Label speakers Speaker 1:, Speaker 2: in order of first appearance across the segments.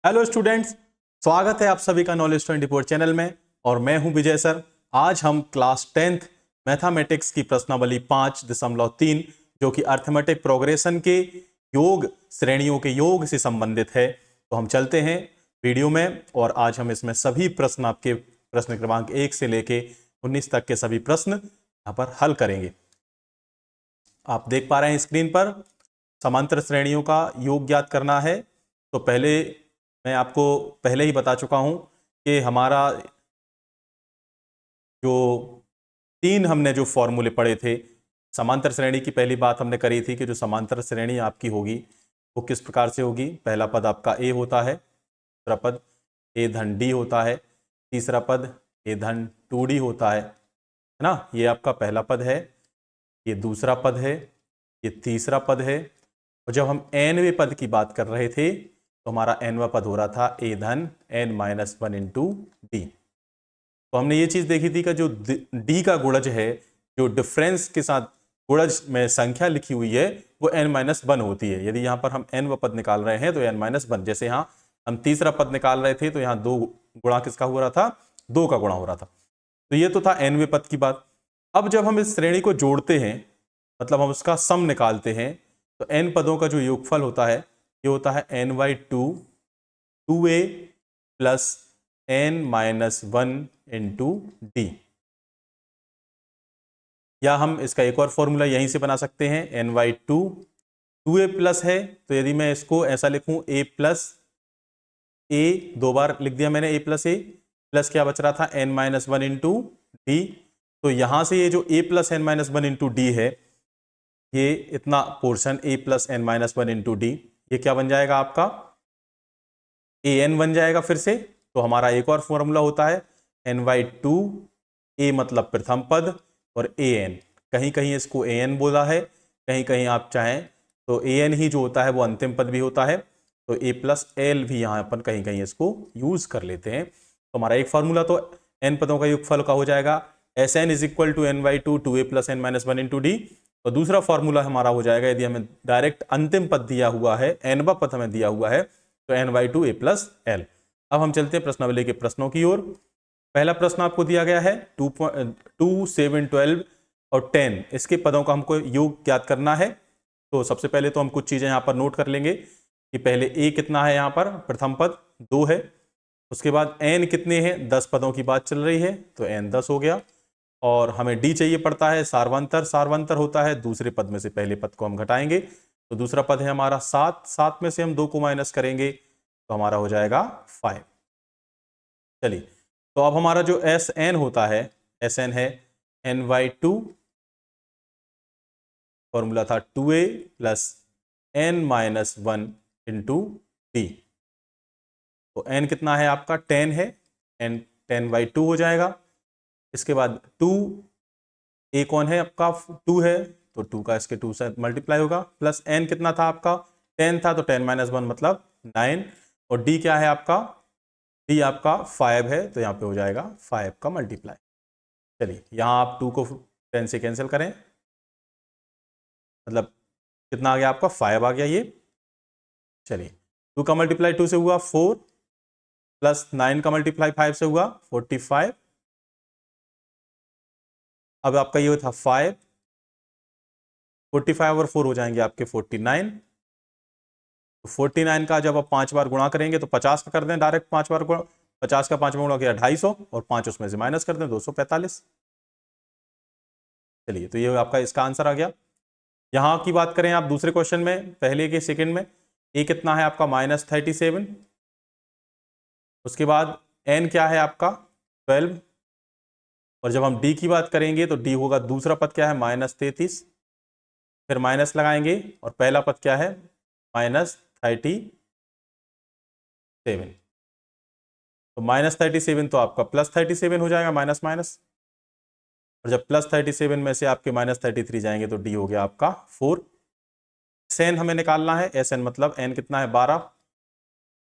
Speaker 1: Hello students, स्वागत है आप सभी का नॉलेज 24 चैनल में और मैं हूं विजय सर। आज हम क्लास 10th मैथमेटिक्स की प्रश्नावली 5.3 जो कि अर्थमेटिक प्रोग्रेशन के योग श्रेणियों के योग से संबंधित है, तो हम चलते हैं वीडियो में और आज हम इसमें सभी प्रश्न आपके प्रश्न क्रमांक 1 से लेके 19 तक के सभी प्रश्न यहाँ पर हल करेंगे। आप देख पा रहे हैं स्क्रीन पर समांतर श्रेणियों का योग ज्ञात करना है। तो पहले मैं आपको पहले ही बता चुका हूं कि हमारा जो हमने जो फॉर्मूले पढ़े थे समांतर श्रेणी की, पहली बात हमने करी थी कि जो समांतर श्रेणी आपकी होगी वो किस प्रकार से होगी। पहला पद आपका ए होता है, दूसरा पद ए धन डी होता है, तीसरा पद ए धन 2d होता है ना। ये आपका पहला पद है, ये दूसरा पद है, ये तीसरा पद है। और जब हम nवें पद की बात कर रहे थे तो हमारा nवां पद हो रहा था a धन n-1 इंटू डी। तो हमने ये चीज देखी थी कि जो d का गुणज है, जो डिफरेंस के साथ गुणज में संख्या लिखी हुई है वो n-1 होती है। यदि यहाँ पर हम nवां पद निकाल रहे हैं तो n-1, जैसे यहाँ हम तीसरा पद निकाल रहे थे तो यहाँ 2 गुणा किसका हो रहा था, 2 का गुणा हो रहा था। तो ये तो था nवें पद की बात। अब जब हम इस श्रेणी को जोड़ते हैं, मतलब हम उसका सम निकालते हैं, तो n पदों का जो योगफल होता है ये होता है n/2 2a plus n-1 into D. या हम इसका एक और फॉर्मूला यहीं से बना सकते हैं, n/2 2a प्लस है तो यदि मैं इसको ऐसा लिखूं a प्लस a, 2 बार लिख दिया मैंने a प्लस प्लस क्या बच रहा था n-1 इंटू डी। तो यहां से ये जो a plus n-1 into D है, ये इतना portion a plus n-1 into d, ये क्या बन जाएगा आपका an बन जाएगा फिर से। तो हमारा एक और फॉर्मूला होता है n/2 a मतलब प्रथम पद और an, कहीं कहीं इसको an बोला है, कहीं कहीं आप चाहें तो an ही जो होता है वो अंतिम पद भी होता है, तो a प्लस l भी यहाँ अपन कहीं कहीं इसको यूज कर लेते हैं। तो हमारा एक फॉर्मूला तो n पदों का योगफल का हो जाएगा Sn is equal to n/2 2a plus n-1 into d. और दूसरा फॉर्मूला हमारा हो जाएगा, यदि हमें डायरेक्ट अंतिम पद दिया हुआ है, nवां पद हमें दिया हुआ है, तो n/2 a प्लस l। अब हम चलते हैं प्रश्नावली के प्रश्नों की ओर। पहला प्रश्न आपको दिया गया है 2, 7, 12 और 10, इसके पदों का हमको योग ज्ञात करना है। तो सबसे पहले तो हम कुछ चीजें यहाँ पर नोट कर लेंगे कि पहले a कितना है, यहाँ पर प्रथम पद 2 है, उसके बाद n कितने हैं, 10 पदों की बात चल रही है तो n 10 हो गया। और हमें d चाहिए पड़ता है सार्वंतर, सार्वंतर होता है दूसरे पद में से पहले पद को हम घटाएंगे, तो दूसरा पद है हमारा 7, 7 में से हम 2 को माइनस करेंगे तो हमारा हो जाएगा 5। चलिए, तो अब हमारा जो Sn होता है, Sn है n/2, फॉर्मूला था 2a plus n-1 into d. तो n कितना है आपका 10 है, n 10/2 हो जाएगा। इसके बाद 2 a कौन है आपका 2 है, तो 2 का इसके 2 से मल्टीप्लाई होगा, प्लस n कितना था आपका 10 था तो 10-1 मतलब 9, और d क्या है आपका, d आपका 5 है तो यहाँ पे हो जाएगा 5 का मल्टीप्लाई। चलिए, यहाँ आप 2 को 10 से कैंसिल करें, मतलब कितना आ गया आपका 5 आ गया ये। चलिए, 2 का मल्टीप्लाई 2 से हुआ 4, प्लस 9 का मल्टीप्लाई 5 से हुआ 45। अब आपका ये था 5, 45 और 4 हो जाएंगे आपके 49। तो 49 का जब आप 5 बार गुणा करेंगे तो 50 का कर दें डायरेक्ट 5 बार गुणा, 50 का 5 गुणा किया 250 और 5 उसमें से माइनस कर दें 245। चलिए, तो ये आपका इसका आंसर आ गया। यहां की बात करें आप दूसरे क्वेश्चन में, पहले के सेकंड में a कितना है आपका -37, उसके बाद n क्या है आपका 12, और जब हम d की बात करेंगे तो d होगा दूसरा पद क्या है -33, फिर माइनस लगाएंगे और पहला पद क्या है -37। तो -37 तो आपका +37 हो जाएगा, माइनस माइनस, और जब +37 में से आपके -33 जाएंगे तो d हो गया आपका 4। Sn हमें निकालना है, Sn मतलब n कितना है 12,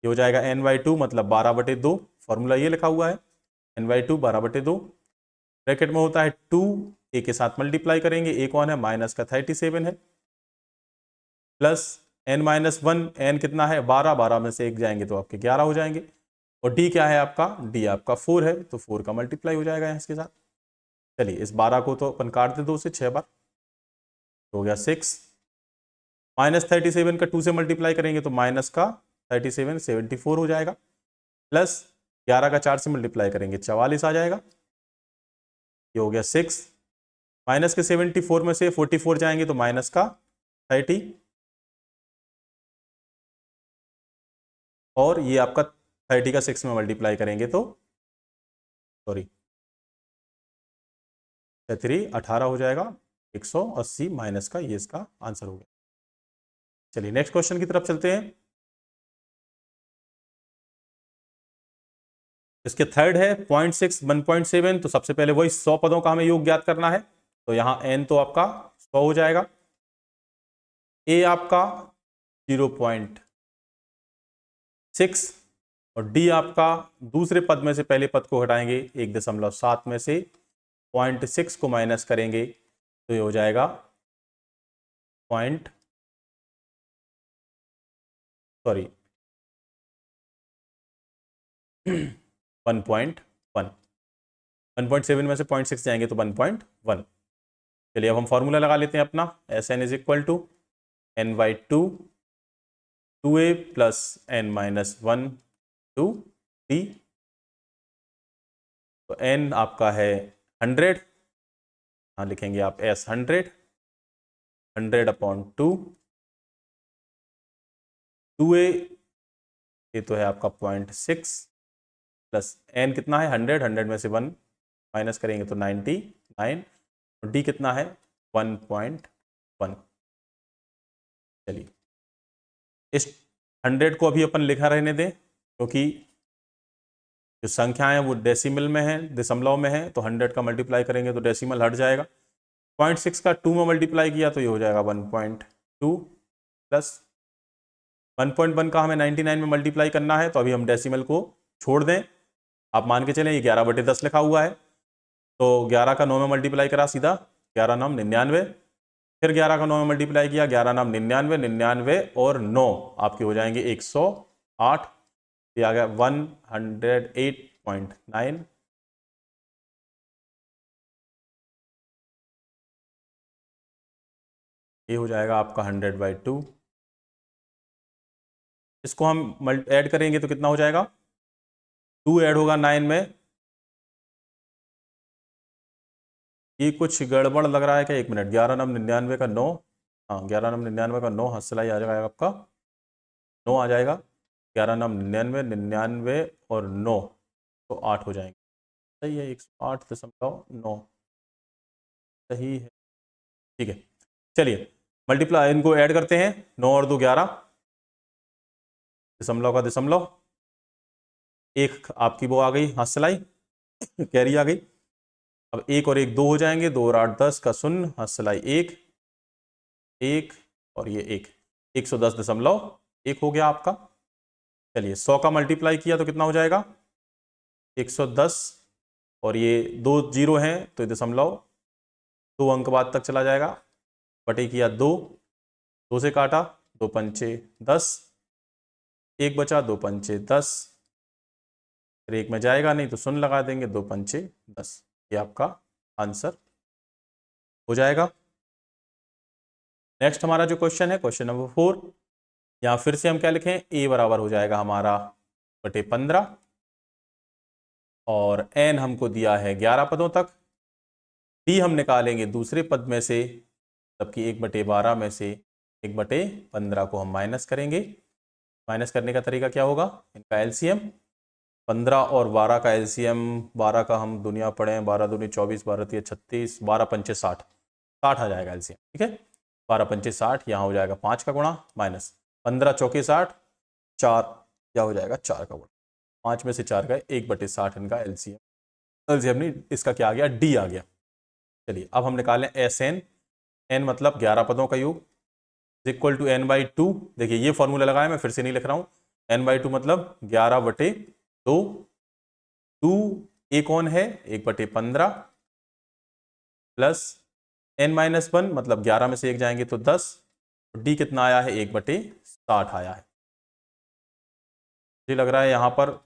Speaker 1: ये हो जाएगा n/2 मतलब 12/2, फॉर्मूला ये लिखा हुआ है n/2 12/2। ब्रैकेट में होता है 2, a के साथ मल्टीप्लाई करेंगे, a कौन है माइनस का 37 है, प्लस n-1, n कितना है 12, 12 में से एक जाएंगे तो आपके 11 हो जाएंगे। और d क्या है आपका, d आपका 4 है, तो 4 का मल्टीप्लाई हो जाएगा इसके साथ। चलिए इस 12 को तो अपन काट दे 2 से 6 बार, तो हो गया 6। -37 का 2 से मल्टीप्लाई करेंगे तो माइनस का 37 74 हो जाएगा, प्लस 11 का 4 से मल्टीप्लाई करेंगे 44 आ जाएगा, ये हो गया 6। माइनस के 74 में से 44 जाएंगे तो माइनस का 30, और ये आपका 30 का 6 में मल्टीप्लाई करेंगे तो सॉरी 18 हो जाएगा, 180 माइनस का, ये इसका आंसर हो गया। चलिए नेक्स्ट क्वेश्चन की तरफ चलते हैं। इसके थर्ड है 0.6 1.7, तो सबसे पहले वही 100 पदों का हमें योग ज्ञात करना है, तो यहां n तो आपका 100 हो जाएगा, a आपका 0.6 और d आपका दूसरे पद में से पहले पद को हटाएंगे 1.7 में से 0.6 को माइनस करेंगे तो ये हो जाएगा 1.7 में से 0.6 जाएंगे तो 1.1। चलिए अब हम फॉर्मूला लगा लेते हैं अपना, Sn is equal to n/2 2a plus n-1 to d, तो n आपका है 100, हाँ लिखेंगे आप S 100/2, 2a ये तो है आपका 0.6 प्लस n कितना है 100, 100 में से 1 माइनस करेंगे तो 99, और d कितना है 1.1। चलिए इस 100 को अभी अपन लिखा रहने दें, क्योंकि जो संख्याएं हैं वो डेसिमल में है, दशमलव में है, तो 100 का मल्टीप्लाई करेंगे तो डेसिमल हट जाएगा। 0.6 का 2 में मल्टीप्लाई किया तो ये हो जाएगा 1.2 प्लस 1.1 का हमें 99 में मल्टीप्लाई करना है, तो अभी हम डेसिमल को छोड़ दें। आप मान के चलें ये 11/10 लिखा हुआ है, तो 11 का 9 में मल्टीप्लाई करा सीधा 11 9 99, फिर 11 का 9 में मल्टीप्लाई किया 11 9 99, 99 और 9 आपके हो जाएंगे 108, ये आ गया 108.9। ये हो जाएगा आपका 100/2। इसको हम ऐड करेंगे तो कितना हो जाएगा, 2 ऐड होगा 9 में, ये कुछ गड़बड़ लग रहा है क्या, 1 मिनट, 11 9 99 का 9, हाँ 11 9 99 का 9 हंसलाई आ जाएगा आपका 9 आ जाएगा, 11 9 99, 99 और 9 तो 8 हो जाएंगे, सही है 108.9 सही है, ठीक है। चलिए मल्टीप्लाई इनको ऐड करते हैं, 9 और 2 11, दशमलव का दशमलव, एक आपकी वो आ गई हंसलाई कैरी आ गई, अब 1 और 1 2 हो जाएंगे, 2 और 8 10 का शून्य हंसलाई 1 1 और ये 1, 110.1 हो गया आपका। चलिए 100 का मल्टीप्लाई किया तो कितना हो जाएगा 110, और ये 2 जीरो हैं तो दशमलव 2 अंक बाद तक चला जाएगा, बटे किया 2, 2 से काटा 2 पंचे 10, 1 बचा 2 पंचे 10, फिर 1 में जाएगा नहीं तो शून्य लगा देंगे 2 पंचे 10, ये आपका आंसर हो जाएगा। नेक्स्ट हमारा जो क्वेश्चन है क्वेश्चन नंबर 4, यहाँ फिर से हम क्या लिखें, a बराबर हो जाएगा हमारा बटे 15, और n हमको दिया है 11 पदों तक, d हम निकालेंगे दूसरे पद में से, जबकि 1/12 में से 1/15 को हम माइनस करेंगे। माइनस करने का तरीका क्या होगा, इनका एलसीएम, 15 और 12 का एलसीएम, 12 का हम दुनिया पढ़े, 12 दूनी 24, 12 तिया 36, 12 पंचे 60, 60 आ जाएगा एलसीएम, ठीक है 12 पंचे 60, यहाँ हो जाएगा 5 का गुणा माइनस 15 चौके 60, 4 क्या हो जाएगा 4 का गुणा, 5 में से 4 का 1/60 इनका एलसीएम, एलसीएम नहीं इसका क्या आ गया डी आ गया। चलिए अब हम निकालें एस एन मतलब 11 पदों का योग इक्वल टू n/2, देखिए ये फॉर्मूला लगाया मैं फिर से नहीं लिख रहा हूँ, n/2 मतलब 11/2, 2 ए कौन है 1/15 प्लस n-1 मतलब 11 में से 1 जाएंगे तो 10, तो डी कितना आया है, 1/60 आया है। मुझे लग रहा है यहाँ पर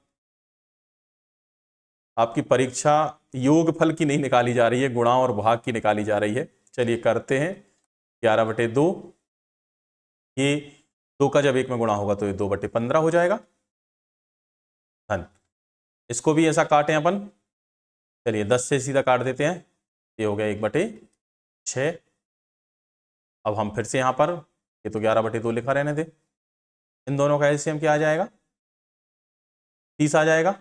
Speaker 1: आपकी परीक्षा योगफल की नहीं निकाली जा रही है, गुणा और भाग की निकाली जा रही है। चलिए करते हैं। 11/2, ये 2 का जब 1 में गुणा होगा तो ये 2/15 हो जाएगा। हाँ, इसको भी ऐसा काटें अपन। चलिए 10 से सीधा काट देते हैं, ये हो गया 1/6। अब हम फिर से यहाँ पर, ये तो 11/2 लिखा रहने दे, इन दोनों का एलसीएम क्या आ जाएगा, 30 आ जाएगा।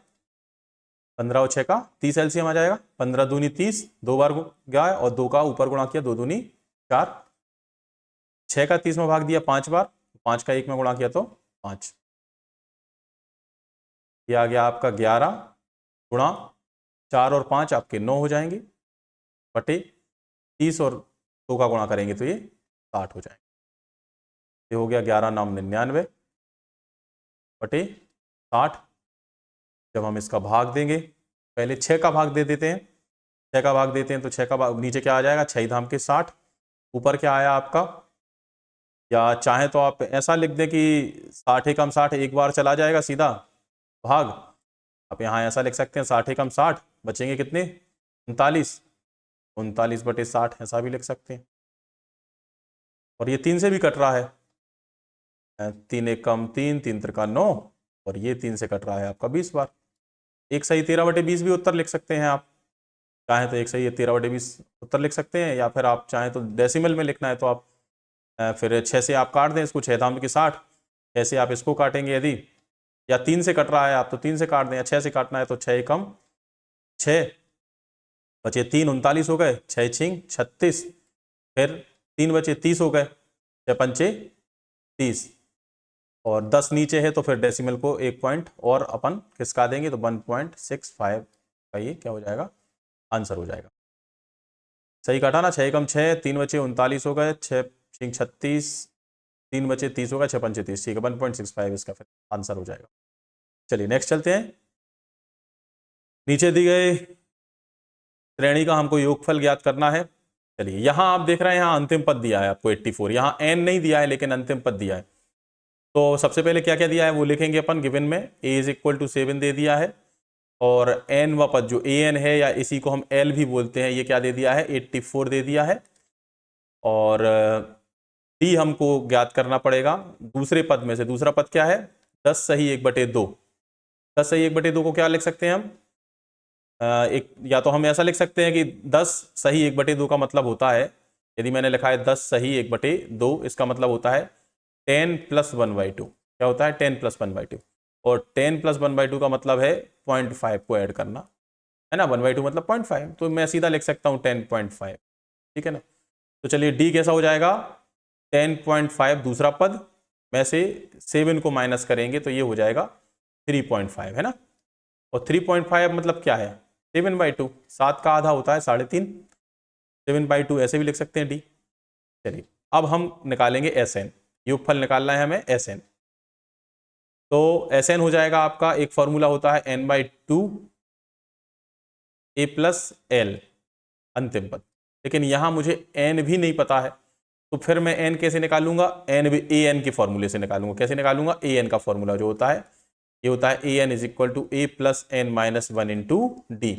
Speaker 1: 15 और 6 का 30 एलसीएम आ जाएगा। 15 दूनी 30, 2 बार गया और 2 का ऊपर गुणा किया, 2 दूनी 4। 6 का 30 में भाग दिया 5 बार, 5 का 1 में गुणा किया तो 5। ये आ गया आपका 11 गुणा 4 और 5 आपके 9 हो जाएंगे, बटे 30 और 2 का गुणा करेंगे तो ये 60 हो जाएंगे। ये हो गया 11 9 99 बटे 60। जब हम इसका भाग देंगे, पहले 6 का भाग दे देते हैं। 6 का भाग देते हैं तो 6 का भाग नीचे क्या आ जाएगा, 6 धाम के 60, ऊपर क्या आया आपका, या चाहे तो आप ऐसा लिख दें कि 60 एकम 60 एक बार चला जाएगा सीधा भाग। आप यहाँ ऐसा लिख सकते हैं 60 एकम 60, बचेंगे कितने, 39, 39/60 ऐसा भी लिख सकते हैं। और ये 3 से भी कट रहा है, 3 एकम 3, 3 त्रिका 9, और ये 3 से कट रहा है आपका 20 बार। एक सही 13/20 भी उत्तर लिख सकते हैं आप, चाहे तो एक सही 13/20 उत्तर लिख सकते हैं, या फिर आप चाहें तो डेसिमल में लिखना है तो आप फिर 6 से आप काट दें इसको, 6 धाम की 60, 6 से आप इसको काटेंगे यदि, या 3 से कट रहा है आप तो 3 से काट दें, या 6 से काटना है तो 6 एकम 6, बचे 3, 39 हो गए, 6 छिंग 36, फिर 3 बचे 30 हो गए, 6 पंचे 30, और 10 नीचे है तो फिर डेसिमल को 1 पॉइंट और अपन खिसका देंगे तो 1.65 का ये क्या हो जाएगा, आंसर हो जाएगा। सही काटा ना, 6 एकम 6, 3 बचे 39 हो गए, 6 छिंग 36, 3 बचे 30 हो गए, 6 पंचे 30, ठीक है 1.65 इसका फिर आंसर हो जाएगा। चलिए नेक्स्ट चलते हैं। नीचे दी गए श्रेणी का हमको योगफल ज्ञात करना है। चलिए यहाँ आप देख रहे हैं, यहाँ अंतिम पद दिया है आपको 84, यहाँ n नहीं दिया है लेकिन अंतिम पद दिया है। तो सबसे पहले क्या क्या दिया है वो लिखेंगे अपन। गिवन में a = 7 दे दिया है, और n व पद जो an है, या इसी को हम l भी बोलते हैं, ये क्या दे दिया है, 84 दे दिया है। और d हमको ज्ञात करना पड़ेगा दूसरे पद में से। दूसरा पद क्या है, 10 सही 1/2। 10 सही 1/2 को क्या लिख सकते हैं हम, एक, या तो हम ऐसा लिख सकते हैं कि 10 सही 1/2 का मतलब होता है, यदि मैंने लिखा है 10 सही 1/2, इसका मतलब होता है 10 + 1/2। क्या होता है, 10 + 1/2, और 10 + 1/2 का मतलब है 0.5 को ऐड करना, है ना। 1/2 मतलब 0.5, तो मैं सीधा लिख सकता हूँ 10.5, ठीक है ना। तो चलिए डी कैसा हो जाएगा, 10.5 दूसरा पद में से 7 को माइनस करेंगे तो ये हो जाएगा 3.5, है ना। और 3.5 मतलब क्या है, 7/2, 7 का आधा होता है 3.5, 7/2 ऐसे भी लिख सकते हैं डी। चलिए अब हम निकालेंगे SN, योगफल निकालना है हमें SN। तो SN हो जाएगा आपका, एक फॉर्मूला होता है n/2 a + l अंतिम पद, लेकिन यहां मुझे n भी नहीं पता है, तो फिर मैं n कैसे निकालूंगा, n भी an के फॉर्मूले से निकालूंगा। कैसे निकालूंगा, an का फॉर्मूला जो होता है, ये होता है an = a + n - 1 × d,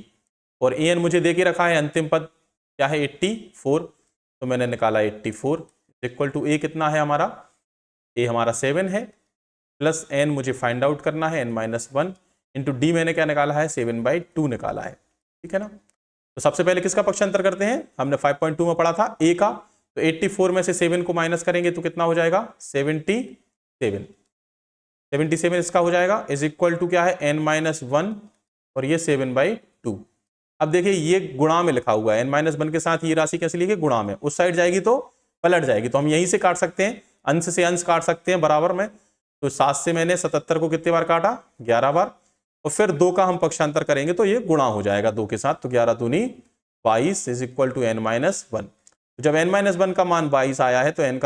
Speaker 1: और an मुझे दे के रखा है अंतिम पद क्या है, 84, तो मैंने निकाला 84 = a कितना है हमारा, a हमारा 7 है, प्लस n मुझे फाइंड आउट करना है n - 1 × d, मैंने क्या निकाला है, 7/2 निकाला है, ठीक है ना। तो सबसे पहले किसका पक्षांतर करते हैं, हमने 5.2 में पढ़ा था a का, तो 84 में से 7 को माइनस करेंगे तो कितना हो जाएगा, 77, 77 इसका हो जाएगा, = क्या है, n - 1, और ये 7/2। अब देखिए ये गुणा में लिखा हुआ है, n - 1 के साथ ये राशि कैसे लिखी, गुणा में, उस साइड जाएगी तो पलट जाएगी, तो हम यहीं से काट सकते हैं, अंश से अंश काट सकते हैं बराबर में। तो 7 से मैंने 77 को कितने बार काटा, 11 बार, और फिर 2 का हम पक्षांतर करेंगे तो ये गुणा हो जाएगा 2 के साथ, तो 11 दूनी 22 = n - 1। जब n - 1 का मान 22 आया है तो n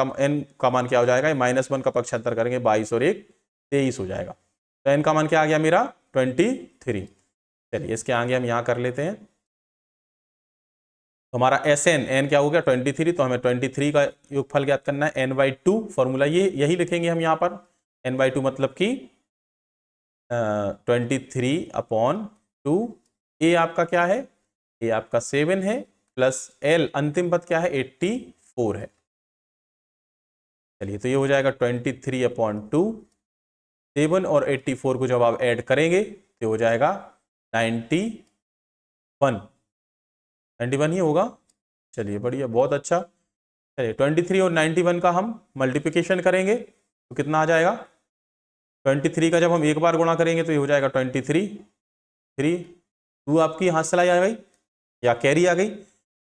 Speaker 1: का मान क्या हो जाएगा, -1 का पक्षांतर करेंगे, 22 और 1 23 हो जाएगा, तो n का मान क्या आ गया मेरा, 23। चलिए इसके आगे हम यहाँ कर लेते हैं। तो हमारा एस एन क्या हो गया 23, तो हमें 23 का योगफल ज्ञात करना है n/2 फॉर्मूला ये यही लिखेंगे हम यहाँ पर n/2 मतलब कि 23/2। ए आपका क्या है, ए आपका 7 है, प्लस एल अंतिम पद क्या है 84 है। चलिए तो ये हो जाएगा 23/2, 7 और 84 को जब आप ऐड करेंगे तो हो जाएगा 91 ही होगा। चलिए बढ़िया, बहुत अच्छा। चलिए 23 और 91 का हम मल्टीप्लिकेशन करेंगे तो कितना आ जाएगा, 23 का जब हम एक बार गुणा करेंगे तो ये हो जाएगा 23, 2 आपकी हाथ सिलाई आ गई या कैरी आ गई।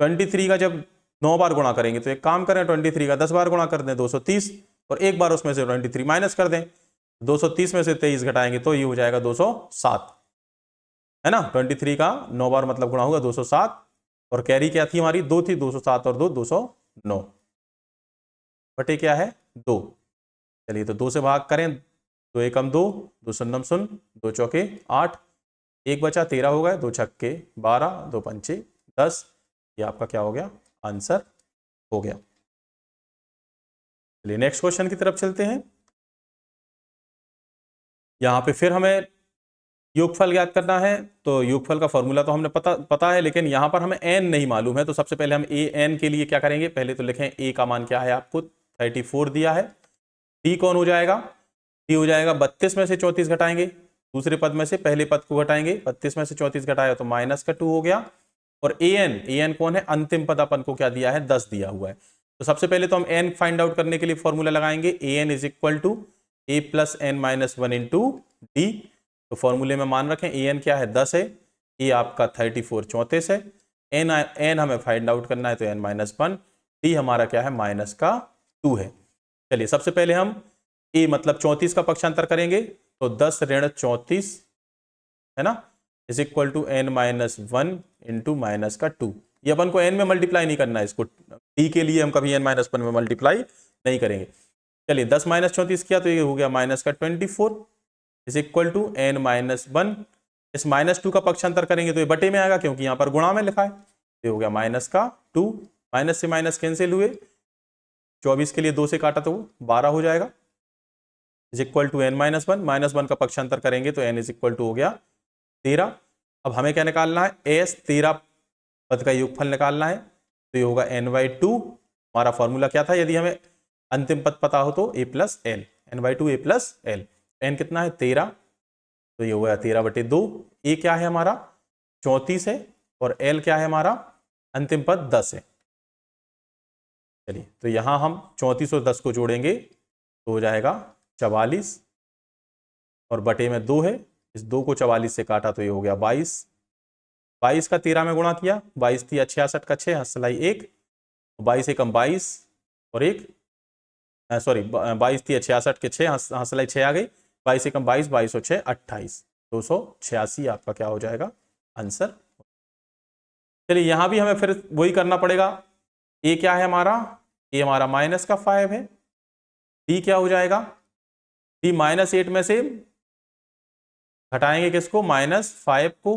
Speaker 1: 23 का जब 9 बार गुणा करेंगे तो एक काम करें, 23 का 10 बार गुणा कर दें 230, और एक बार उसमें से 23 माइनस कर दें, 230 में से 23 घटाएंगे तो ये हो जाएगा 207, है ना। 23 का 9 बार मतलब गुणा होगा 207, और कैरी क्या थी हमारी, 2 थी, 207 और 2 209 बटे क्या है 2। चलिए तो 2 से भाग करें, 2 एकम 2, 2 शून्यम शून्य, 2 चौके 8, एक बचा 13 हो गए, 2 छक्के 12, 2 पंचे 10। ये आपका क्या हो गया, आंसर हो गया। चलिए नेक्स्ट क्वेश्चन की तरफ चलते हैं। यहाँ पे फिर हमें योगफल ज्ञात करना है, तो योगफल का फॉर्मूला तो हमने पता है, लेकिन यहाँ पर हमें n नहीं मालूम है। तो सबसे पहले हम n के लिए क्या करेंगे, पहले तो लिखें a का मान क्या है, आपको 34 दिया है। d कौन हो जाएगा, d हो जाएगा 32 में से 34 घटाएंगे, दूसरे पद में से पहले पद को घटाएंगे, 32 में से 34 घटाया तो माइनस का 2 हो गया। और an कौन है, अंतिम पद अपन को क्या दिया है, 10 दिया हुआ है। तो सबसे पहले तो हम n फाइंड आउट करने के लिए फॉर्मूला लगाएंगे, an is equal to a plus n minus 1 into d. तो फॉर्मूले में मान रखें an क्या है 10 है, a आपका 34 34 है, n हमें फाइंड आउट करना है तो n माइनस 1, डी हमारा क्या है माइनस का 2 है। चलिए सबसे पहले हम a मतलब 34 का पक्षांतर करेंगे, तो 10 ऋण 34 है ना, is equal to n minus 1 into minus का 2। ये अपन को n में मल्टीप्लाई नहीं करना है, इसको d के लिए हम कभी n माइनस 1 में मल्टीप्लाई नहीं करेंगे। चलिए 10 माइनस 34 किया तो ये हो गया माइनस का 24 is equal to n minus 1। इस माइनस 2 का पक्षांतर करेंगे तो ये बटे में आएगा, क्योंकि यहाँ पर गुणा में लिखा है। ये हो गया माइनस का 2, माइनस से माइनस कैंसिल हुए, 24 के लिए 2 से काटा तो 12 हो जाएगा, is equal to n minus 1। Minus 1 का पक्षांतर करेंगे तो n इज इक्वल टू हो गया 13। अब हमें क्या निकालना है, s 13 पद का योगफल निकालना है, तो ये होगा n/2। हमारा फॉर्मूला क्या था, यदि हमें अंतिम पद पता हो तो a plus L, n/2 a plus L. n कितना है 13, तो ये होगा 13/2। a क्या है हमारा 34 है, और l क्या है हमारा अंतिम पद 10 है। चलिए तो यहां हम 34 और 10 को जोड़ेंगे तो हो जाएगा 44, और बटे में 2 है, इस 2 को 44 से काटा तो ये हो गया 22। 22 का 13 में गुणा किया, 22 थी 66 का 6 हंसलाई 1, 22 एकम 22 और 1 सॉरी 22 थी 66 के 6 हंसलाई 6 आ गई, 22 एकम 22, 22 और 6 28, 286 आपका क्या हो जाएगा आंसर। चलिए यहां भी हमें फिर वही करना पड़ेगा। ए क्या है हमारा, ए हमारा माइनस का 5 है, डी क्या हो जाएगा, डी -8 में से घटाएंगे किसको, -5 को,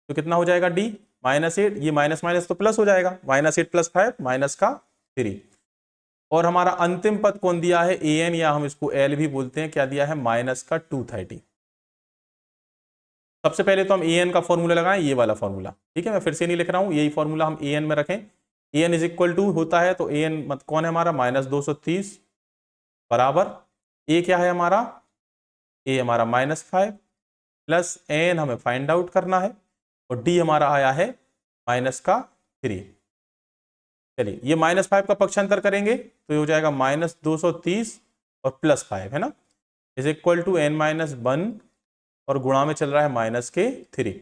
Speaker 1: तो कितना हो जाएगा डी -8, ये माइनस माइनस तो प्लस हो जाएगा, -8 + 5 माइनस का 3। और हमारा अंतिम पद कौन दिया है, an, या हम इसको l भी बोलते हैं, क्या दिया है माइनस का 230। सबसे पहले तो हम an का फॉर्मूला लगाएं, ये वाला फॉर्मूला, ठीक है, मैं फिर से नहीं लिख रहा हूं, यही फॉर्मूला हम an में रखें। an इज इक्वल टू होता है, तो an मत कौन है हमारा -230 बराबर a क्या है हमारा, a हमारा -5 प्लस n हमें फाइंड आउट करना है, और d हमारा आया है माइनस का 3। चलिए ये -5 का पक्षांतर करेंगे तो ये हो जाएगा -230 और +5 है ना, इज इक्वल टू n-1, और गुणा में चल रहा है माइनस के 3।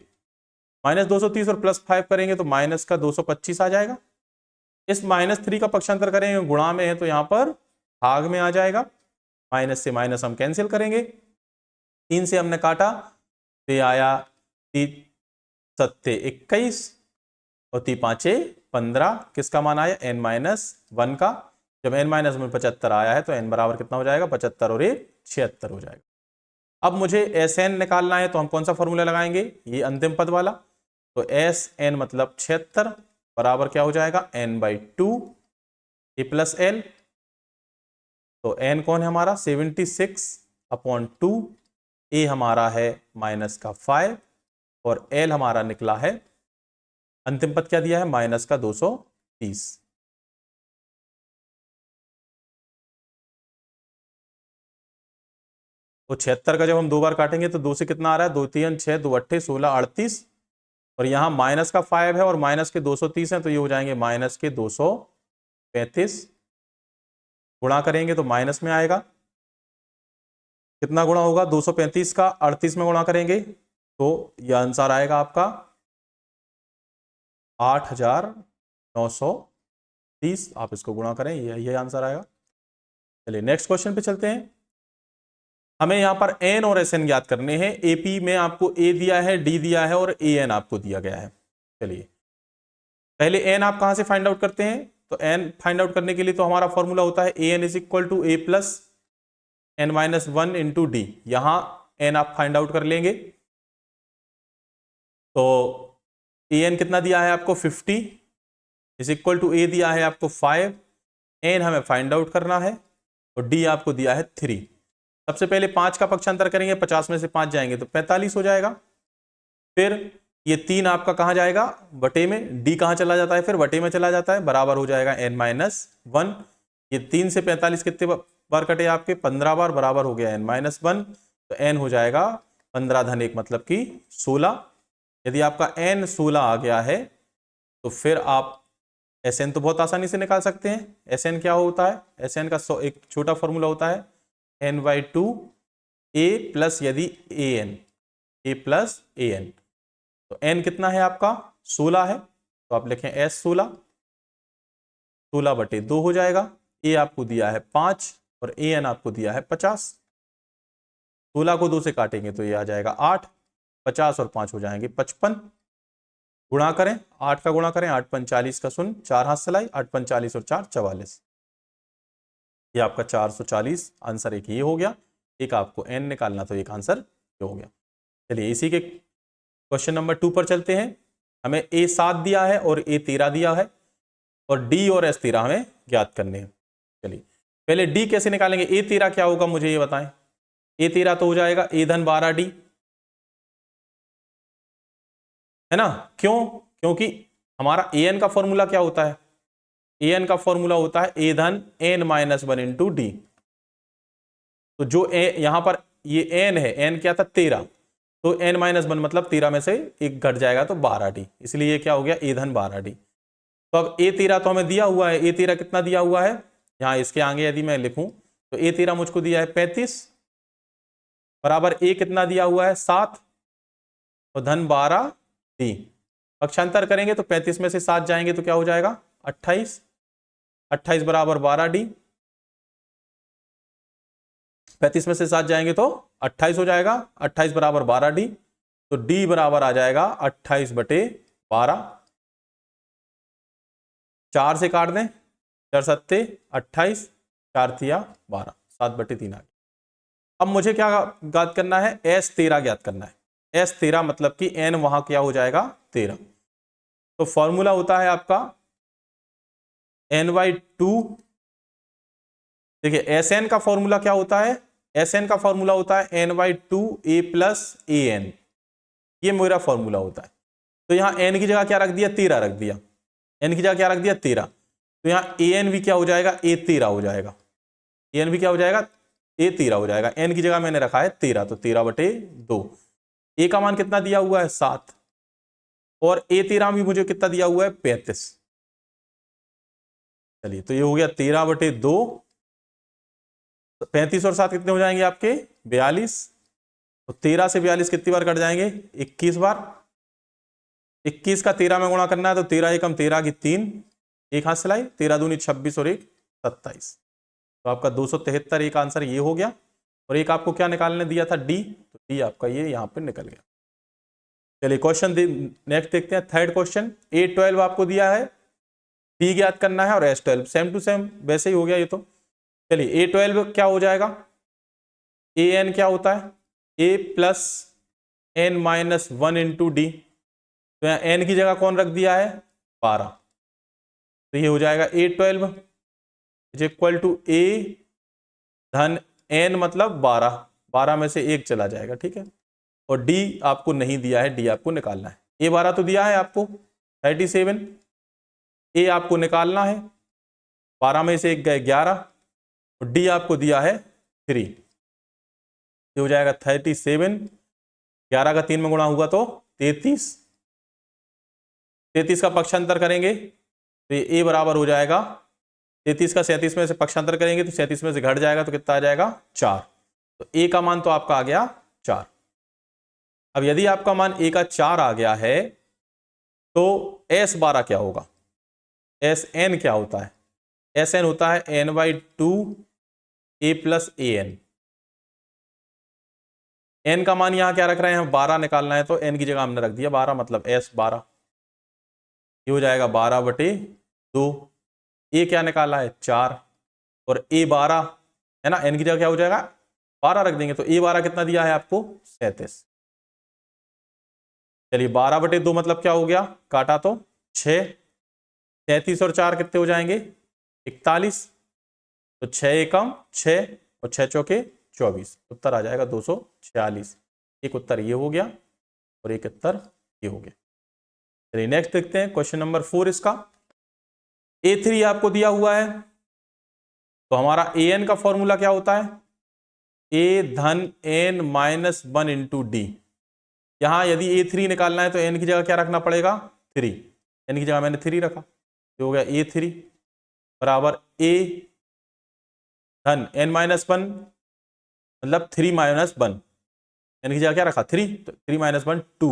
Speaker 1: -230 और +5 करेंगे तो माइनस का 225 आ जाएगा। इस -3 का पक्षांतर करेंगे, गुणा में है तो यहाँ पर भाग में आ जाएगा, माइनस से माइनस हम कैंसिल करेंगे, 3 से हमने काटा तो ये आया 3 सत्ते 21 और 3 पाँचे 15, किसका मान आया n-1 का। जब n-1 75 आया है तो n बराबर कितना हो जाएगा 75 और 1 76 हो जाएगा। अब मुझे Sn निकालना है, तो हम कौन सा फॉर्मूला लगाएंगे, ये अंतिम पद वाला, तो Sn मतलब 76 बराबर क्या हो जाएगा n/2 ए प्लस एल। तो n कौन है हमारा 76/2, ए हमारा है -5 और l हमारा निकला है, अंतिम पद क्या दिया है -230। तो 76 का जब हम 2 बार काटेंगे तो 2 से कितना आ रहा है, 2 3 6 2 8 16 38, और यहाँ -5 है और -230 है, तो ये हो जाएंगे -235। गुणा करेंगे तो माइनस में आएगा, कितना गुणा होगा 235 का 38 में गुणा करेंगे तो यह आंसर आएगा आपका 8930। आप इसको गुणा करें, यह आंसर आएगा। चलिए नेक्स्ट क्वेश्चन पे चलते हैं। हमें यहां पर एन और एस एन ज्ञात करने हैं। एपी में आपको ए दिया है, डी दिया है और ए एन आपको दिया गया है। चलिए पहले एन आप कहां से फाइंड आउट करते हैं, तो एन फाइंड आउट करने के लिए तो हमारा फॉर्मूला होता है A N is equal to A plus N minus 1 into D. यहां एन आप फाइंड आउट कर लेंगे तो ए एन कितना दिया है आपको 50 इज इक्वल टू ए दिया है आपको 5, एन हमें फाइंड आउट करना है और डी आपको दिया है 3। सबसे पहले 5 का पक्षांतर करेंगे, 50 में से 5 जाएंगे तो 45 हो जाएगा। फिर ये 3 आपका कहां जाएगा बटे में, डी कहां चला जाता है फिर बटे में चला जाता है, बराबर हो जाएगा n-1। ये 3 से 45 कितने बार कटे आपके 15 बार, बराबर हो गया n-1। तो n हो जाएगा 15 धन 1 मतलब कि 16। यदि आपका n 16 आ गया है तो फिर आप Sn तो बहुत आसानी से निकाल सकते हैं। Sn क्या होता है, Sn का एक छोटा फॉर्मूला होता है n/2 a प्लस यदि an, a प्लस an। तो n कितना है आपका 16 है, तो आप लिखें s 16 बटे 2 हो जाएगा। a आपको दिया है 5 और an आपको दिया है 50। 16 को 2 से काटेंगे तो ये आ जाएगा 8, 50 और 5 हो जाएंगे 55। गुणा करें, 8 का गुणा करें, 8 5 40 का 0, 4 हाथ से लाई, 8 5 40 और 4 44। ये आपका 440 आंसर एक ये हो गया। एक आपको n निकालना तो एक आंसर ये हो गया। चलिए इसी के क्वेश्चन नंबर 2 पर चलते हैं। हमें a 7 दिया है और a 13 दिया है और d और s 13 हमें ज्ञात करने हैं। चलिए पहले d कैसे निकालेंगे, a 13 क्या होगा मुझे ये बताएं। a 13 तो हो जाएगा a धन 12d, है ना। क्यों, क्योंकि हमारा an का फॉर्मूला क्या होता है, an का फॉर्मूला होता है a धन n-1 इंटू डी। तो जो यहां पर ये n है, n क्या था 13, तो n-1 मतलब 13 में से एक घट जाएगा तो 12d, इसलिए ये क्या हो गया a धन 12d। तो अब a 13 तो हमें दिया हुआ है, a 13 कितना दिया हुआ है, यहां इसके आगे यदि मैं लिखूं तो a 13 मुझको दिया है 35 बराबर a कितना दिया हुआ है 7 और धन 12d। पक्षांतर करेंगे तो 35 में से 7 जाएंगे तो क्या हो जाएगा 28, 28 बराबर 12d। 35 में से 7 जाएंगे तो 28 हो जाएगा, 28 बराबर 12d। तो d बराबर आ जाएगा 28 बटे 12। 4 से काट दें, 4 सत्ते 28, 4 तिया 12, 7 बटे 3 आ गया। अब मुझे क्या ज्ञात करना है, S13 ज्ञात करना है। S13 मतलब कि n वहां क्या हो जाएगा 13। तो फॉर्मूला होता है आपका n/2। देखिए Sn का फॉर्मूला क्या होता है, Sn का फॉर्मूला होता है n/2 a प्लस an, ये मेरा फॉर्मूला होता है। तो यहां n की जगह क्या रख दिया 13 रख दिया, n की जगह क्या रख दिया 13। तो यहां an भी क्या हो जाएगा a13 हो जाएगा, an भी क्या हो जाएगा a13 हो जाएगा। n की जगह मैंने रखा है 13, तो 13 बटे 2। a का मान कितना दिया हुआ है 7 और a13 भी मुझे कितना दिया हुआ है 35। चलिए तो ये हो गया 13 बटे 2, 35 और 7 कितने हो जाएंगे आपके 42। तो 13 से 42 कितनी बार कट जाएंगे 21 बार। 21 का 13 में गुणा करना है तो 13 एकम 13 की 3, एक हाथ से लाई, 13 दूनी 26 और 1 27। तो आपका 273 एक आंसर ये हो गया। और एक आपको क्या निकालने दिया था डी, तो डी आपका ये यहां पर निकल गया। चलिए क्वेश्चन नेक्स्ट देखते हैं, थर्ड क्वेश्चन। A12 आपको दिया है, डी ज्ञात करना है और S12 सेम टू सेम वैसे ही हो गया ये तो। चलिए A12 क्या हो जाएगा, an क्या होता है a plus n-1 into d. तो यहाँ n की जगह कौन रख दिया है 12, तो ये हो जाएगा A12 is equal to A धन n मतलब 12, 12 में से 1 चला जाएगा, ठीक है। और D आपको नहीं दिया है, D आपको निकालना है। A12 तो दिया है आपको 37, A आपको निकालना है, 12 में से 1 गए 11, और D आपको दिया है 3। ये हो जाएगा 37, 11 का 3 में गुणा हुआ तो 33, 33 का पक्षांतर करेंगे तो ये A बराबर हो जाएगा 33 का 37 में से पक्षांतर करेंगे तो 37 में से घट जाएगा तो कितना आ जाएगा 4। तो A का मान तो आपका आ गया 4। अब यदि आपका मान A का 4 आ गया है तो S12 क्या होगा, Sn क्या होता है, Sn होता है n/2 A plus an। n का मान यहां क्या रख रहे हैं हम, 12 निकालना है तो n की जगह हमने रख दिया 12, मतलब S12। ये हो जाएगा 12/2। ए क्या निकाला है 4 और A12 है ना, n की जगह क्या हो जाएगा 12 रख देंगे तो A12 कितना दिया है आपको 37। चलिए 12/2 मतलब क्या हो गया, काटा तो 6, 37 और 4 कितने हो जाएंगे 41, तो 6 एकम 6 और 6 चौके 24, उत्तर आ जाएगा 246। एक उत्तर ये हो गया और एक उत्तर ये हो गया। चलिए नेक्स्ट देखते हैं क्वेश्चन नंबर 4 इसका। A3 आपको दिया हुआ है तो हमारा an का फॉर्मूला क्या होता है, A धन n माइनस 1 इंटू डी। यहां यदि A3 निकालना है तो n की जगह क्या रखना पड़ेगा 3, n की जगह मैंने 3 रखा, तो हो गया A3 बराबर A धन n माइनस 1 मतलब 3 माइनस 1, n की जगह क्या रखा 3, तो 3 माइनस 1 2,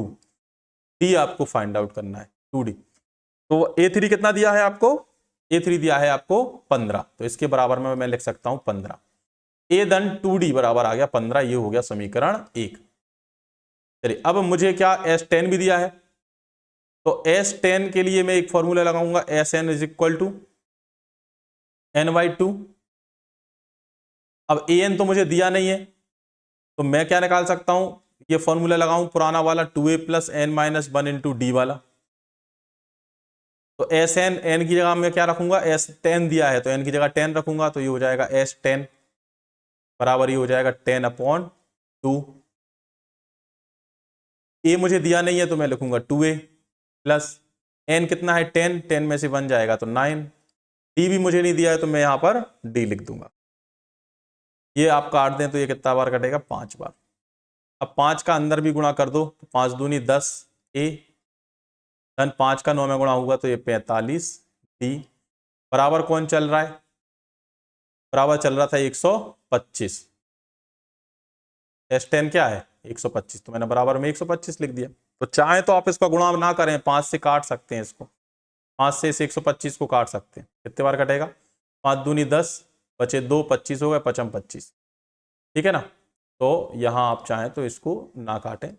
Speaker 1: डी आपको फाइंड आउट करना है 2D। तो A3 कितना दिया है आपको, A3 दिया है आपको 15, तो इसके बराबर में मैं लिख सकता हूं 15। A धन 2D बराबर आ गया 15, ये हो गया समीकरण 1। चलिए अब मुझे क्या S10 भी दिया है, तो S10 के लिए मैं एक फॉर्मूला लगाऊंगा Sn is equal to n/2। अब an तो मुझे दिया नहीं है तो मैं क्या निकाल सकता हूं, ये फॉर्मूला लगाऊं पुराना वाला 2a plus n minus 1 into D वाला। तो Sn n की जगह मैं क्या रखूंगा, S10 दिया है तो n की जगह 10 रखूंगा, तो ये हो जाएगा S10 बराबर ये हो जाएगा 10/2। a मुझे दिया नहीं है तो मैं लिखूंगा 2a प्लस n कितना है 10, 10 में से 1 जाएगा तो 9, d भी मुझे नहीं दिया है तो मैं यहां पर d लिख दूंगा। ये आप काट दें तो ये कितना बार कटेगा 5 बार। अब 5 का अंदर भी गुणा कर दो तो 5 दूनी 10 a धन 5 का 9 में गुणा हुआ तो ये 45 d बराबर कौन चल रहा है, बराबर चल रहा था 125। S10 क्या है 125, तो मैंने बराबर में 125 लिख दिया। तो चाहे तो आप इसका गुणा ना करें, 5 से काट सकते हैं इसको, 5 से इस 125 को काट सकते हैं। कितने बार कटेगा 5 दूनी 10 बचे 2, 25 हो गए 55 25, ठीक है ना। तो यहां आप चाहें तो इसको ना काटें,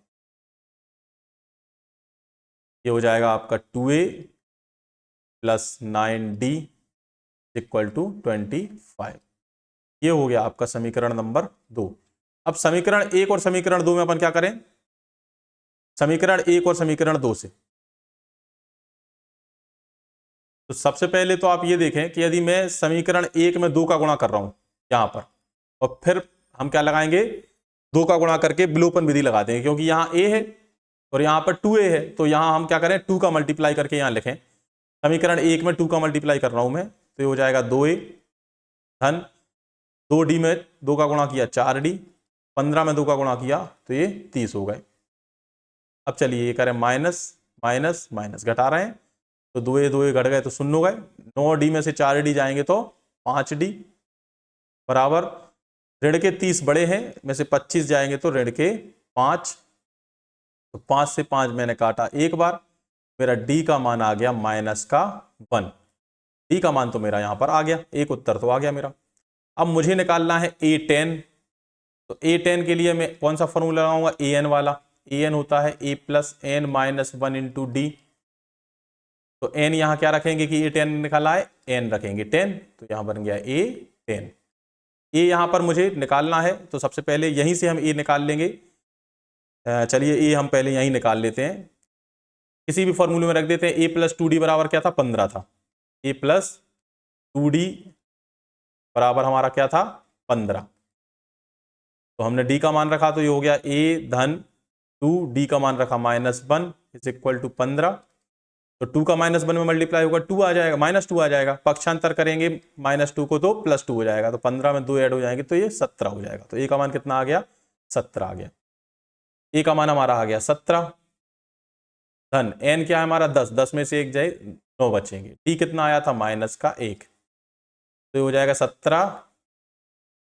Speaker 1: ये हो जाएगा आपका 2a plus 9d equal to 25। ये हो गया आपका समीकरण नंबर 2। अब समीकरण 1 और समीकरण 2 में अपन क्या करें, समीकरण 1 और समीकरण 2 से तो सबसे पहले तो आप ये देखें कि यदि मैं समीकरण 1 में 2 का गुणा कर रहा हूं यहां पर, और फिर हम क्या लगाएंगे 2 का गुणा करके विलोपन विधि लगा देंगे, क्योंकि यहां a है और यहां पर 2a है, तो यहां हम क्या करें 2 का मल्टीप्लाई करके यहां लिखें। समीकरण 1 में 2 का मल्टीप्लाई कर रहा हूं मैं, तो ये हो जाएगा 2a धन 2d में 2 का गुणा किया 4d, 15 में 2 का गुणा किया तो ये 30 हो गए। अब चलिए ये करें माइनस माइनस माइनस, घटा रहे हैं तो 2a घट गए तो 0 हो गए, 9d में से 4d जाएंगे तो 5d बराबर ऋण के 30 बड़े हैं में से 25 जाएंगे तो ऋण के 5, तो 5 से 5 मैंने काटा एक बार, मेरा d का मान आ गया -1। d का मान तो मेरा यहां पर आ गया, एक उत्तर तो आ गया मेरा। अब मुझे निकालना है A10, तो A10 के लिए मैं कौन सा फॉर्मूला लगाऊंगा an वाला, an होता है a plus n minus 1 into d. तो n यहां क्या रखेंगे कि A10 निकाला है, n रखेंगे 10, तो यहां बन गया A10। a यहां पर मुझे निकालना है तो सबसे पहले यहीं से हम a निकाल लेंगे। चलिए a हम पहले यहीं निकाल लेते हैं, किसी भी फॉर्मूले में रख देते हैं। a प्लस 2d बराबर क्या था 15 था, ए प्लस 2d बराबर हमारा क्या था 15। तो हमने d का मान रखा तो ये हो गया a धन 2, d का मान रखा -1 इज इक्वल टू 15। तो 2 का -1 में मल्टीप्लाई होगा 2 आ जाएगा, -2 आ जाएगा, पक्षांतर करेंगे -2 को तो +2 हो जाएगा, तो 15 में 2 ऐड हो जाएंगे तो ये 17 हो जाएगा। तो a का मान कितना आ गया 17 आ गया। a का मान हमारा आ गया 17 धन n क्या है हमारा 10, 10 में से 1 जाए 9 बचेंगे। d कितना आया था -1, तो ये हो जाएगा 17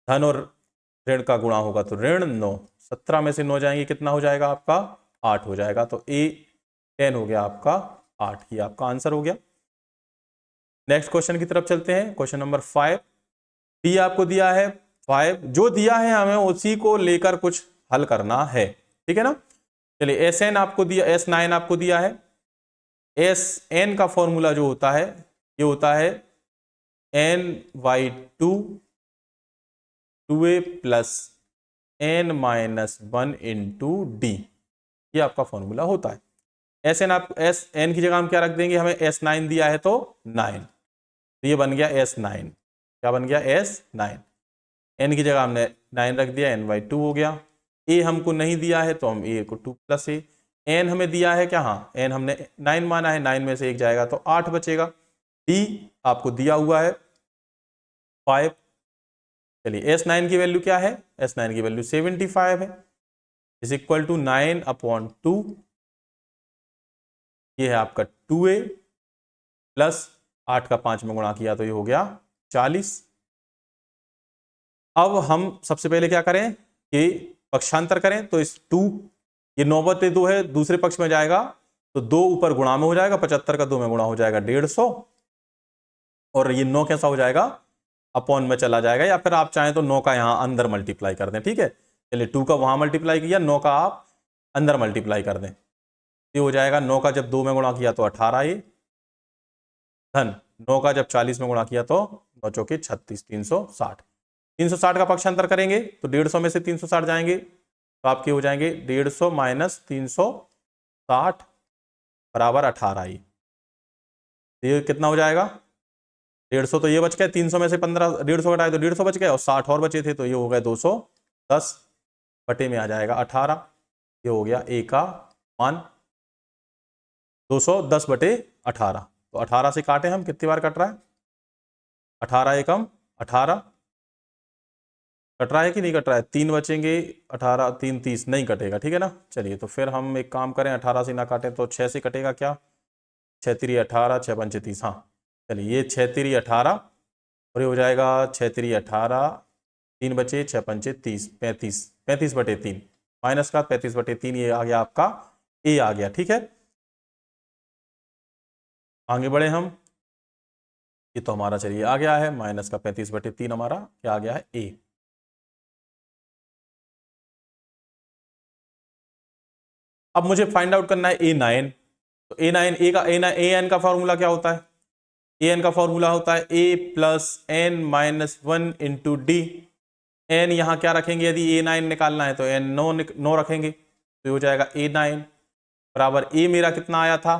Speaker 1: धन और ऋण का गुणा होगा तो ऋण 9, 17 में से 9 जाएंगे कितना हो जाएगा आपका 8 हो जाएगा। तो a 10 हो गया आपका 8, ये आपका आंसर हो गया। नेक्स्ट क्वेश्चन की तरफ चलते हैं, क्वेश्चन नंबर 5। डी आपको दिया है 5, जो दिया है हमें उसी को लेकर कुछ हल करना है, ठीक है ना। चलिए Sn आपको दिया, S9 आपको दिया है। Sn का फॉर्मूला जो होता है ये होता है n/2 2a plus n-1 into d, ये आपका फॉर्मूला होता है। Sn आप Sn की जगह हम क्या रख देंगे, हमें S9 दिया है तो 9, तो ये बन गया S9। क्या बन गया S9। n की जगह हमने 9 रख दिया, n/2 हो गया। a हमको नहीं दिया है तो हम a को 2 प्लस a, n हमें दिया है क्या, हाँ n हमने 9 माना है, 9 में से 1 जाएगा तो 8 बचेगा। d आपको दिया हुआ है 5। चलिए S9 की वैल्यू क्या है, S9 की वैल्यू 75 है, इज इक्वल टू 9/2, ये है आपका 2a प्लस 8 का 5 में गुणा किया तो ये हो गया 40। अब हम सबसे पहले क्या करें कि पक्षांतर करें, तो इस 2 ये 9 बटे 2 है, दूसरे पक्ष में जाएगा तो 2 ऊपर गुणा में हो जाएगा, 75 का 2 में गुणा हो जाएगा 150, और ये 9 कैसा हो जाएगा अपॉन में चला जाएगा, या फिर आप चाहें तो 9 का यहां अंदर मल्टीप्लाई कर दें, ठीक है। चलिए 2 का वहां मल्टीप्लाई किया, 9 का आप अंदर मल्टीप्लाई कर दें, ये हो जाएगा 9 का जब 2 में गुणा किया तो 18 ये धन 9 का जब 40 में गुणा किया तो 9 चौके 36, 360। 360 का पक्षांतर करेंगे तो 150 में से 360 जाएंगे तो आपके हो जाएंगे 150 माइनस 360 बराबर 18। ये कितना हो जाएगा 150, तो ये बच गया, 300 में से 15 150 घटाए तो 150 बच गए, और 60 और बचे थे तो ये हो गए 210 बटे में आ जाएगा 18। ये हो गया ए का मान 210 बटे 18। तो 18 से काटे हम, कितनी बार कट रहा है 18 एकम 18 कट रहा है कि नहीं कट रहा है, 3 बचेंगे, 18 3 30 नहीं कटेगा, ठीक है ना। चलिए तो फिर हम एक काम करें, 18 से ना काटें तो 6 से कटेगा, क्या 6 3 18 6 5 30, हाँ चलिए ये 6 3 18 और ये हो जाएगा 6 3 18, 3 बचे 6 5 30 35 35 बटे 3 माइनस का 35 बटे 3, ये आ गया आपका ए आ गया, ठीक है। आगे बढ़े हम, ये तो हमारा चलिए आ गया है, माइनस का 35 बटे 3 हमारा क्या आ गया है ए। अब मुझे फाइंड आउट करना है A9, तो A9 ए का A9 का फॉर्मूला क्या होता है, एन का फॉर्मूला होता है a plus n-1 into d. N यहाँ क्या रखेंगे, यदि A9 निकालना है तो n 9 रखेंगे, तो हो जाएगा A9 बराबर a मेरा कितना आया था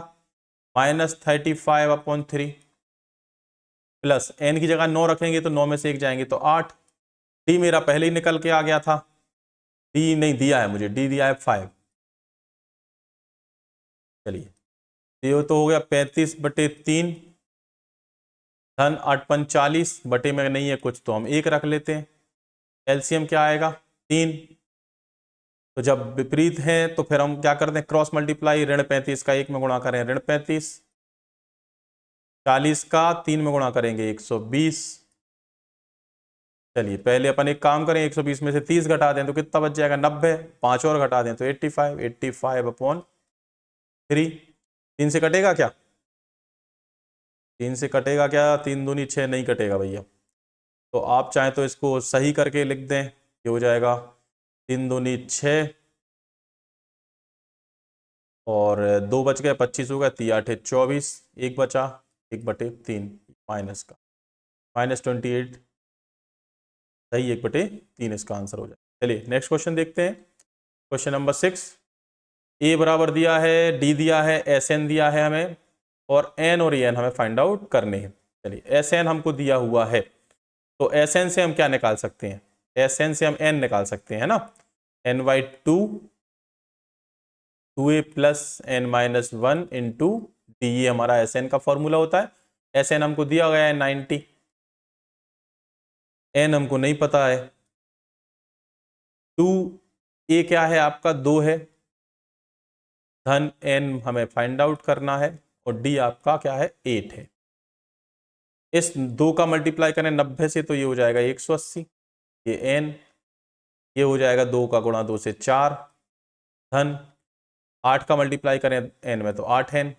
Speaker 1: -35/3 प्लस n की जगह 9 रखेंगे तो 9 में से 1 जाएंगे तो 8। डी मेरा पहले ही निकल के आ गया था, डी नहीं दिया है मुझे, डी दिया है 5। चलिए ये तो हो गया 35 बटे 3 धन 8 5 40 बटे में नहीं है कुछ तो हम 1 रख लेते हैं। एलसीएम क्या आएगा 3, तो जब विपरीत है तो फिर हम क्या करते हैं क्रॉस मल्टीप्लाई, ऋण 35 का 1 में गुणा करें ऋण 35, 40 का 3 में गुणा करेंगे 120। चलिए पहले अपन एक काम करें, 120 में से 30 घटा दें तो कितना बच जाएगा 90, 5 और घटा दें तो 85/3। 3 से कटेगा क्या, 3 से कटेगा क्या, 3 दूनी 6 नहीं कटेगा भैया, तो आप चाहें तो इसको सही करके लिख दें, ये हो जाएगा 3 दूनी 6 और 2 बच गए 25 हो गया, 3 8 24, 1 बचा 1/3 माइनस का -28, सही 1/3 इसका आंसर हो जाए। चलिए नेक्स्ट क्वेश्चन देखते हैं, क्वेश्चन नंबर 6। ए बराबर दिया है, डी दिया है, एस एन दिया है हमें, और एन और एन हमें फाइंड आउट करने हैं। चलिए Sn हमको दिया हुआ है, तो Sn से हम क्या निकाल सकते हैं? Sn से हम n निकाल सकते हैं ना, n/2 2a plus n minus 1 into d, ये हमारा Sn का फॉर्मूला होता है। Sn हमको दिया गया है 90, n हमको नहीं पता है, 2a क्या है आपका 2 है, धन n हमें फाइंड आउट करना है, और d आपका क्या है 8 है। इस 2 का मल्टीप्लाई करें 90 से तो ये हो जाएगा 180, ये n, ये हो जाएगा 2 का गुणा 2 से 4, धन 8 का मल्टीप्लाई करें n में तो 8n,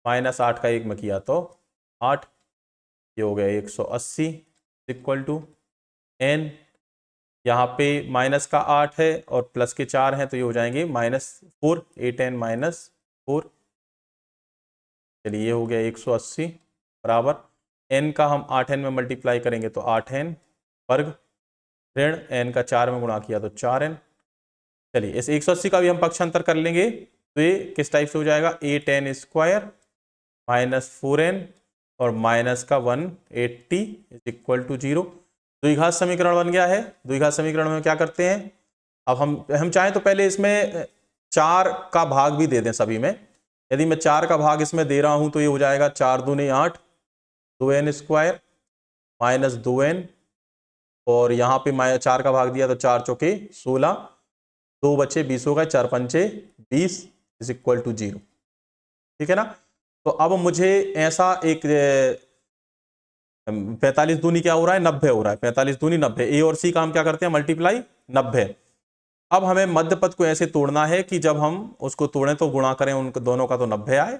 Speaker 1: माइनस 8 का 1 में किया तो 8, ये हो गया 180 इक्वल टू n, यहाँ पे माइनस का 8 है और प्लस के 4 हैं तो ये हो जाएंगे -4, 8n माइनस 4। चलिए ये हो गया 180 बराबर n का हम 8n में मल्टीप्लाई करेंगे तो 8n वर्ग, ऋण n का 4 में गुणा किया तो 4n। चलिए इस 180 का भी हम पक्षांतर कर लेंगे तो ये किस टाइप से हो जाएगा, 8n स्क्वायर माइनस 4n और माइनस का 180 इज इक्वल टू 0। द्विघात समीकरण बन गया है। द्विघात समीकरण में क्या करते हैं, अब हम चाहें तो पहले इसमें 4 का भाग भी दे दें सभी में। यदि मैं 4 का भाग इसमें दे रहा हूं तो ये हो जाएगा 4 दूनी 8, 2n स्क्वायर माइनस 2n, और यहाँ पे 4 का भाग दिया तो 4 चौके 16, 2 बचे 20 हो गए, 4 पंचे 20 इज इक्वल टू 0। ठीक है ना। तो अब मुझे ऐसा एक 45 दूनी क्या हो रहा है, 90 हो रहा है, 45 दूनी 90, ए और सी का हम क्या करते हैं मल्टीप्लाई 90। अब हमें मध्य पद को ऐसे तोड़ना है कि जब हम उसको तोड़ें तो गुणा करें उन दोनों का तो 90 आए,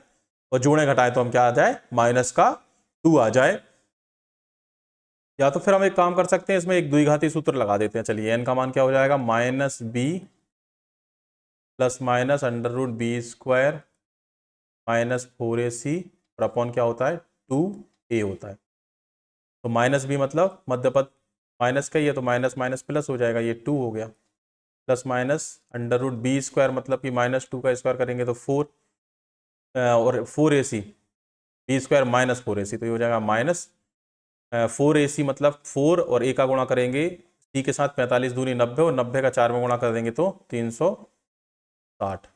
Speaker 1: और जोड़े घटाएं तो हम क्या आ जाए माइनस का 2 आ जाए। या तो फिर हम एक काम कर सकते हैं, इसमें एक द्विघाती सूत्र लगा देते हैं। चलिए n का मान क्या हो जाएगा, -b plus minus √b square minus 4ac और अपॉन क्या होता है 2a होता है। तो -b मतलब मध्य पद माइनस का ही है तो माइनस माइनस प्लस हो जाएगा, ये 2 हो गया, प्लस माइनस √b स्क्वायर मतलब कि -2 का स्क्वायर करेंगे तो 4 और 4ac, b square minus 4ac तो ये हो जाएगा माइनस 4ac मतलब 4 और a का गुणा करेंगे c के साथ, 45 दूनी 90 और 90 का 4 में गुणा कर देंगे तो 360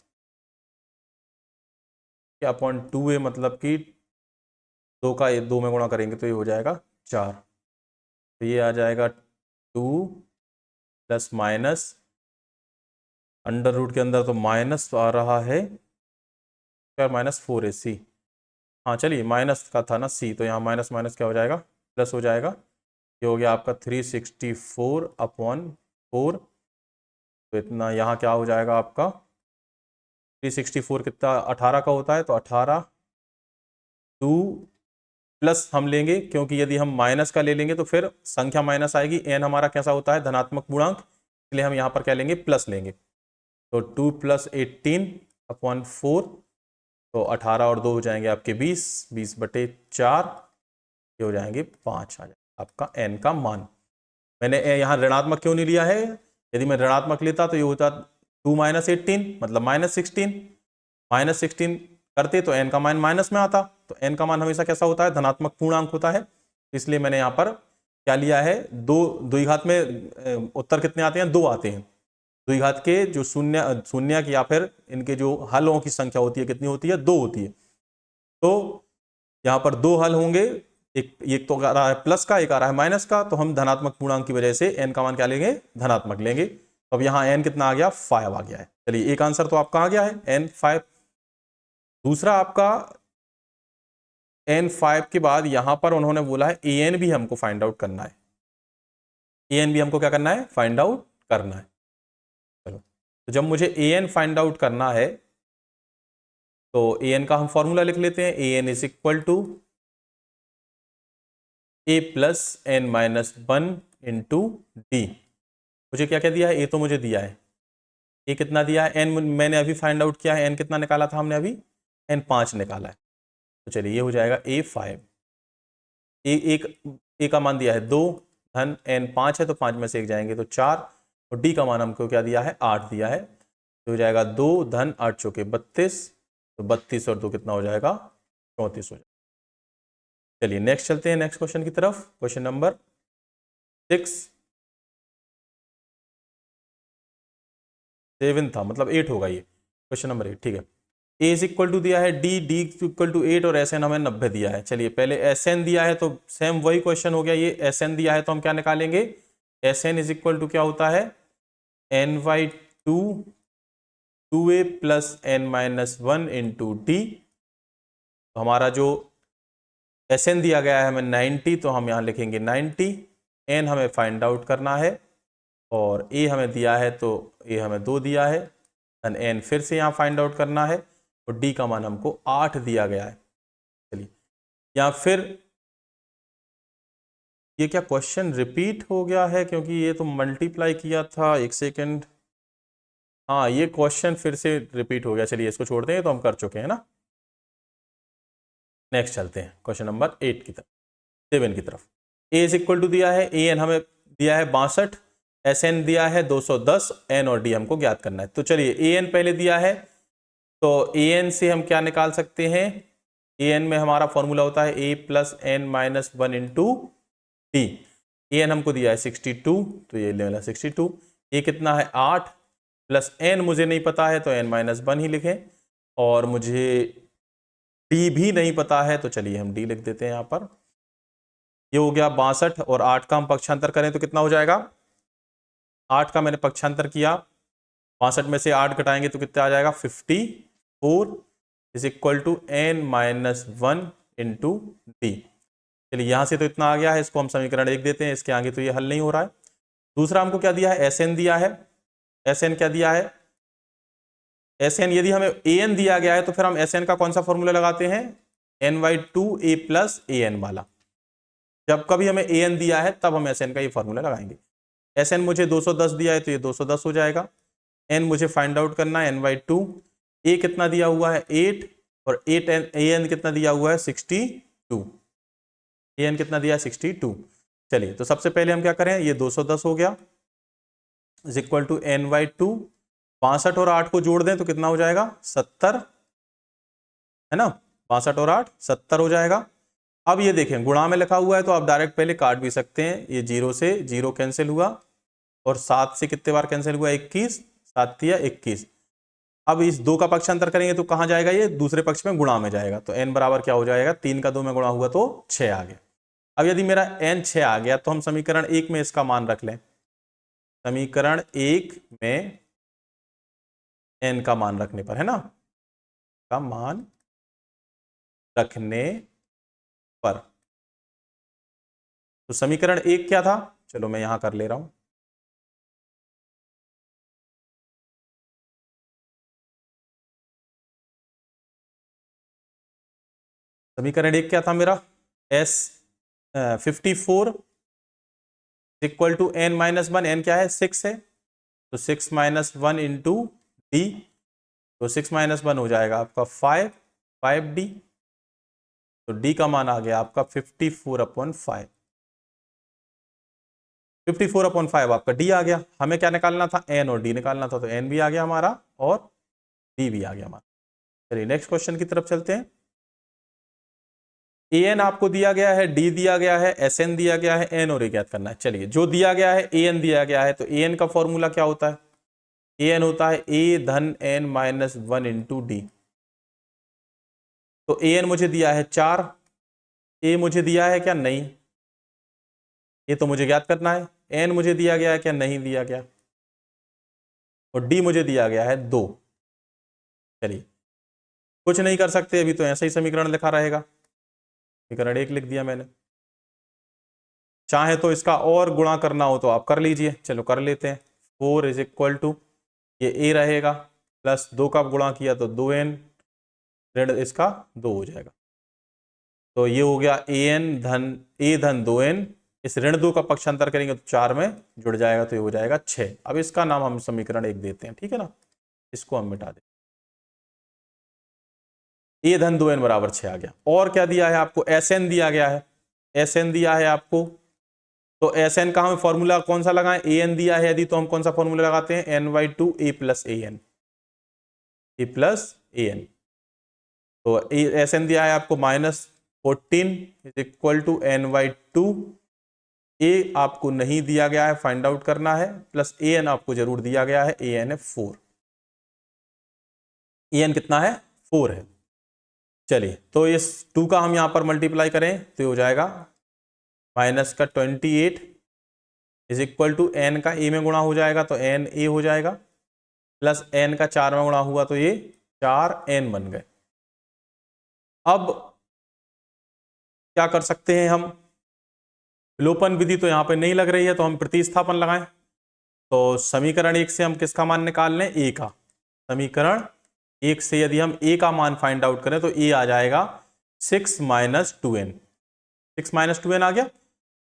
Speaker 1: अपॉन 2a मतलब कि 2 का 2 में गुणा करेंगे तो ये हो जाएगा 4, तो ये आ जाएगा 2 प्लस माइनस अंडर रूट के अंदर तो माइनस आ रहा है स्क्वायर माइनस 4ac। हाँ चलिए माइनस का था ना c, तो यहाँ माइनस माइनस क्या हो जाएगा प्लस हो जाएगा, ये हो गया आपका 364 अपॉन 4, तो इतना यहाँ क्या हो जाएगा आपका 364 कितना 18 का होता है तो 18, 2 प्लस हम लेंगे क्योंकि यदि हम माइनस का ले लेंगे तो फिर संख्या माइनस आएगी, n हमारा कैसा होता है धनात्मक पूर्णांक, इसलिए हम यहाँ पर क्या लेंगे प्लस लेंगे, तो 2 प्लस 18 अपॉन 4, तो 18 और 2 हो जाएंगे आपके 20, 20/4, ये हो जाएंगे 5 आ जाएगा आपका n का मान। मैंने यहाँ ऋणात्मक क्यों नहीं लिया है, यदि मैं ऋणात्मक लेता तो ये होता 2 - 18 मतलब -16, -16 करते तो n का मान माइनस में आता, तो n का मान हमेशा कैसा होता है धनात्मक पूर्णांक होता है, इसलिए मैंने यहाँ पर क्या लिया है, दो द्विघात में उत्तर कितने आते हैं 2 आते हैं। द्विघात के जो शून्य या फिर इनके जो हलों की संख्या होती है कितनी होती है 2 होती है, तो यहाँ पर 2 हल होंगे, एक तो आ रहा है प्लस का, एक आ रहा है माइनस का, तो हम धनात्मक पूर्णांक की वजह से n का मान क्या लेंगे धनात्मक लेंगे। तो अब यहाँ n कितना आ गया 5 आ गया है। चलिए एक आंसर तो आपका आ गया है n 5। दूसरा आपका n 5 के बाद यहां पर उन्होंने बोला है an भी हमको फाइंड आउट करना है, an भी हमको क्या करना है फाइंड आउट करना है। चलो तो जब मुझे an फाइंड आउट करना है तो an का हम फॉर्मूला लिख लेते हैं, an is equal to a plus n minus 1 into d. मुझे क्या क्या दिया है, a तो मुझे दिया है, a कितना दिया है n मैंने अभी फाइंड आउट किया है, n कितना निकाला था हमने अभी n 5 निकाला है, तो चलिए ये हो जाएगा a 5, a का मान दिया है 2, धन n 5 है तो 5 में से 1 जाएंगे तो 4, और d का मान हमको क्या दिया है 8 दिया है, तो हो जाएगा 2 धन 8 चौके 32, तो 32 और 2 कितना हो जाएगा 34 हो जाएगा। चलिए नेक्स्ट चलते हैं, नेक्स्ट क्वेश्चन की तरफ। क्वेश्चन नंबर 7 था, मतलब 8 होगा ये, क्वेश्चन नंबर 8। ठीक है, ए इज इक्वल टू दिया है डी इक्वल टू 8 और एस एन हमें 90 दिया है। चलिए पहले एस एन दिया है तो सेम वही क्वेश्चन हो गया, ये एस एन दिया है तो हम क्या निकालेंगे, S N is equal to क्या होता है, n by two A plus N minus one into d. तो हमारा जो एस एन दिया गया है हमें 90, तो हम यहाँ लिखेंगे 90। एन हमें फाइंड आउट करना है और ए हमें दिया है तो ए हमें 2 दिया है, एंड एन फिर से यहाँ फाइंड आउट करना है और डी का मान हमको 8 दिया गया है। चलिए, या फिर ये क्या क्वेश्चन रिपीट हो गया है, क्योंकि ये तो मल्टीप्लाई किया था, एक सेकेंड, हाँ ये क्वेश्चन फिर से रिपीट हो गया। चलिए इसको छोड़ दें, तो हम कर चुके हैं ना। नेक्स्ट चलते हैं क्वेश्चन नंबर 8 की तरफ, 7 की तरफ। ए इज इक्वल टू दिया है, ए एन हमें दिया है 62, एस एन दिया है 210, एन और डी हमको ज्ञात करना है। तो चलिए ए एन पहले दिया है, तो ए एन से हम क्या निकाल सकते हैं, ए एन में हमारा फॉर्मूला होता है A plus N minus one into D. A N हमको दिया है 62, तो ये ले 62। ए कितना है 8, प्लस एन मुझे नहीं पता है तो एन माइनस वन ही लिखें, और मुझे डी भी नहीं पता है तो चलिए हम डी लिख देते हैं यहाँ पर। ये हो गया 62 और 8 का हम पक्षांतर करें तो कितना हो जाएगा, 8 का मैंने पक्षांतर किया, 62 में से 8 घटाएंगे तो कितना आ जाएगा 54 is equal to n minus one into d. चलिए यहाँ से तो इतना आ गया है, इसको हम समीकरण 1 देते हैं, इसके आगे तो ये हल नहीं हो रहा है। दूसरा हमको क्या दिया है, एस एन दिया है। एस एन क्या दिया है, एस एन यदि हमें ए एन दिया गया है तो फिर हम एस एन का कौन सा फॉर्मूला लगाते हैं, n by two A plus A n वाला। जब कभी हमें ए एन दिया है तब हम एस एन का ये फॉर्मूला लगाएंगे। एस एन मुझे 210 दिया है तो ये 210 हो जाएगा। एन मुझे फाइंड आउट करना है एन बाई टू, ए कितना दिया हुआ है 8, और ए एन कितना दिया हुआ है 62, ए एन कितना दिया है 62। चलिए तो सबसे पहले हम क्या करें, ये 210 हो गया is equal to N by two, 62 और 8 को जोड़ दें तो कितना हो जाएगा 70, है ना, 62 और 8 70 हो जाएगा। अब ये देखें गुणा में लिखा हुआ है तो आप डायरेक्ट पहले काट भी सकते हैं, ये 0 से 0 कैंसिल हुआ और 7 से कितने बार कैंसिल हुआ 21, 7 या 21। अब इस 2 का पक्षांतर करेंगे तो कहाँ जाएगा, ये दूसरे पक्ष में गुणा में जाएगा, तो n बराबर क्या हो जाएगा, 3 का 2 में गुणा हुआ तो 6 आ गया। अब यदि मेरा n 6 आ गया तो हम समीकरण 1 में इसका मान रख लें, समीकरण 1 में n का मान रखने पर, है ना, का मान रखने पर, तो समीकरण 1 क्या था, चलो मैं यहां कर ले रहा हूं। समीकरण 1 क्या था मेरा, s 54 equal to n minus one, n क्या है 6 है, तो 6 माइनस वन इंटू डी, तो 6 माइनस वन हो जाएगा आपका 5d, तो d का मान आ गया आपका 54/5, 54/5 आपका d आ गया। हमें क्या निकालना था, n और d निकालना था, तो n भी आ गया हमारा और d भी आ गया हमारा। चलिए नेक्स्ट क्वेश्चन की तरफ चलते हैं। an आपको दिया गया है, d दिया गया है, sn दिया गया है, n और a ज्ञात करना है। चलिए जो दिया गया है an दिया गया है, तो an का फॉर्मूला क्या होता है, an होता है a धन n minus one into d. तो an मुझे दिया है 4, a मुझे दिया है क्या, नहीं, ये तो मुझे ज्ञात करना है। n मुझे दिया गया है क्या, नहीं दिया गया, और d मुझे दिया गया है 2। चलिए कुछ नहीं कर सकते अभी, तो ऐसा ही समीकरण लिखा रहेगा, समीकरण 1 लिख दिया मैंने। चाहे तो इसका और गुणा करना हो तो आप कर लीजिए, चलो कर लेते हैं। 4 इज इक्वल टू ये a रहेगा, प्लस 2 का गुणा किया तो 2n, ऋण इसका 2 हो जाएगा, तो ये हो गया a धन 2n, इस ऋण 2 का पक्षांतर करेंगे तो 4 में जुड़ जाएगा, तो ये हो जाएगा 6। अब इसका नाम हम समीकरण 1 देते हैं, ठीक है ना, इसको हम मिटा दें, a धन 2n बराबर 6 आ गया। और क्या दिया है आपको, Sn दिया गया है, Sn दिया है आपको, तो Sn का हमें फॉर्मूला कौन सा लगाएं, an दिया है यदि, तो हम कौन सा फॉर्मूला लगाते हैं, n by two A plus A n, तो Sn दिया है आपको 14 इज इक्वल टू n/2। ए आपको नहीं दिया गया है, फाइंड आउट करना है, प्लस an आपको जरूर दिया गया है, an है 4। an कितना है? 4 है। चलिए, तो इस 2 का हम यहां पर मल्टीप्लाई करें तो ये हो जाएगा माइनस का 28 इज इक्वल टू n का a में गुणा हो जाएगा तो n a हो जाएगा, प्लस n का 4 में गुणा हुआ तो ये 4n बन गए। अब क्या कर सकते हैं हम? विलोपन विधि तो यहां पे नहीं लग रही है तो हम प्रतिस्थापन लगाएं। तो समीकरण 1 से हम किसका मान निकाल लें? a का। समीकरण 1 से यदि हम a का मान फाइंड आउट करें तो a आ जाएगा 6 माइनस 2n। 6 माइनस 2n आ गया।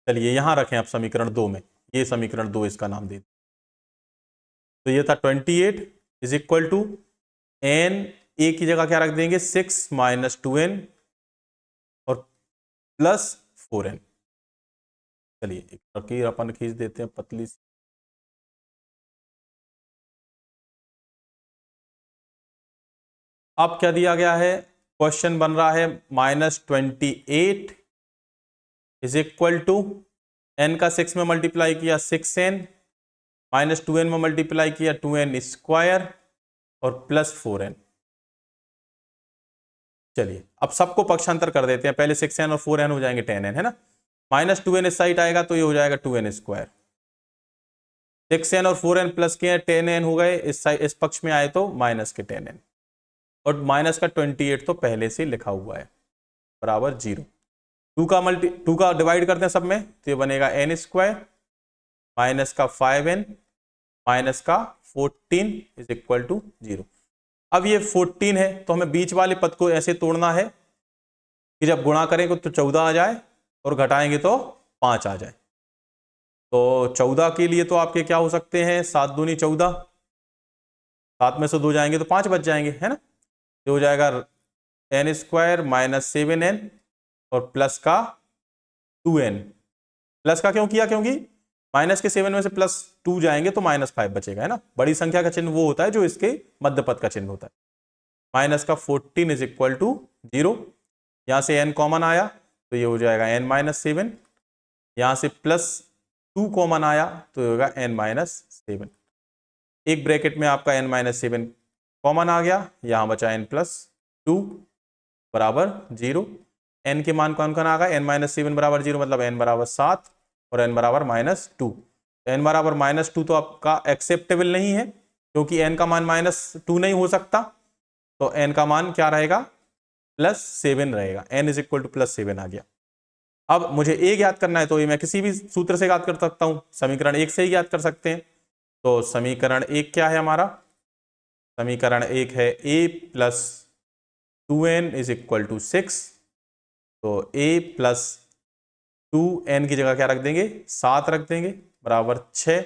Speaker 1: चलिए यहां रखें आप समीकरण 2 में, ये समीकरण 2 इसका नाम दे। तो ये था 28 is equal to n, a की जगह क्या रख देंगे? 6 माइनस 2n और प्लस 4n। चलिए एक लकीर अपन खींच देते हैं पतली सी। अब क्या दिया गया है? क्वेश्चन बन रहा है -28 इज इक्वल टू n का 6 में मल्टीप्लाई किया 6n, माइनस 2n में मल्टीप्लाई किया 2n स्क्वायर और प्लस 4n। चलिए अब सबको पक्षांतर कर देते हैं, पहले 6n और 4n हो जाएंगे 10n, है ना। माइनस 2n इस साइड आएगा तो ये हो जाएगा 2n स्क्वायर। 6n और 4n प्लस के 10n हो गए, इस साइड इस पक्ष में आए तो माइनस के 10n, और माइनस का 28 तो पहले से लिखा हुआ है बराबर 0। 2 का डिवाइड करते हैं सब में तो ये बनेगा n स्क्वायर माइनस का 5n माइनस का 14 इज इक्वल टू 0। अब ये 14 है तो हमें बीच वाले पद को ऐसे तोड़ना है कि जब गुणा करेंगे तो 14 आ जाए और घटाएंगे तो 5 आ जाए। तो 14 के लिए तो आपके क्या हो सकते हैं? 7 दूनी 14, 7 में से 2 जाएंगे तो 5 बच जाएंगे, है ना। तो हो जाएगा n स्क्वायर माइनस 7n और प्लस का 2n। प्लस का क्यों किया? क्योंकि माइनस के 7 में से प्लस 2 जाएंगे तो -5 बचेगा, है ना। बड़ी संख्या का चिन्ह वो होता है जो इसके मध्य पद का चिन्ह होता है। माइनस का 14 इज इक्वल टू 0। यहां से n कॉमन आया तो ये हो जाएगा n माइनस 7। यहां से प्लस 2 कॉमन आया तो ये होगा n माइनस 7। एक ब्रैकेट में आपका n माइनस 7 कॉमन आ गया, यहां बचा n प्लस 2 बराबर 0। n के मान कौन कौन आ गया? n माइनस 7 बराबर 0 मतलब n बराबर 7 और n बराबर -2। n बराबर -2 तो आपका एक्सेप्टेबल नहीं है क्योंकि n का मान -2 नहीं हो सकता, तो n का मान क्या रहेगा? +7 रहेगा। n इज इक्वल टू +7 आ गया। अब मुझे a ज्ञात करना है तो ये मैं किसी भी सूत्र से ज्ञात कर सकता हूं, समीकरण 1 से ही ज्ञात कर सकते हैं। तो समीकरण 1 क्या है हमारा? समीकरण 1 है a plus 2n is equal to 6। तो a प्लस 2n की जगह क्या रख देंगे? 7 रख देंगे बराबर 6।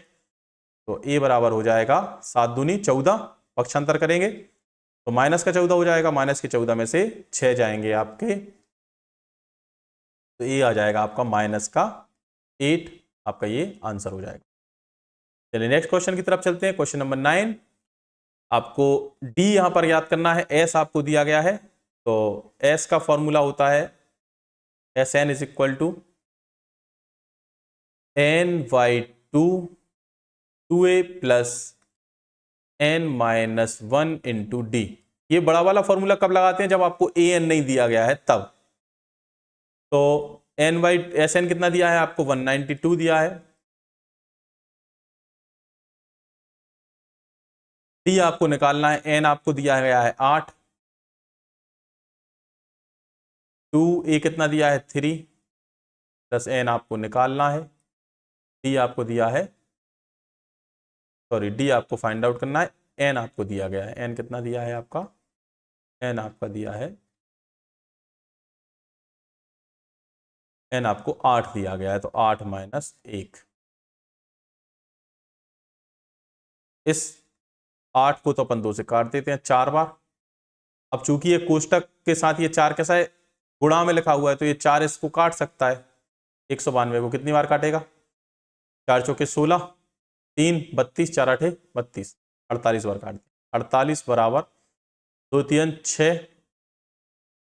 Speaker 1: तो a बराबर हो जाएगा 7 दूनी 14, पक्षांतर करेंगे तो माइनस का 14 हो जाएगा, माइनस के 14 में से 6 जाएंगे आपके तो a आ जाएगा आपका -8। आपका ये आंसर हो जाएगा। चलिए नेक्स्ट क्वेश्चन की तरफ चलते हैं। Question number 9। आपको d यहां पर याद करना है, s आपको दिया गया है तो s का फॉर्मूला होता है Sn is equal to n/2 2a plus n-1 into d. ये बड़ा वाला फॉर्मूला कब लगाते हैं? जब आपको an नहीं दिया गया है तब। तो Sn कितना दिया है आपको? 192 दिया है। d आपको निकालना है, n आपको दिया गया है 8, 2a कितना दिया है 3 प्लस n आपको निकालना है, d आपको दिया है, सॉरी d आपको फाइंड आउट करना है, n आपको दिया गया है। n कितना दिया है आपका? n आपका दिया है, n आपको 8 दिया गया है तो 8 माइनस 1। इस 8 को तो अपन 2 से काट देते हैं 4 बार। अब चूंकि ये कोष्टक के साथ ये 4 कैसा है? गुणा में लिखा हुआ है तो ये 4 इसको काट सकता है। 192 को कितनी बार काटेगा? 4 चौके 16, 3 32, 4 8 32, 48 बार काट दिया। 48 बराबर 2 3 6,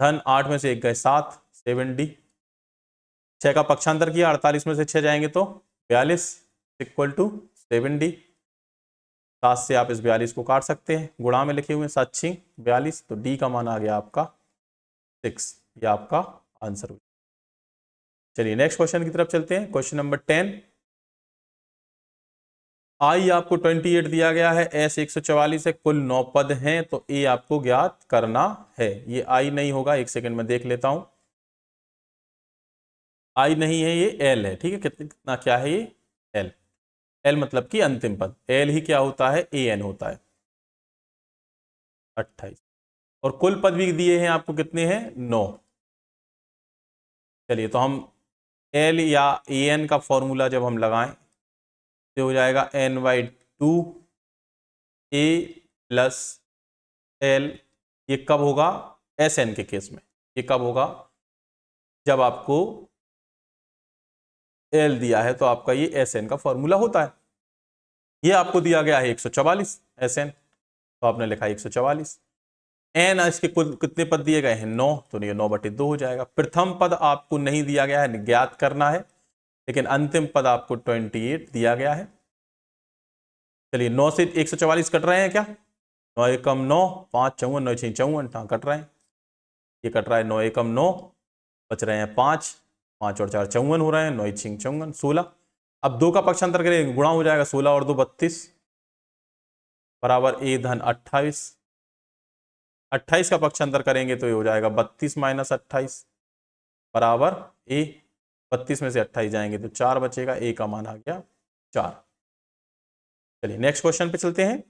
Speaker 1: धन 8 में से 1 गए 7, 7d। 6 का पक्षांतर किया, 48 में से 6 जाएंगे तो 42 इक्वल टू 7d। 7 से आप इस 42 को काट सकते हैं, गुणा में लिखे हुए 7 6 42, तो d का मान आ गया आपका 6। ये आपका आंसर हो। चलिए नेक्स्ट क्वेश्चन की तरफ चलते हैं। Question number 10। आई आपको 28 दिया गया है, एस 144 है, कुल 9 पद हैं, तो ए आपको ज्ञात करना है। ये आई नहीं होगा, एक सेकंड में देख लेता हूं। आई नहीं है, ये एल है। ठीक है, कितना क्या है ये? एल। एल मतलब कि अंतिम पद। एल ही क्या होता है? ए एन होता है। 28। और कुल पद भी दिए हैं आपको, कितने हैं? 9। चलिए तो हम एल या ए एन का फॉर्मूला जब हम लगाएं तो हो जाएगा n/2 ए प्लस एल। ये कब होगा? एस एन के केस में। ये कब होगा? जब आपको एल दिया है तो आपका ये एस एन का फॉर्मूला होता है। ये आपको दिया गया है 144 एस एन, तो आपने लिखा 144। एन इसके कुल कितने पद दिए गए हैं? 9, तो ये 9/2 हो जाएगा। प्रथम पद आपको नहीं दिया गया है, ज्ञात करना है, लेकिन अंतिम पद आपको 28 दिया गया है। चलिए 9 से 144 कट रहे हैं क्या? 9 एकम 9, 5 54, 9 6 54, कट रहे हैं। ये कट रहा है 9 एकम 9, बच रहे हैं 5, 5 और 4 54 हो रहे हैं, 9 6 54 16। अब 2 का पक्षांतर करेंगे, गुणा हो जाएगा, 16 और 2 32 बराबर ए धन 28। 28 का पक्षांतर करेंगे तो ये हो जाएगा 32 माइनस 28 बराबर ए। 32 में से 28 जाएंगे तो 4 बचेगा, ए का मान आ गया 4। चलिए नेक्स्ट क्वेश्चन पे चलते हैं।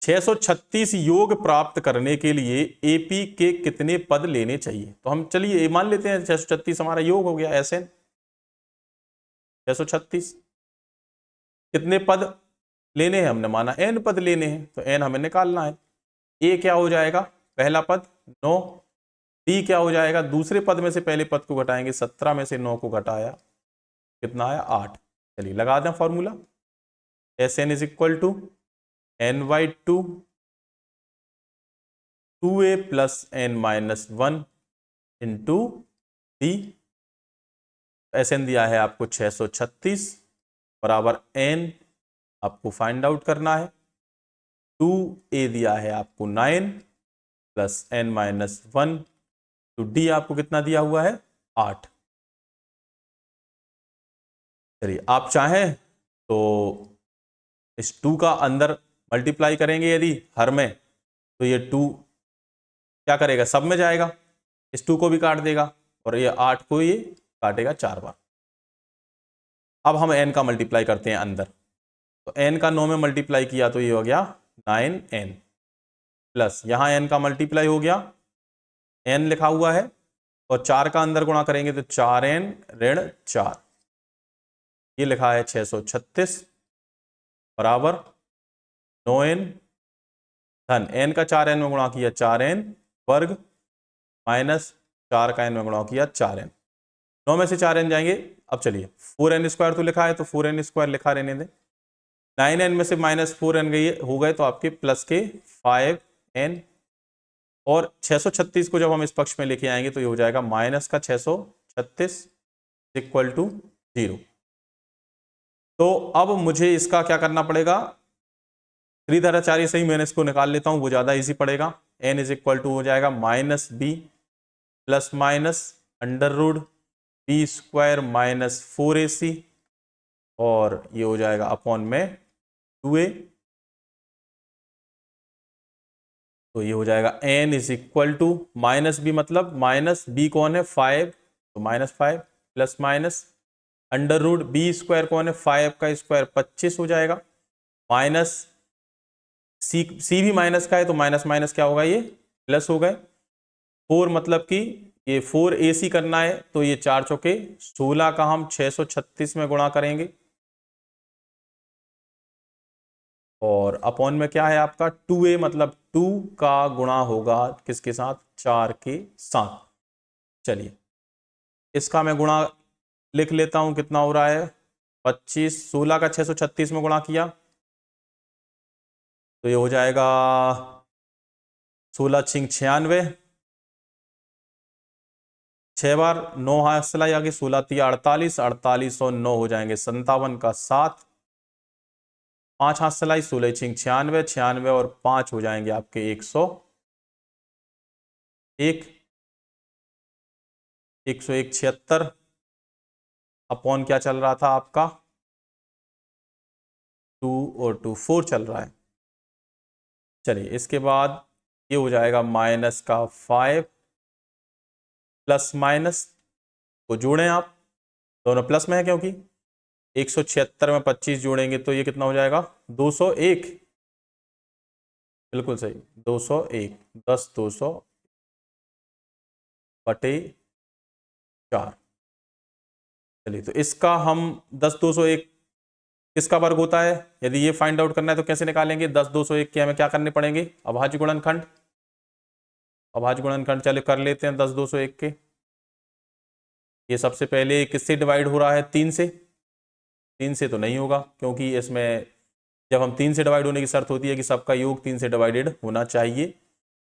Speaker 1: 636 योग प्राप्त करने के लिए एपी के कितने पद लेने चाहिए? तो हम चलिए मान लेते हैं 636 हमारा योग हो गया। एसएन 636 कितने पद लेने हैं? हमने माना एन पद लेने हैं, तो एन हमें निकालना है। ए क्या हो जाएगा? पहला पद 9। डी क्या हो जाएगा? दूसरे पद में से पहले पद को घटाएंगे, 17 में से 9 को घटाया, कितना आया? 8। चलिए लगा दें formula. S N is equal to n/2 2a plus n-1 into d. S n दिया है आपको 636 बराबर n आपको फाइंड आउट करना है। 2a दिया है आपको 9 प्लस n-1 तो डी आपको कितना दिया हुआ है? 8। चलिए आप चाहें तो इस 2 का अंदर मल्टीप्लाई करेंगे यदि हर में, तो ये 2 क्या करेगा? सब में जाएगा, इस 2 को भी काट देगा, और ये 8 को ये काटेगा 4 बार। अब हम n का मल्टीप्लाई करते हैं अंदर, तो n का 9 में मल्टीप्लाई किया तो ये हो गया 9n प्लस यहां n का मल्टीप्लाई हो गया, n लिखा हुआ है, और 4 का अंदर गुणा करेंगे तो 4n ऋण 4, ये लिखा है 636 बराबर 9n धन n का 4n में गुणा किया 4n वर्ग माइनस 4 का n में गुणा किया 4n। 9 में से 4n जाएंगे। अब चलिए 4n² तो लिखा है तो 4n² लिखा रहने दें। 9n में से माइनस 4n गई हो गए तो आपके प्लस के 5n, और 636 को जब हम इस पक्ष में लेके आएंगे तो ये हो जाएगा माइनस का 636 इक्वल टू 0। तो अब मुझे इसका क्या करना पड़ेगा? त्रिधाराचार्य से ही मैंने इसको निकाल लेता हूं, वो ज्यादा इजी पड़ेगा। n इज इक्वल टू हो जाएगा -b plus minus √b² minus 4ac, और ये हो जाएगा अपॉन में 2a। तो ये हो जाएगा n is equal to -b मतलब -b कौन है? 5, तो -5 प्लस माइनस √b² कौन है? 5 का स्क्वायर 25 हो जाएगा, माइनस सी भी माइनस का है तो माइनस माइनस क्या होगा? ये प्लस हो गए। 4 मतलब कि ये 4ac करना है, तो ये 4 चौके 16 का हम 636 में गुणा करेंगे, और अपॉन में क्या है आपका? 2a मतलब 2 का गुणा होगा किसके साथ? 4 के साथ। चलिए इसका मैं गुणा लिख लेता हूं, कितना हो रहा है? 25। 16 का 636 में गुणा किया तो ये हो जाएगा 16 × 96 6 बार 9 हाथ सिलाई आगे 16 तिया 48, 48 और 9 हो जाएंगे 57 का 7, 5 हाथ सिलाई 16 छिंग 96, 96 और 5 हो जाएंगे आपके 101, 101 76 अपॉन क्या चल रहा था आपका 2 और 2 4 चल रहा है। चलिए इसके बाद ये हो जाएगा माइनस का 5 प्लस माइनस को जोड़ें आप, दोनों प्लस में है क्योंकि 176 में 25 जोड़ेंगे तो ये कितना हो जाएगा 201, बिल्कुल सही 201, 10 200 बटे 4। चलिए तो इसका हम 10 201 किसका वर्ग होता है, यदि ये फाइंड आउट करना है तो कैसे निकालेंगे। 10 201 के हमें क्या करने पड़ेंगे, अभाज्य गुणनखंड, अभाज्य गुणनखंड चलिए कर लेते हैं 10 201 के। ये सबसे पहले किससे डिवाइड हो रहा है 3 से, 3 से तो नहीं होगा क्योंकि इसमें जब हम 3 से डिवाइड होने की शर्त होती है कि सबका योग 3 से डिवाइडेड होना चाहिए,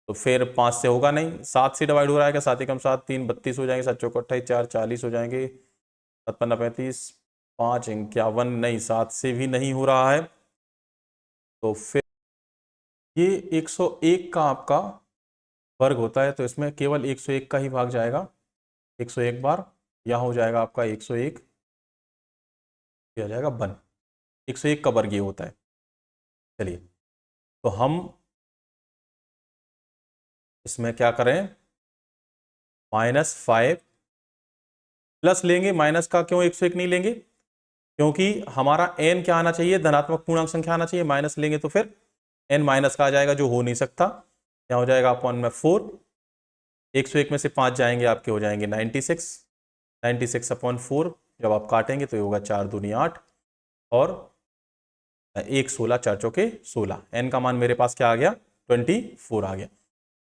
Speaker 1: तो फिर 5 से होगा नहीं। 7 से डिवाइड हो रहा है क्या, 7 एकम 7 3 32 हो जाएंगे, 7 चौक 28 4 40 हो जाएंगे, 7 15 35 5 51 नहीं, 7 से भी नहीं हो रहा है। तो फिर ये 101 का आपका वर्ग होता है तो इसमें केवल 101 का ही भाग जाएगा 101 बार, यहाँ हो जाएगा आपका 101, ये आ जाएगा 1, 101 का वर्ग ये होता है। चलिए तो हम इसमें क्या करें, -5 प्लस लेंगे, माइनस का क्यों 101 नहीं लेंगे, क्योंकि हमारा n क्या आना चाहिए, धनात्मक पूर्णांक संख्या आना चाहिए, माइनस लेंगे तो फिर n माइनस का आ जाएगा जो हो नहीं सकता। यहाँ हो जाएगा अपॉन में 4, 101 में से 5 जाएंगे आपके हो जाएंगे 96, 96 अपॉन 4 जब आप काटेंगे तो ये होगा 4 दूनी 8 और 1 16 4 चौके 16, n का मान मेरे पास क्या आ गया 24 आ गया।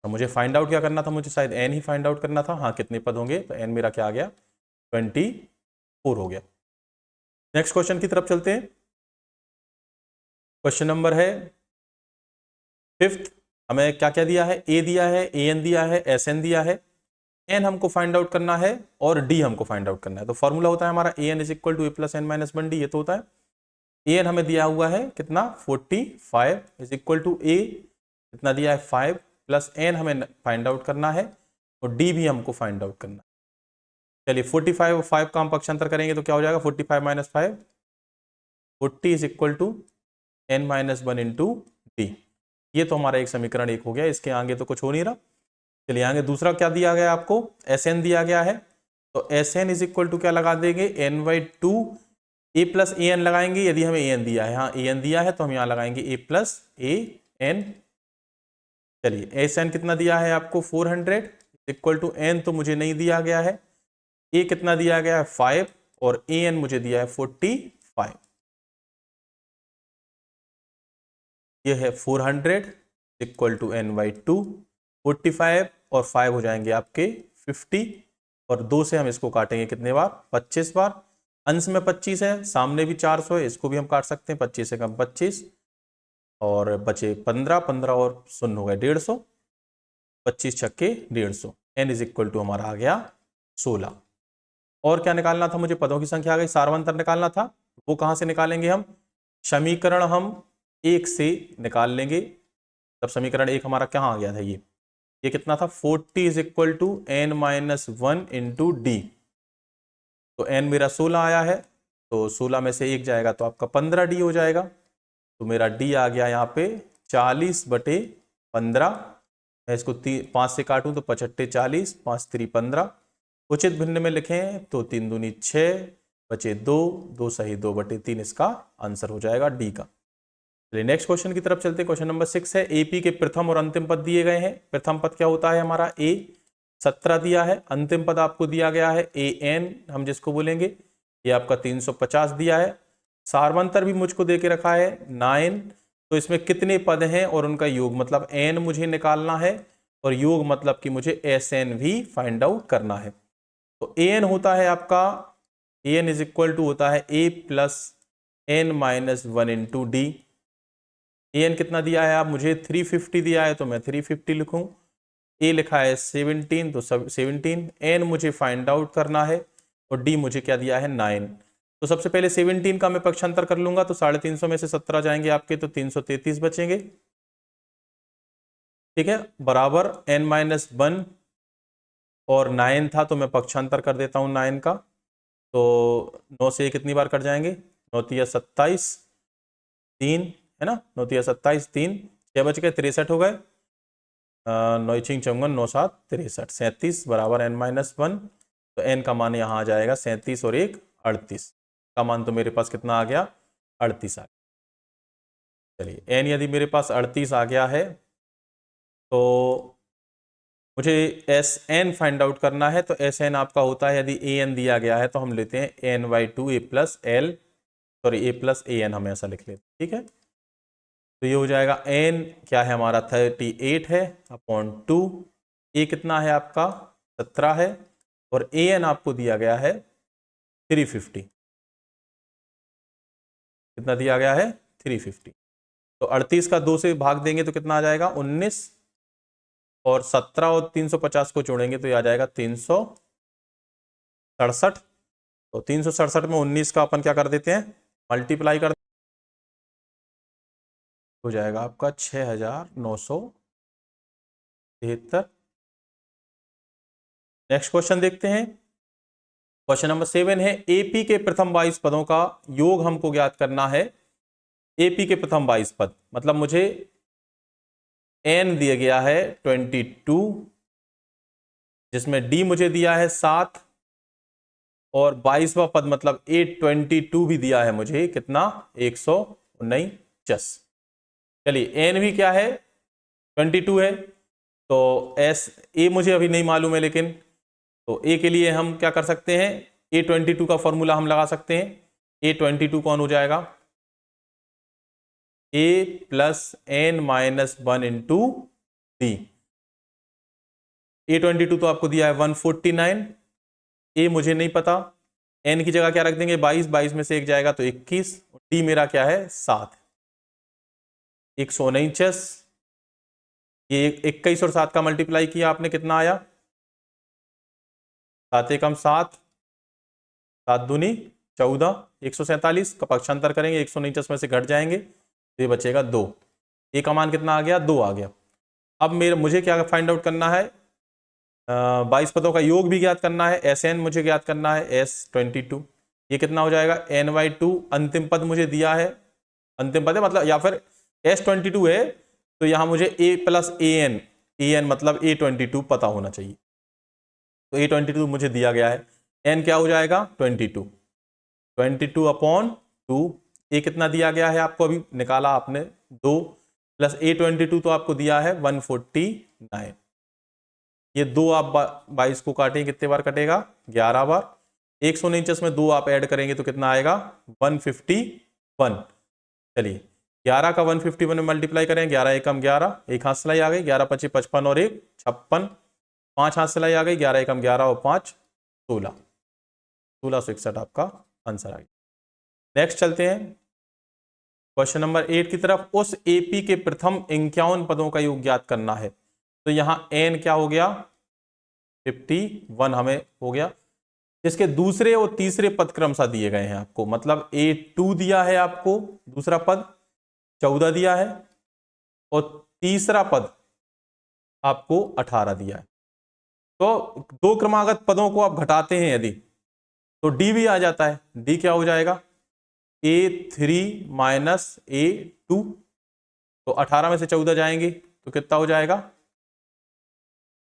Speaker 1: तो मुझे फाइंड आउट क्या करना था, मुझे शायद n ही फाइंड आउट करना था, हाँ कितने पद होंगे, तो n मेरा क्या आ गया 24 हो गया। नेक्स्ट क्वेश्चन की तरफ चलते हैं। क्वेश्चन नंबर है 5th, हमें क्या क्या दिया है, a दिया है, an दिया है, sn दिया है, n हमको फाइंड आउट करना है और d हमको फाइंड आउट करना है। तो फॉर्मूला होता है हमारा an is equal to A plus N minus 1 d, ये तो होता है। an हमें दिया हुआ है कितना 45 इज इक्वल टू a कितना दिया है 5 प्लस n हमें फाइंड आउट करना है और d भी हमको फाइंड आउट करना है। चलिए 45 और 5 का हम पक्षांतर करेंगे तो क्या हो जाएगा 45 minus 5, 40 is equal to n minus 1 into d. ये तो हमारा एक समीकरण 1 हो गया, इसके आगे तो कुछ हो नहीं रहा। चलिए आगे दूसरा क्या दिया गया आपको, Sn दिया गया है, तो Sn इज इक्वल टू क्या लगा देंगे n/2 a plus A N लगाएंगे, यदि हमें an दिया है, हाँ an दिया है तो हम यहाँ लगाएंगे a प्लस ए एन। चलिए Sn कितना दिया है आपको 400 इक्वल टू n तो मुझे नहीं दिया गया है, a कितना दिया गया है 5 और an मुझे दिया है 45। ये है 400 इक्वल टू n/2, 45 और 5 हो जाएंगे आपके 50 और 2 से हम इसको काटेंगे कितने बार 25 बार। अंश में 25 है, सामने भी 400 है, इसको भी हम काट सकते हैं, 25 से कम 25 और बचे 15, 15 और शून्य हो गए 150, 25 छक्के 150, n इज इक्वल टू हमारा आ गया 16। और क्या निकालना था मुझे, पदों की संख्या आ गई, सारवंतर निकालना था, वो कहाँ से निकालेंगे हम, समीकरण हम 1 से निकाल लेंगे। तब समीकरण 1 हमारा कहाँ आ गया था, ये कितना था 40 is equal to n minus 1 into d, तो n मेरा 16 आया है, तो 16 में से 1 जाएगा तो आपका 15d हो जाएगा, तो मेरा d आ गया यहाँ पे 40/15। मैं इसको 5 से काटूं तो 55 40, 5 3 15, उचित भिन्न में लिखें तो 3 दूनी 6 बचे 2, 2 सही 2/3, इसका आंसर हो जाएगा डी का। चलिए नेक्स्ट क्वेश्चन की तरफ चलते हैं। क्वेश्चन नंबर 6 है, एपी के प्रथम और अंतिम पद दिए गए हैं। प्रथम पद क्या होता है हमारा a 17 दिया है, अंतिम पद आपको दिया गया है an हम जिसको बोलेंगे, ये आपका 350 दिया है। सारवंतर भी मुझको दे के रखा है 9, तो इसमें कितने पद हैं और उनका योग, मतलब n मुझे निकालना है और योग मतलब कि मुझे Sn भी फाइंड आउट करना है। तो an होता है आपका, an इज इक्वल टू होता है a plus n minus 1 into D. an कितना दिया है आप मुझे 350 दिया है तो मैं 350 लिखूं, ए लिखा है 17, तो सब 17, एन मुझे फाइंड आउट करना है और डी मुझे क्या दिया है 9। तो सबसे पहले 17 का मैं पक्षांतर कर लूंगा, तो 350 में से 17 जाएंगे आपके, तो 333 बचेंगे। ठीक है, बराबर n-1 और 9 था, तो मैं पक्षांतर कर देता हूं 9 का। तो 9 से कितनी बार कट जाएंगे, 9 तिया 27, 3 है ना, 9 तिया 27, 3 6 बच गए, 63 हो गए। 9 छिंग 54, 9 7 63, 37 बराबर n-1। तो n का मान यहाँ आ जाएगा 37 और 1 38 का मान, तो मेरे पास कितना आ गया 38 आ गया। चलिए n यदि मेरे पास 38 आ गया है तो मुझे एस एन फाइंड आउट करना है। तो एस एन आपका होता है, यदि ए एन दिया गया है तो हम लेते हैं n/2 a plus l, sorry a plus A n, हम ऐसा लिख लेते हैं। ठीक है, तो ये हो जाएगा n क्या है हमारा 38 है अपॉन 2, ए कितना है आपका 17 है, और ए एन आपको दिया गया है 350। कितना दिया गया है 350। तो 38 का 2 से भाग देंगे तो कितना आ जाएगा 19, और 17 और 350 को जोड़ेंगे तो ये आ जाएगा 367। तो 367 में 19 का अपन क्या कर देते हैं मल्टीप्लाई कर, हो जाएगा आपका 6973। नेक्स्ट क्वेश्चन देखते हैं। क्वेश्चन नंबर 7 है, एपी के प्रथम 22 पदों का योग हमको ज्ञात करना है। एपी के प्रथम 22 पद मतलब मुझे एन दिया गया है 22, जिसमें डी मुझे दिया है 7, और 22वां पद मतलब A22 भी दिया है मुझे, कितना 149। चलिए एन भी क्या है 22 है, तो एस ए मुझे अभी नहीं मालूम है, लेकिन तो ए के लिए हम क्या कर सकते हैं, A22 का फॉर्मूला हम लगा सकते हैं। A22 कौन हो जाएगा, A plus n-1 into D. A22 तो आपको दिया है 149, ए मुझे नहीं पता, एन की जगह क्या रख देंगे 22, 22 में से एक जाएगा तो 21, डी मेरा क्या है 7, 149। ये 21 और 7 का मल्टीप्लाई किया आपने, कितना आया 7 एकम 7, 7 दूनी 14, 147 का पक्षांतर करेंगे, 149 में से घट जाएंगे तो ये बचेगा 2। ए का मान कितना आ गया 2 आ गया। अब मुझे क्या फाइंड आउट करना है, 22 पदों का योग भी ज्ञात करना है। एस एन मुझे ज्ञात करना है S22, ये कितना हो जाएगा n/2, अंतिम पद मुझे दिया है, अंतिम पद है मतलब, या फिर S22 है तो यहां मुझे a प्लस ए एन मतलब A22 पता होना चाहिए। तो A22 मुझे दिया गया है, n क्या हो जाएगा 22 अपॉन 2, ए कितना दिया गया है आपको अभी निकाला आपने 2, प्लस A22 तो आपको दिया है 149। ये 2 आप 22 को काटें कितने बार कटेगा 11 बार, 149 में 2 आप ऐड करेंगे तो कितना आएगा 151। चलिए 11 का 151 में मल्टीप्लाई करें, 11 एकम 11, एक हाथ सिलाई आ गई, 11 पच्चीस 55 और 1 56, 5 हाथ सिलाई आ गई, 11 एकम 11 और 5 16, 1661 आपका आंसर आ गया। नेक्स्ट चलते हैं क्वेश्चन नंबर 8 की तरफ। उस एपी के प्रथम 51 पदों का योग ज्ञात करना है। तो यहां एन क्या हो गया 51 हमें हो गया, जिसके दूसरे और तीसरे पद क्रमशः दिए गए हैं आपको, मतलब A2 दिया है आपको, दूसरा पद 14 दिया है, और तीसरा पद आपको 18 दिया है। तो दो क्रमागत पदों को आप घटाते हैं यदि, तो डी भी आ जाता है। डी क्या हो जाएगा A3 माइनस A2, तो 18 में से 14 जाएंगे तो कितना हो जाएगा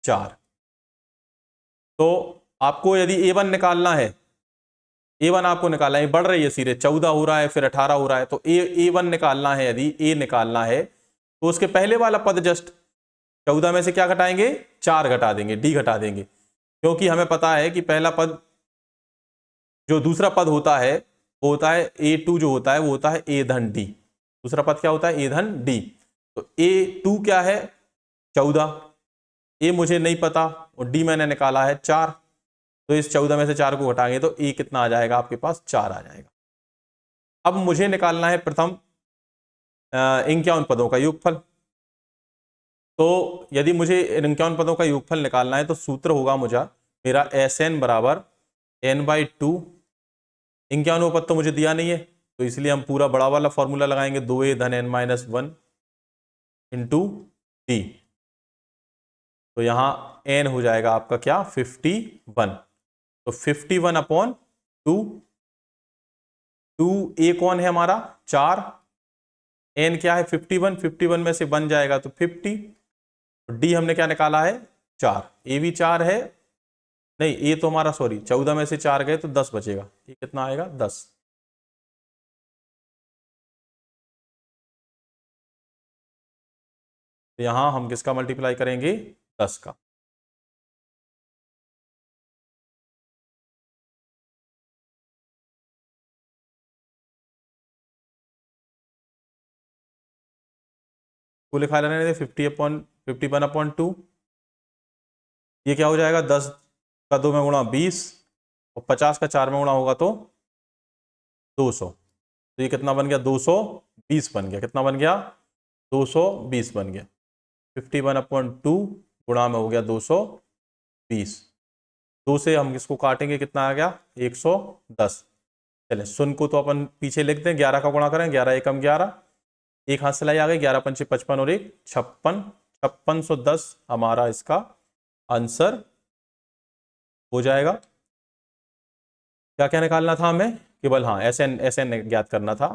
Speaker 1: 4। तो आपको यदि A1 निकालना है, A1 आपको निकालना है, बढ़ रही है सीधे 14 हो रहा है फिर 18 हो रहा है, तो A1 निकालना है, यदि A निकालना है तो उसके पहले वाला पद जस्ट 14 में से क्या घटाएंगे 4 घटा देंगे, डी घटा देंगे, क्योंकि हमें पता है कि पहला पद जो दूसरा पद होता है वो होता है A2, जो होता है वो होता है A धन डी, दूसरा पद क्या होता है A धन डी। तो A2 क्या है 14, ए मुझे नहीं पता और डी मैंने निकाला है 4, तो इस 14 में से 4 को घटाएंगे तो ए कितना आ जाएगा आपके पास 4 आ जाएगा। अब मुझे निकालना है प्रथम 51 पदों का योगफल। तो यदि मुझे इन 51 पदों का योगफल निकालना है तो सूत्र होगा मेरा Sn बराबर n/2। 51 पद तो मुझे दिया नहीं है, तो इसलिए हम पूरा बड़ा वाला फॉर्मूला लगाएंगे, 2a धन n-1 इंटू डी। तो यहाँ n हो जाएगा आपका क्या, 51। तो 51/2। 2a कौन है हमारा, 4। n क्या है, 51। 51 में से 1 जाएगा तो 50। डी हमने क्या निकाला है, 4। ए भी 4 है, नहीं ए तो हमारा सॉरी 14 में से 4 गए तो 10 बचेगा। ये कितना आएगा, 10। तो यहां हम किसका मल्टीप्लाई करेंगे, 10 का। को लिखा रहने दे, 51/2। ये क्या हो जाएगा, 10 का 2 में गुणा 20 और 50 का 4 में गुणा होगा तो 200। तो ये कितना बन गया, 220 बन गया। कितना बन गया, 220 बन गया। 51/2 गुणा में हो गया 220। 2 से हम इसको काटेंगे, कितना आ गया, 110। चले शून्य को तो अपन पीछे लिख दें, 11 का गुणा करें, 11 एकम 11, एक हाथ सिलाई आ गई, 11 पंचे 55 और 1 56, 5610 हमारा इसका आंसर हो जाएगा। क्या क्या निकालना था हमें, केवल हाँ एस एन ज्ञात करना था,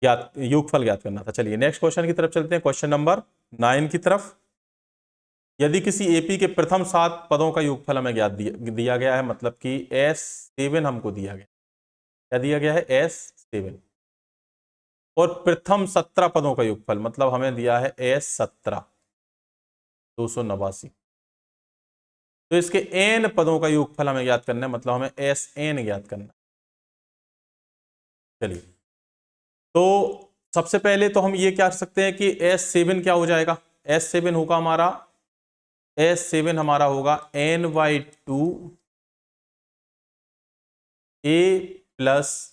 Speaker 1: ज्ञात योगफल ज्ञात करना था। चलिए नेक्स्ट क्वेश्चन की तरफ चलते हैं, क्वेश्चन नंबर 9 की तरफ। यदि किसी एपी के प्रथम 7 पदों का योगफल हमें ज्ञात दिया गया है, मतलब कि S7 हमको दिया गया, क्या दिया गया है, S7, और प्रथम 17 पदों का योगफल मतलब हमें दिया है S17 289। तो इसके n पदों का योगफल हमें ज्ञात करना है, मतलब हमें Sn ज्ञात करना है। चलिए, तो सबसे पहले तो हम ये क्या कर सकते हैं कि S7 क्या हो जाएगा, S7 होगा हमारा, S7 हमारा होगा n/2 a plus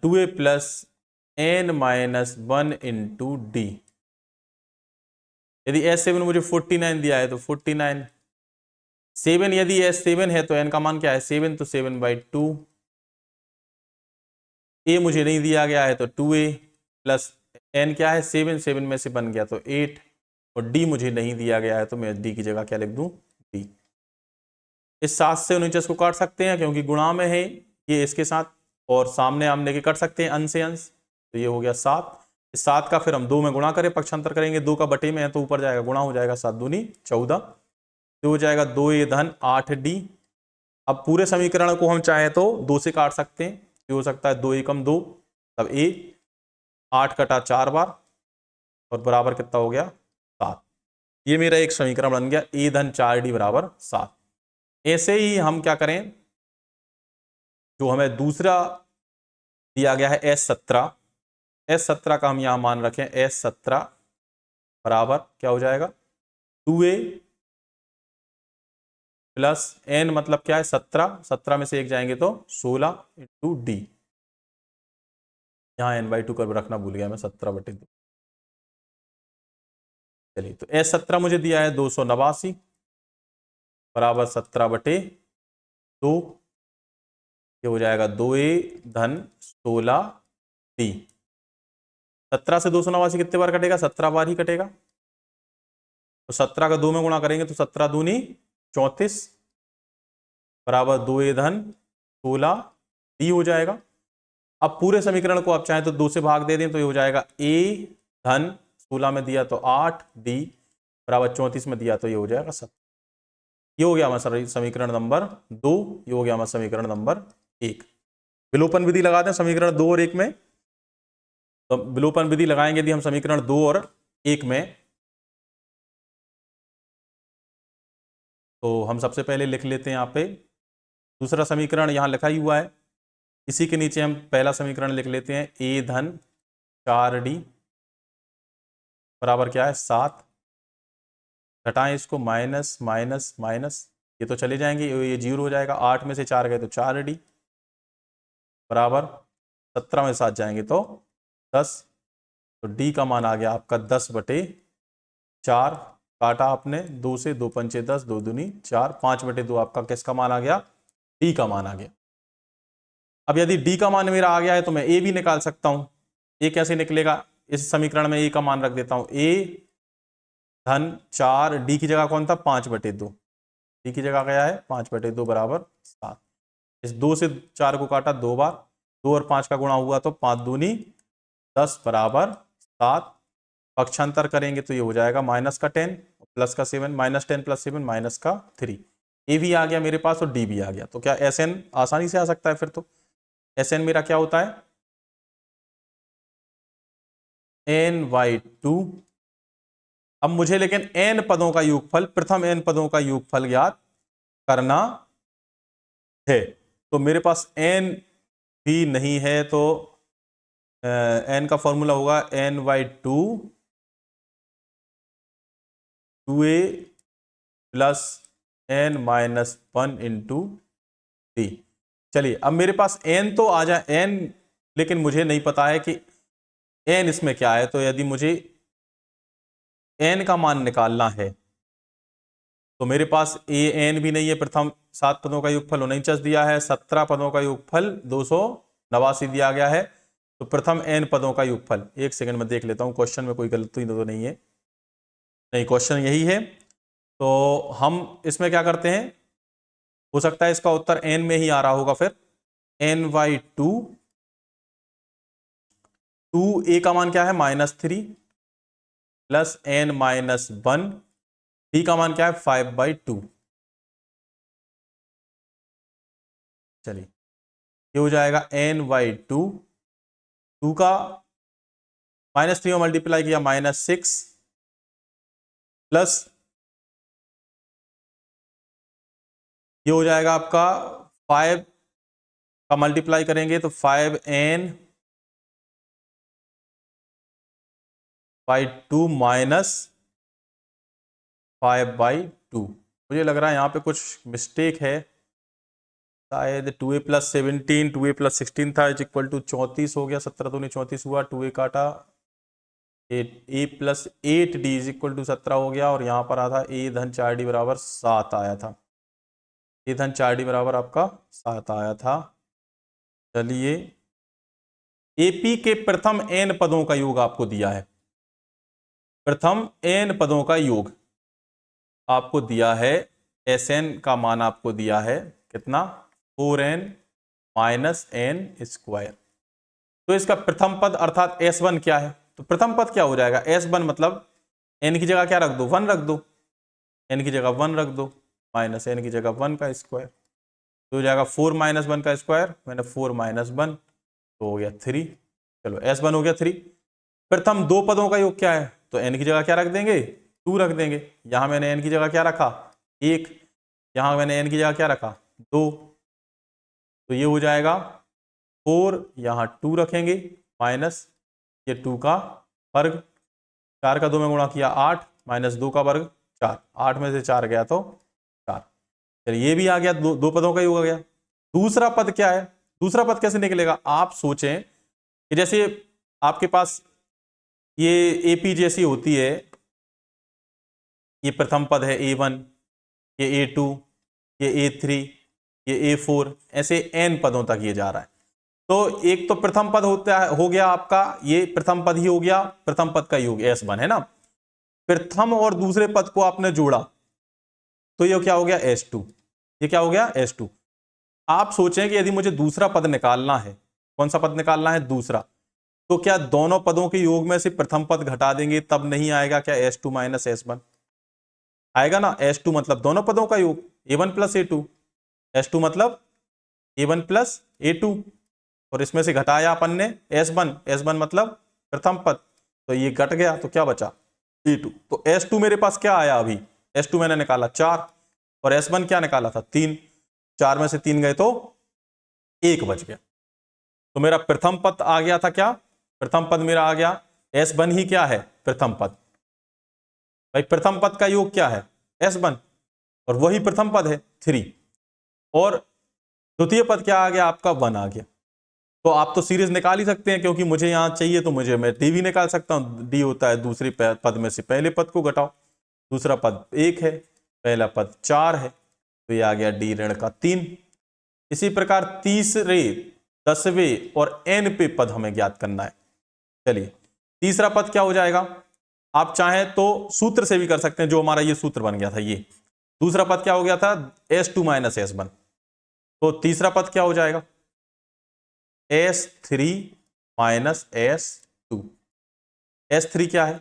Speaker 1: 2a plus n-1 into D. यदि S7 मुझे 49 दिया है तो 49, 7 यदि S7 है तो n का मान क्या है, 7, तो 7/2। a मुझे नहीं दिया गया है तो 2a प्लस n क्या है, 7, 7 में से बन गया तो 8, और d मुझे नहीं दिया गया है तो मैं d की जगह क्या लिख दूं, d। इस 7 से 49 को काट सकते हैं क्योंकि गुणा में है ये इसके साथ, और सामने हम लेके काट सकते हैं अंश से अंश, तो ये हो गया 7। इस 7 का फिर हम 2 में गुणा करें, पक्षांतर करेंगे, 2 का बटे में है तो ऊपर जाएगा, गुणा हो जाएगा, 7 दूनी 14, तो हो जाएगा 2a धन 8d। अब पूरे समीकरण को हम चाहे तो 2 से काट सकते हैं, ये हो सकता है 2 एकम 2, तब a 8 कटा 4 बार और बराबर कितना हो गया, 7। ये मेरा एक समीकरण बन गया, a धन 4d बराबर 7। ऐसे ही हम क्या करें, जो हमें दूसरा दिया गया है S17 का हम यहां मान रखें, S17 बराबर क्या हो जाएगा, 2a प्लस n मतलब क्या है, 17, 17 में से एक जाएंगे तो 16 इंटू डी। यहाँ n/2 कर रखना भूल गया मैं, 17/2। चलिए, तो S17 मुझे दिया है 289 बराबर 17/2, ये हो जाएगा 2a धन 16d। 17 से 289 कितने बार कटेगा, 17 बार ही कटेगा, तो 17 का 2 में गुणा करेंगे तो 17 दूनी 34 बराबर 2a धन 16d हो जाएगा। अब पूरे समीकरण को आप चाहें तो 2 से भाग दे दें तो ये हो जाएगा a धन 16 में दिया तो 8d बराबर 34 में दिया तो ये हो जाएगा 7। ये हो गया हमारा समीकरण नंबर 2, ये हो गया हमारा समीकरण नंबर 1। विलोपन विधि लगा दें समीकरण 2 और 1 में, तो विलोपन विधि लगाएंगे यदि हम समीकरण 2 और 1 में, तो हम सबसे पहले लिख लेते हैं यहाँ पे दूसरा समीकरण, यहाँ लिखा ही हुआ है, इसी के नीचे हम पहला समीकरण लिख लेते हैं, a धन 4d बराबर क्या है, 7। घटाएं इसको, माइनस माइनस माइनस, ये तो चले जाएंगे, ये 0 हो जाएगा, 8 में से 4 गए तो 4d बराबर 17 में 7 जाएंगे तो 10, तो डी का मान आ गया आपका 10/4, काटा आपने 2 से, 2 पंचे 10, 2 दूनी 4, 5/2 आपका किसका मान आ गया, डी का मान आ गया। अब यदि डी का मान मेरा आ गया है तो मैं ए भी निकाल सकता हूं। ए कैसे निकलेगा, इस समीकरण में ए का मान रख देता हूं, ए धन 4, डी की जगह कौन था 5/2, डी की जगह क्या है 5/2 बराबर 7। इस 2 से 4 को काटा 2 बार, 2 और 5 का गुणा हुआ तो 5 दूनी 10 बराबर 7। पक्षांतर करेंगे तो ये हो जाएगा माइनस का 10 प्लस का 7, -10 + 7 माइनस का 3। ए भी आ गया मेरे पास और डी भी आ गया, तो क्या एस एन आसानी से आ सकता है फिर तो। एस एन मेरा क्या होता है n/2। अब मुझे लेकिन n पदों का योगफल, प्रथम n पदों का योगफल ज्ञात करना है। तो मेरे पास n भी नहीं है तो n का फॉर्मूला होगा n/2 2a + n-1 × d। चलिए अब मेरे पास n तो आ जाए n, लेकिन मुझे नहीं पता है कि n इसमें क्या है। तो यदि मुझे n का मान निकालना है तो मेरे पास an भी नहीं है। प्रथम 7 पदों का योगफल 49 दिया है, 17 पदों का योगफल 289 दिया गया है। तो प्रथम n पदों का योगफल, एक सेकंड में देख लेता हूं क्वेश्चन में कोई गलती तो नहीं है, नहीं क्वेश्चन यही है। तो हम इसमें क्या करते हैं, हो सकता है इसका उत्तर n में ही आ रहा होगा फिर, n/2, 2a का मान क्या है -3 + n-1, d का मान क्या है 5/2। चलिए ये हो जाएगा n/2, 2 का -3 में मल्टीप्लाई किया -6 प्लस ये हो जाएगा आपका 5 का मल्टीप्लाई करेंगे तो 5n/2 -5/2। मुझे लग रहा है यहाँ पे कुछ मिस्टेक है, शायद 2a + 17, 2a + 16 था = 34 हो गया, 17 दूनी 34 हुआ, 2a काटा 8, a + 8d = 17 हो गया, और यहाँ पर आता a धन 4d बराबर 7 आया था, a धन 4d बराबर आपका 7 आया था। चलिए एपी के प्रथम n पदों का योग आपको दिया है, प्रथम n पदों का योग आपको दिया है, Sn का मान आपको दिया है कितना 4n - n²। तो इसका प्रथम पद अर्थात S1 क्या है, तो प्रथम पद क्या हो जाएगा S1 मतलब n की जगह क्या रख दो 1 रख दो, n की जगह 1 रख दो, माइनस n की जगह 1 का स्क्वायर, तो हो जाएगा 4 - 1 का स्क्वायर, मैंने 4 - 1 तो हो गया 3। चलो S1 हो गया 3। प्रथम 2 पदों का योग क्या है, तो n की जगह क्या रख देंगे 2 रख देंगे, यहां मैंने n की जगह क्या रखा 1, यहां मैंने n की जगह क्या रखा 2, तो ये हो जाएगा 4, यहां 2 रखेंगे माइनस ये 2 का वर्ग, 4 का 2 में गुणा किया 8 -2 का वर्ग 4, 8 में से 4 गया तो 4। चलिए ये भी आ गया, दो पदों का योग आ गया। दूसरा पद क्या है, दूसरा पद कैसे निकलेगा, आप सोचें कि जैसे आपके पास ये एपी जैसी होती है, ये प्रथम पद है A1, ये A2, ये A3, ये A4, ऐसे n पदों तक ये जा रहा है। तो एक तो प्रथम पद होता है, हो गया आपका, ये प्रथम पद ही हो गया, प्रथम पद का योग S1 है ना। प्रथम और दूसरे पद को आपने जोड़ा तो ये क्या हो गया S2, ये क्या हो गया S2। आप सोचें कि यदि मुझे दूसरा पद निकालना है, कौन सा पद निकालना है दूसरा, तो क्या दोनों पदों के योग में से प्रथम पद घटा देंगे तब नहीं आएगा क्या S2 - S1 आएगा ना। S2 मतलब दोनों पदों का योग A1 + A2, S2 मतलब A1 + A2, और इसमें से घटाया अपन ने S1, S1 मतलब प्रथम पद, तो ये घट गया तो क्या बचा A2। तो S2 मेरे पास क्या आया, अभी S2 मैंने निकाला 4 और S1 क्या निकाला था 3, 4 में से 3 गए तो 1 बच गया। तो मेरा प्रथम पद आ गया था क्या, प्रथम पद मेरा आ गया S1 ही क्या है प्रथम पद, भाई प्रथम पद का योग क्या है S1 और वही प्रथम पद है 3, और द्वितीय पद क्या आ गया आपका 1 आ गया। तो आप तो सीरीज निकाल ही सकते हैं, क्योंकि मुझे यहाँ चाहिए तो मैं डी भी निकाल सकता हूँ। डी होता है दूसरे पद में से पहले पद को घटाओ, दूसरा पद 1 है, पहला पद 4 है, तो ये आ गया डी ऋण का 3। इसी प्रकार तीसरे, 10वें और n पे पद हमें ज्ञात करना है। चलिए तीसरा पद क्या हो जाएगा, आप चाहें तो सूत्र से भी कर सकते हैं, जो हमारा ये सूत्र बन गया था। ये दूसरा पद क्या हो गया था, S2 माइनस S1। तो तीसरा पद क्या हो जाएगा, S3 माइनस S2। S3 क्या है,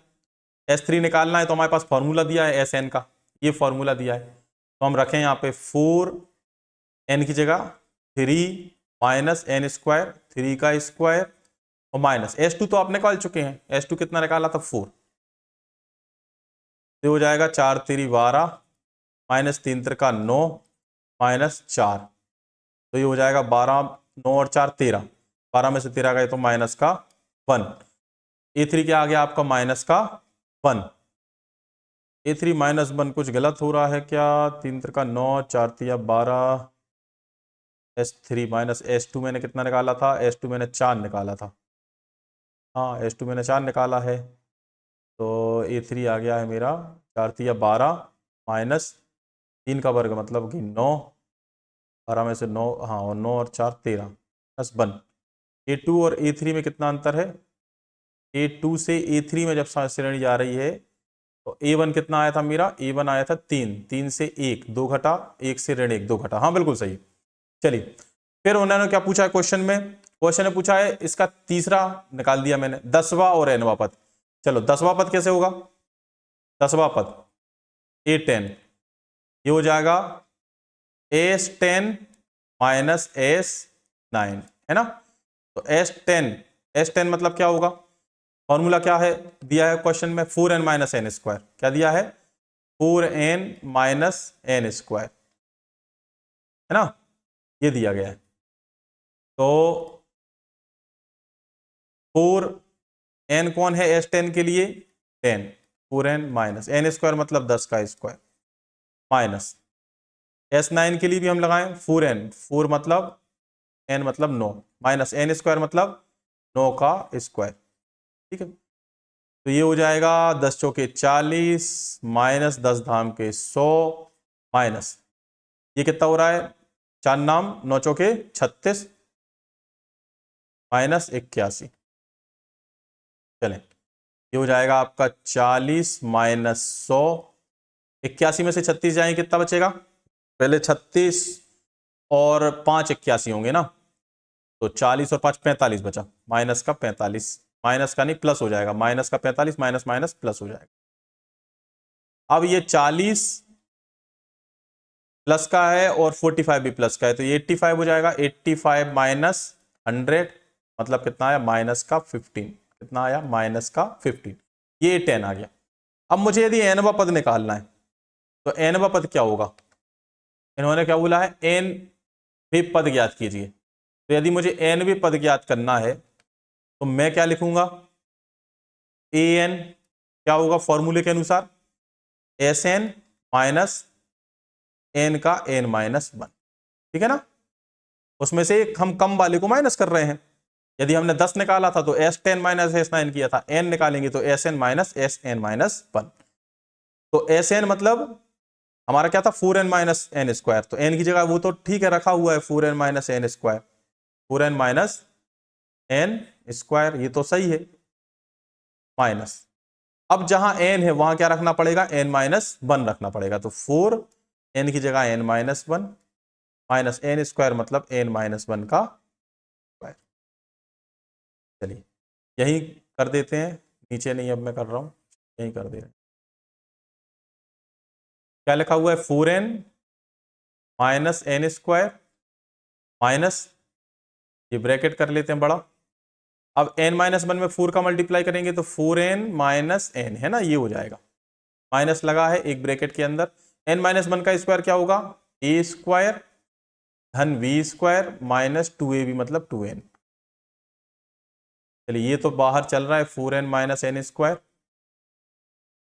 Speaker 1: S3 निकालना है तो हमारे पास फॉर्मूला दिया है Sn का, ये फॉर्मूला दिया है, तो हम रखें यहाँ पे 4n की जगह 3 माइनस n स्क्वायर, 3 का स्क्वायर और माइनस S2 तो आप निकाल चुके हैं, S2 कितना निकाला था 4, ये हो जाएगा 4 3 12 माइनस 3 3 9 माइनस 4, तो ये हो जाएगा 12 9 और 4 13, 12 में से 13 गए तो माइनस का 1। A3 क्या आ गया आपका, माइनस का 1। A3 माइनस 1 कुछ गलत हो रहा है क्या, 3 3 9 4 3 12, S3 माइनस S2 मैंने कितना निकाला था, S2 मैंने 4 निकाला था, हाँ S2 मैंने 4 निकाला है, तो A3 आ गया है मेरा 4 3 12 माइनस 3 का वर्ग मतलब कि 9, 12 में से 9, हाँ और 9 और 4 13 प्लस 1। A2 और A3 में कितना अंतर है, A2 से A3 में जब श्रेणी जा रही है तो A1 कितना आया था मेरा, A1 आया था 3, 3 से 1 2 घटा, 1 से ऋण 1 2 घटा, हाँ बिल्कुल सही। चलिए फिर उन्होंने क्या पूछा है क्वेश्चन में, क्वेश्चन में पूछा है इसका तीसरा निकाल दिया मैंने, 10वां और nवां पद। चलो 10वां पद कैसे होगा, 10वां पद A10, ये हो जाएगा S10 माइनस S9, है ना। तो S10 मतलब क्या होगा, फॉर्मूला क्या है दिया है क्वेश्चन में, 4n माइनस n स्क्वायर, क्या दिया है 4n माइनस n स्क्वायर, है ना, ये दिया गया है। तो 4n कौन है S10 के लिए, 10, 4n माइनस n स्क्वायर मतलब 10 का स्क्वायर, माइनस S9 के लिए भी हम लगाएं 4n, 4 मतलब n मतलब 9, माइनस n स्क्वायर मतलब 9 का स्क्वायर, ठीक है। तो ये हो जाएगा 10 चौके 40 माइनस 10 धाम के 100 माइनस, ये कितना हो रहा है, 4 नाम 9 चौके 36 माइनस 81, चलें ये हो जाएगा आपका 40 माइनस 100, 81 में से 36 जाएंगे कितना बचेगा, पहले 36 और 5 81 होंगे ना, तो 40 और 5 45 बचा, माइनस का 45, माइनस का नहीं प्लस हो जाएगा, माइनस का 45 माइनस माइनस प्लस हो जाएगा। अब ये 40 प्लस का है और 45 भी प्लस का है, तो ये 85 हो जाएगा, 85 माइनस 100 मतलब कितना आया, माइनस का 15, कितना आया, माइनस का 15, ये 10 आ गया। अब मुझे यदि nवां पद निकालना है तो nवां पद क्या होगा, इन्होंने क्या बोला है nवें पद ज्ञात कीजिए, तो यदि मुझे nवें पद ज्ञात करना है तो मैं क्या लिखूंगा, an क्या होगा फॉर्मूले के अनुसार, Sn माइनस n का n माइनस 1, ठीक है ना, उसमें से हम कम वाले को माइनस कर रहे हैं। यदि हमने 10 निकाला था तो S10 माइनस S9 किया था, n निकालेंगे तो Sn माइनस Sn माइनस 1, तो Sn मतलब हमारा क्या था 4n माइनस n स्क्वायर, तो n की जगह वो तो ठीक है रखा हुआ है 4n minus n square, 4n minus n square, ये तो सही है, माइनस अब जहां n है वहां क्या रखना पड़ेगा, n माइनस 1 रखना पड़ेगा, तो 4n की जगह n minus 1 minus n square मतलब n माइनस 1 का स्क्वायर। चलिए यही कर देते हैं, नीचे नहीं अब मैं कर रहा हूं, यही कर दे रहे हैं। क्या लिखा हुआ है 4n minus n square minus, ये ब्रैकेट कर लेते हैं बड़ा, अब n माइनस 1 में 4 का मल्टीप्लाई करेंगे तो 4n माइनस n, है ना, ये हो जाएगा, माइनस लगा है एक ब्रैकेट के अंदर, n माइनस 1 का स्क्वायर क्या होगा, a स्क्वायर धन v स्क्वायर माइनस 2ab मतलब 2n। चलिए ये तो बाहर चल रहा है 4n minus n square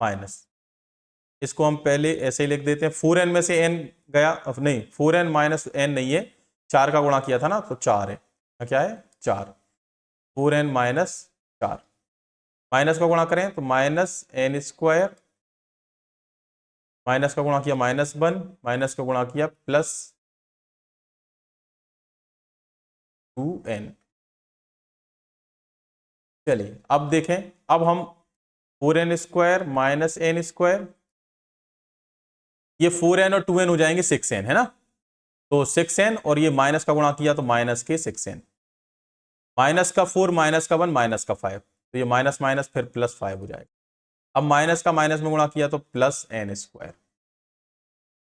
Speaker 1: minus, इसको हम पहले ऐसे ही लिख देते हैं, 4n में से n गया, अब नहीं 4n माइनस n नहीं है, 4 का गुणा किया था ना तो 4 है, क्या है 4, 4n माइनस 4, माइनस का गुणा करें तो माइनस एन स्क्वायर, माइनस का गुणा किया -1, माइनस का गुणा किया प्लस 2n। चलिए अब देखें, अब हम 4n square minus n square, ये 4n और 2n हो जाएंगे 6n, है ना। तो 6n और ये माइनस का गुणा किया तो माइनस के 6n, माइनस का 4 माइनस का 1 माइनस का 5, तो ये माइनस माइनस फिर प्लस 5 हो जाएगा। अब माइनस का माइनस में गुणा किया तो प्लस एन स्क्वायर।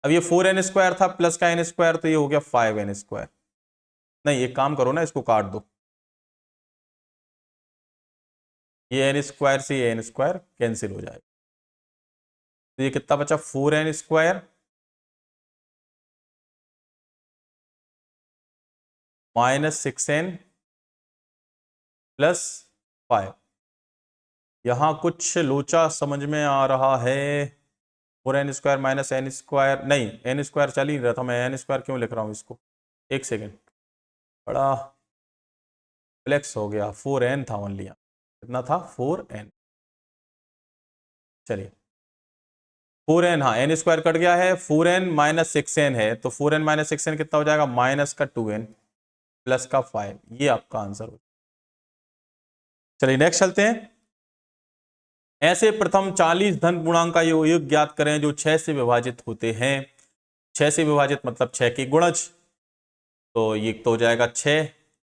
Speaker 1: अब ये 4n स्क्वायर था प्लस का एन स्क्वायर, तो ये हो गया 5n स्क्वायर। नहीं, एक काम करो ना, इसको काट दो, ये एन स्क्वायर से ये एन स्क्वायर कैंसिल हो जाएगा। तो ये कितना बचा, 4n square minus 6n plus 5। यहां कुछ लोचा समझ में आ रहा है। 4n square minus n square, नहीं एन स्क्वायर चल ही रहा था, मैं एन स्क्वायर क्यों लिख रहा हूं इसको, एक सेकेंड, बड़ा फ्लेक्स हो गया। 4n था ओनली, कितना था 4n। चलिए 4n, हाँ एन स्क्वायर कट गया है, 4n माइनस 6n है, तो 4n माइनस 6n कितना हो जाएगा, माइनस का 2n प्लस का 5, ये आपका आंसर हो। चलिए नेक्स्ट चलते हैं। ऐसे प्रथम 40 धन पूर्णांक का योग ज्ञात करें जो 6 से विभाजित होते हैं। 6 से विभाजित मतलब 6 के गुणज, तो ये तो हो जाएगा 6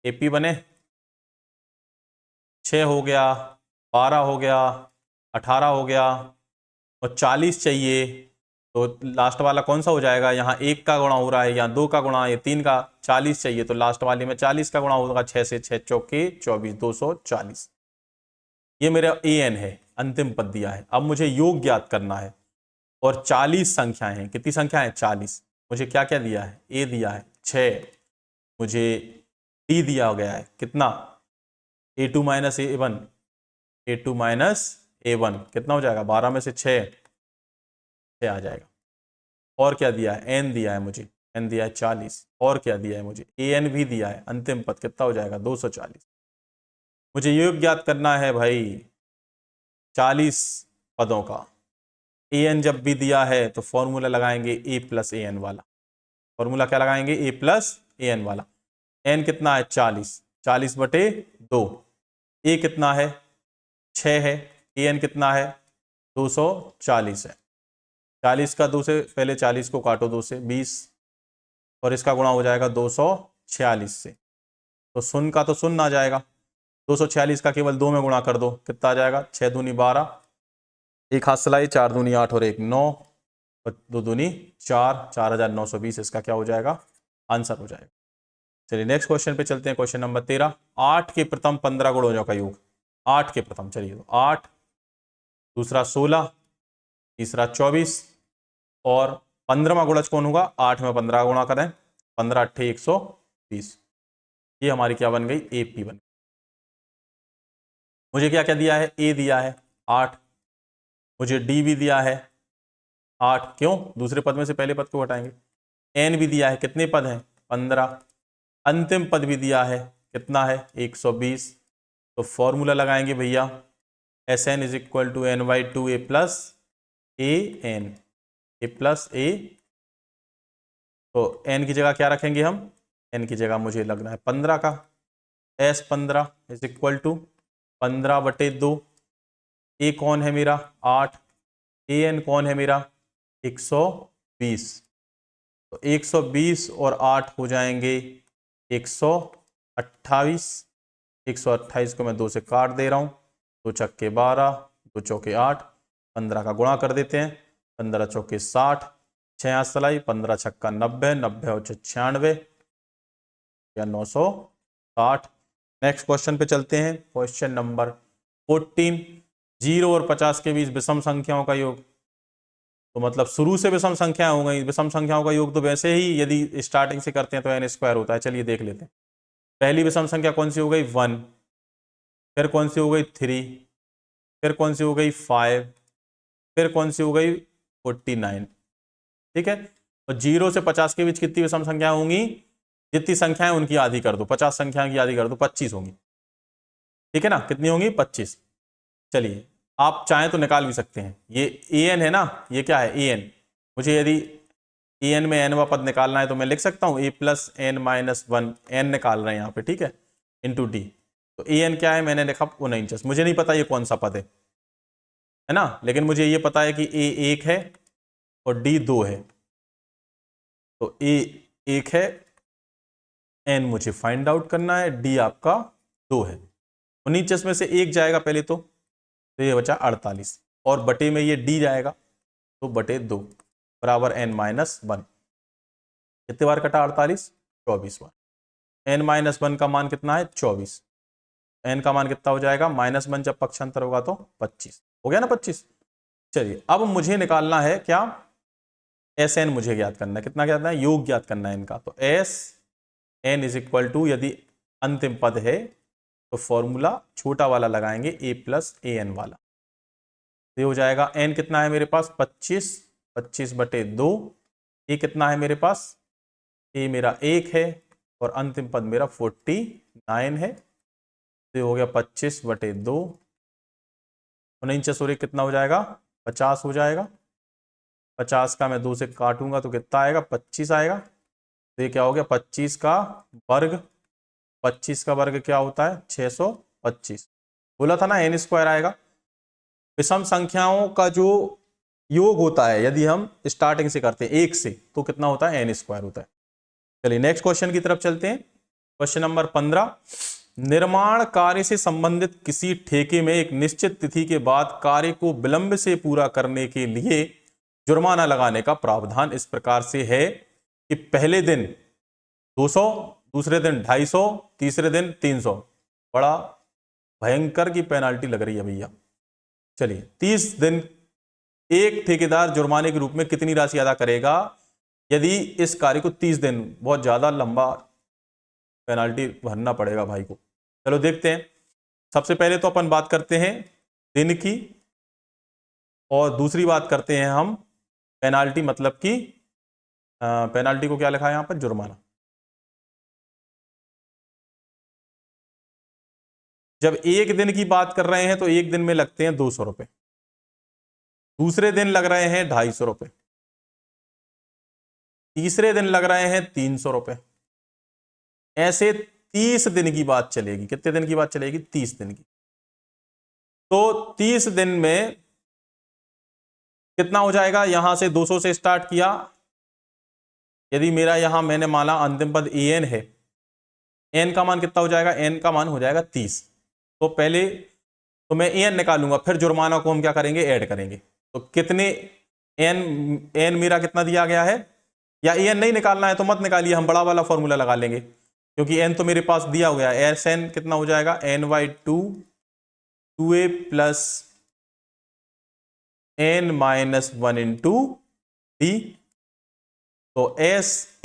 Speaker 1: एपी बने, 6 हो गया, 12 हो गया, 18 हो गया और 40 चाहिए, तो लास्ट वाला कौन सा हो जाएगा, यहाँ 1 का गुणा हो रहा है, यहाँ 2 का गुणा, ये 3 का, 40 चाहिए तो लास्ट वाले में 40 का गुणा होगा, 6 से 6 चौके 24, 240। ये मेरा an है, अंतिम पद दिया है। अब मुझे योग ज्ञात करना है और 40 संख्याएं हैं। कितनी संख्या है, 40। मुझे क्या क्या दिया है, a दिया है 6, मुझे d दिया गया है कितना, a2 minus a1, a2 minus a1 कितना हो जाएगा, 12 में से 6 आ जाएगा। और क्या दिया है, n दिया है मुझे, n दिया है 40। और क्या दिया है मुझे, an भी दिया है, अंतिम पद कितना हो जाएगा 240। मुझे योग ज्ञात करना है भाई 40 पदों का। an जब भी दिया है तो फॉर्मूला लगाएंगे a प्लस an वाला, फॉर्मूला क्या लगाएंगे, a प्लस an वाला। n कितना है 40, 40 बटे 2, a कितना है 6 है, an कितना है 240 है। 40 का 2 से पहले 40 को काटो 2 से 20, और इसका गुणा हो जाएगा 246 से, तो शून्य का तो शून्य आ जाएगा, 246 का केवल 2 में गुणा कर दो, कितना आ जाएगा, 6 दूनी 12, एक हाथ सिलाई, 4 दूनी 8 और 1 9 और 2 दूनी 4, 4920 इसका क्या हो जाएगा, आंसर हो जाएगा। चलिए नेक्स्ट क्वेश्चन पे चलते हैं, क्वेश्चन नंबर 13। 8 के प्रथम 15 गुणों का योग, 8 के प्रथम, चलिए तो 8, दूसरा 16, तीसरा 24 और 15वां गुणज कौन होगा, 8 में 15 गुणा करें, 15 अट्ठे 120, ये हमारी क्या बन गई, एपी बन गई। मुझे क्या क्या दिया है, ए दिया है 8, मुझे डी भी दिया है 8, क्यों, दूसरे पद में से पहले पद को हटाएंगे। एन भी दिया है, कितने पद हैं 15, अंतिम पद भी दिया है कितना है 120, तो फॉर्मूला लगाएंगे भैया, S N is equal to N by two A plus A N, A plus A, तो एन की जगह क्या रखेंगे हम, एन की जगह मुझे लगना है 15 का, एस 15 इज इक्वल टू 15 बटे 2, ए कौन है मेरा 8, ए एन कौन है मेरा 120, तो 120 और 8 हो जाएंगे 128, 128 को मैं 2 से काट दे रहा हूँ, 2 छक्के 12, 2 चौके 8, 15 का गुणा कर देते हैं, 15 चौके 60, 6 हाथ सलाई, 15 छक्का 90, 90 और 96 या 960। नेक्स्ट क्वेश्चन पे चलते हैं, क्वेश्चन नंबर 14। 0 और 50 के बीच विषम संख्याओं का योग, तो मतलब शुरू से विषम संख्याएं हो गई, विषम संख्याओं का योग तो वैसे ही यदि स्टार्टिंग से करते हैं तो एन स्क्वायर होता है। चलिए देख लेते हैं, पहली विषम संख्या कौन सी हो गई 1, फिर कौन सी हो गई 3, फिर कौन सी हो गई 5, फिर कौन सी हो गई 49, ठीक है। और 0 से 50 के बीच कितनी विषम संख्या होंगी, जितनी संख्याएं उनकी आधी कर दो, 50 संख्या की आधी कर दो, 25 होंगी। ठीक है ना, कितनी होंगी? 25। चलिए आप चाहें तो निकाल भी सकते हैं। ये an है ना, ये क्या है? an। मुझे यदि an में nवा पद निकालना है तो मैं लिख सकता हूं a plus n minus 1, n निकाल रहे हैं यहाँ पे, ठीक है, इंटू डी। तो an क्या है? मैंने लिखा 49। मुझे नहीं पता ये कौन सा पद है ना, लेकिन मुझे ये पता है कि a 1 है और d 2 है। तो a 1 है, n मुझे फाइंड आउट करना है, d आपका 2 है। 49 में से 1 जाएगा पहले तो ये बचा 48, और बटे में ये d जाएगा, तो बटे 2 बराबर n माइनस 1। कितने बार कटा 48? 24 बार। n माइनस 1 का मान कितना है? 24। n का मान कितना हो जाएगा? -1 जब पक्षांतर होगा तो 25 हो गया ना, 25। चलिए अब मुझे निकालना है क्या? Sn मुझे ज्ञात करना है। कितना ज्ञात करना है? योग ज्ञात करना है इनका। तो Sn इज इक्वल टू, यदि अंतिम पद है तो फॉर्मूला छोटा वाला लगाएंगे, a प्लस an वाला। ये हो जाएगा n कितना है मेरे पास? 25, 25 बटे 2। a कितना है मेरे पास? a मेरा 1 है और अंतिम पद मेरा 49 है। तो हो गया 25 बटे 2, 49 और 1 कितना हो जाएगा? 50 हो जाएगा। 50 का मैं 2 से काटूंगा तो कितना आएगा? 25 आएगा। तो ये क्या हो गया? 25 का वर्ग। 25 का वर्ग क्या होता है? 625। बोला था ना n स्क्वायर आएगा। विषम संख्याओं का जो योग होता है यदि हम स्टार्टिंग से करते हैं 1 से, तो कितना होता है? n स्क्वायर होता है। चलिए नेक्स्ट क्वेश्चन की तरफ चलते हैं। क्वेश्चन नंबर 15, निर्माण कार्य से संबंधित किसी ठेके में एक निश्चित तिथि के बाद कार्य को विलंब से पूरा करने के लिए जुर्माना लगाने का प्रावधान इस प्रकार से है कि पहले दिन 200, दूसरे दिन 250, तीसरे दिन 300। बड़ा भयंकर की पेनाल्टी लग रही है भैया। चलिए 30 दिन एक ठेकेदार जुर्माने के रूप में कितनी राशि अदा करेगा यदि इस कार्य को 30 दिन, बहुत ज्यादा लंबा पेनाल्टी भरना पड़ेगा भाई को। चलो देखते हैं। सबसे पहले तो अपन बात करते हैं दिन की, और दूसरी बात करते हैं हम पेनाल्टी, मतलब कि पेनाल्टी को क्या लिखा है यहां पर? जुर्माना। जब एक दिन की बात कर रहे हैं तो एक दिन में लगते हैं 200 रुपए, दूसरे दिन लग रहे हैं 250 रुपए, तीसरे दिन लग रहे हैं 300 रुपए। ऐसे 30 दिन की बात चलेगी। कितने दिन की बात चलेगी? 30 दिन की। तो 30 दिन में कितना हो जाएगा? यहां से 200 से स्टार्ट किया, यदि मेरा यहां मैंने माना अंतिम पद an है, n का मान कितना हो जाएगा? n का मान हो जाएगा 30। तो पहले तो मैं an निकालूंगा, फिर जुर्माना को हम क्या करेंगे? ऐड करेंगे। तो कितने n मेरा कितना दिया गया है? या an नहीं निकालना है तो मत निकालिए, हम बड़ा वाला फॉर्मूला लगा लेंगे, क्योंकि n तो मेरे पास दिया हुआ है। Sn कितना हो जाएगा? n/2 2a plus n minus 1 into d. तो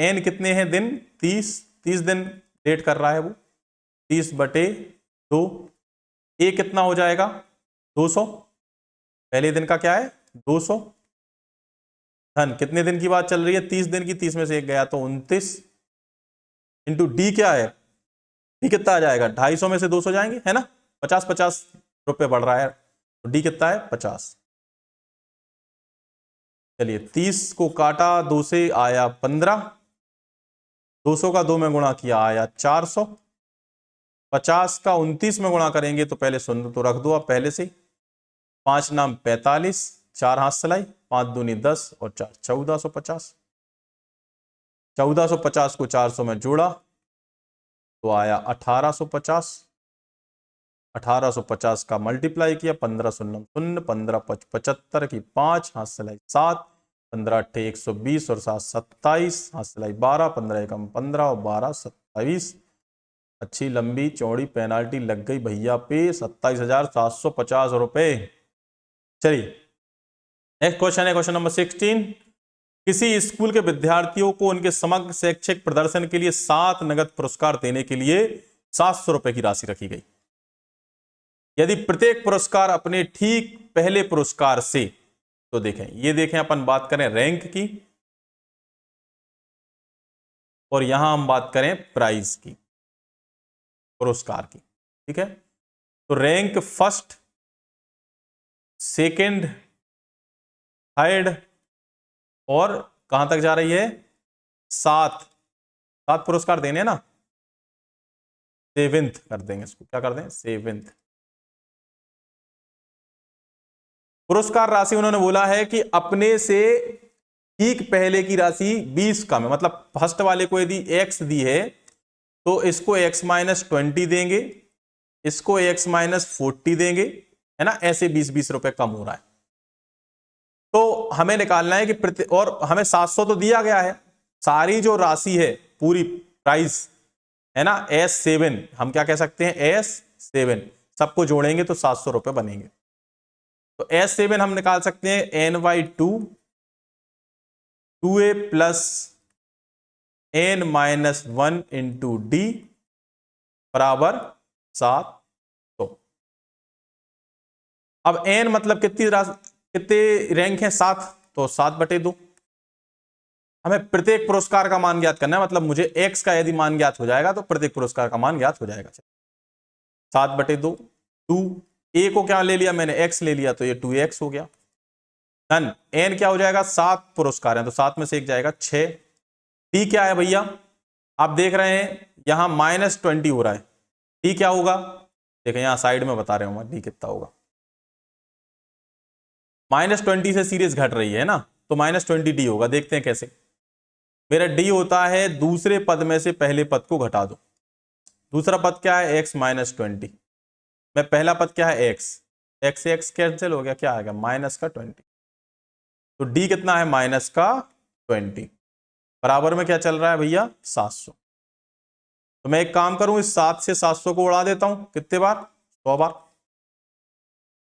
Speaker 1: n कितने हैं दिन? 30 दिन डेट कर रहा है वो, 30 बटे 2। a कितना हो जाएगा? 200। पहले दिन का क्या है? 200। धन कितने दिन की बात चल रही है? 30 दिन की। 30 में से एक गया तो 29 इंटू डी क्या है? डी कितना आ जाएगा? 250 में से 200 जाएंगे, है ना, 50-50 रुपए बढ़ रहा है, तो डी कितना है? 50। चलिए 30 को काटा 2 से, आया 15। 200 का 2 में गुणा किया, आया 400। 50 का 29 में गुणा करेंगे तो पहले शून्य तो रख दो आप पहले से। 5 नाम 45, 4 हाथ सलाई, 5 दूनी 10 और 4 1450। 1450 को 400 में जोड़ा तो आया 1850। 1850 का मल्टीप्लाई किया, 15 शून्य शून्य, 15 75 की 5 हाथ सलाई 7, 15 अट्ठे 120 और 7 27, हाथ सलाई 12, 15 एकम 15 और 12 27। अच्छी लंबी चौड़ी पेनाल्टी लग गई भैया पे, 27,750 रुपए। चलिए नेक्स्ट क्वेश्चन है क्वेश्चन नंबर 16। किसी स्कूल के विद्यार्थियों को उनके समग्र शैक्षिक प्रदर्शन के लिए 7 नगद पुरस्कार देने के लिए 700 रुपए की राशि रखी गई। यदि प्रत्येक पुरस्कार अपने ठीक पहले पुरस्कार से, तो देखें, ये देखें अपन बात करें रैंक की, और यहां हम बात करें प्राइज की, पुरस्कार की। ठीक है, तो रैंक फर्स्ट, सेकंड, थर्ड और कहां तक जा रही है, 7 7 पुरस्कार देने ना, सेवेंथ कर देंगे इसको, क्या कर दें, सेवेंथ। पुरस्कार राशि उन्होंने बोला है कि अपने से ठीक पहले की राशि 20 कम है, मतलब फर्स्ट वाले को यदि x दी है तो इसको x माइनस 20 देंगे, इसको x माइनस 40 देंगे, है ना, ऐसे 20-20 रुपए कम हो रहा है। तो हमें निकालना है कि प्रति, और हमें 700 तो दिया गया है, सारी जो राशि है पूरी प्राइस है ना S7, हम क्या कह सकते हैं S7, सबको जोड़ेंगे तो 700 रुपए बनेंगे। तो S7 हम निकाल सकते हैं n/2 2a plus n-1 into D बराबर 700। अब n मतलब कितने रैंक है, 7, तो 7/2। हमें प्रत्येक पुरस्कार का मान ज्ञात करना है, मतलब मुझे x का यदि मान ज्ञात हो जाएगा तो प्रत्येक पुरस्कार का मान ज्ञात हो जाएगा। 7/2, 2 a को क्या ले लिया मैंने, x ले लिया, तो ये 2x हो गया। डन। n क्या हो जाएगा, 7 पुरस्कार हैं तो 7 में से 1 जाएगा 6। डी क्या है भैया, आप देख रहे हैं यहां -20 हो रहा है, डी क्या होगा, देखें यहां साइड में बता रहे हूं डी कितना होगा। -20 से सीरीज घट रही है ना, तो -20 डी होगा। देखते हैं कैसे। मेरा डी होता है दूसरे पद में से पहले पद को घटा दो। दूसरा पद क्या है, x माइनस 20, मैं पहला पद क्या है x, x से x कैंसिल हो गया, क्या आएगा -20। तो d कितना है, -20, बराबर में क्या चल रहा है भैया, 700। तो मैं एक काम करूं, इस 7 से 700 को उड़ा देता हूं, कितने बार, 100 बार।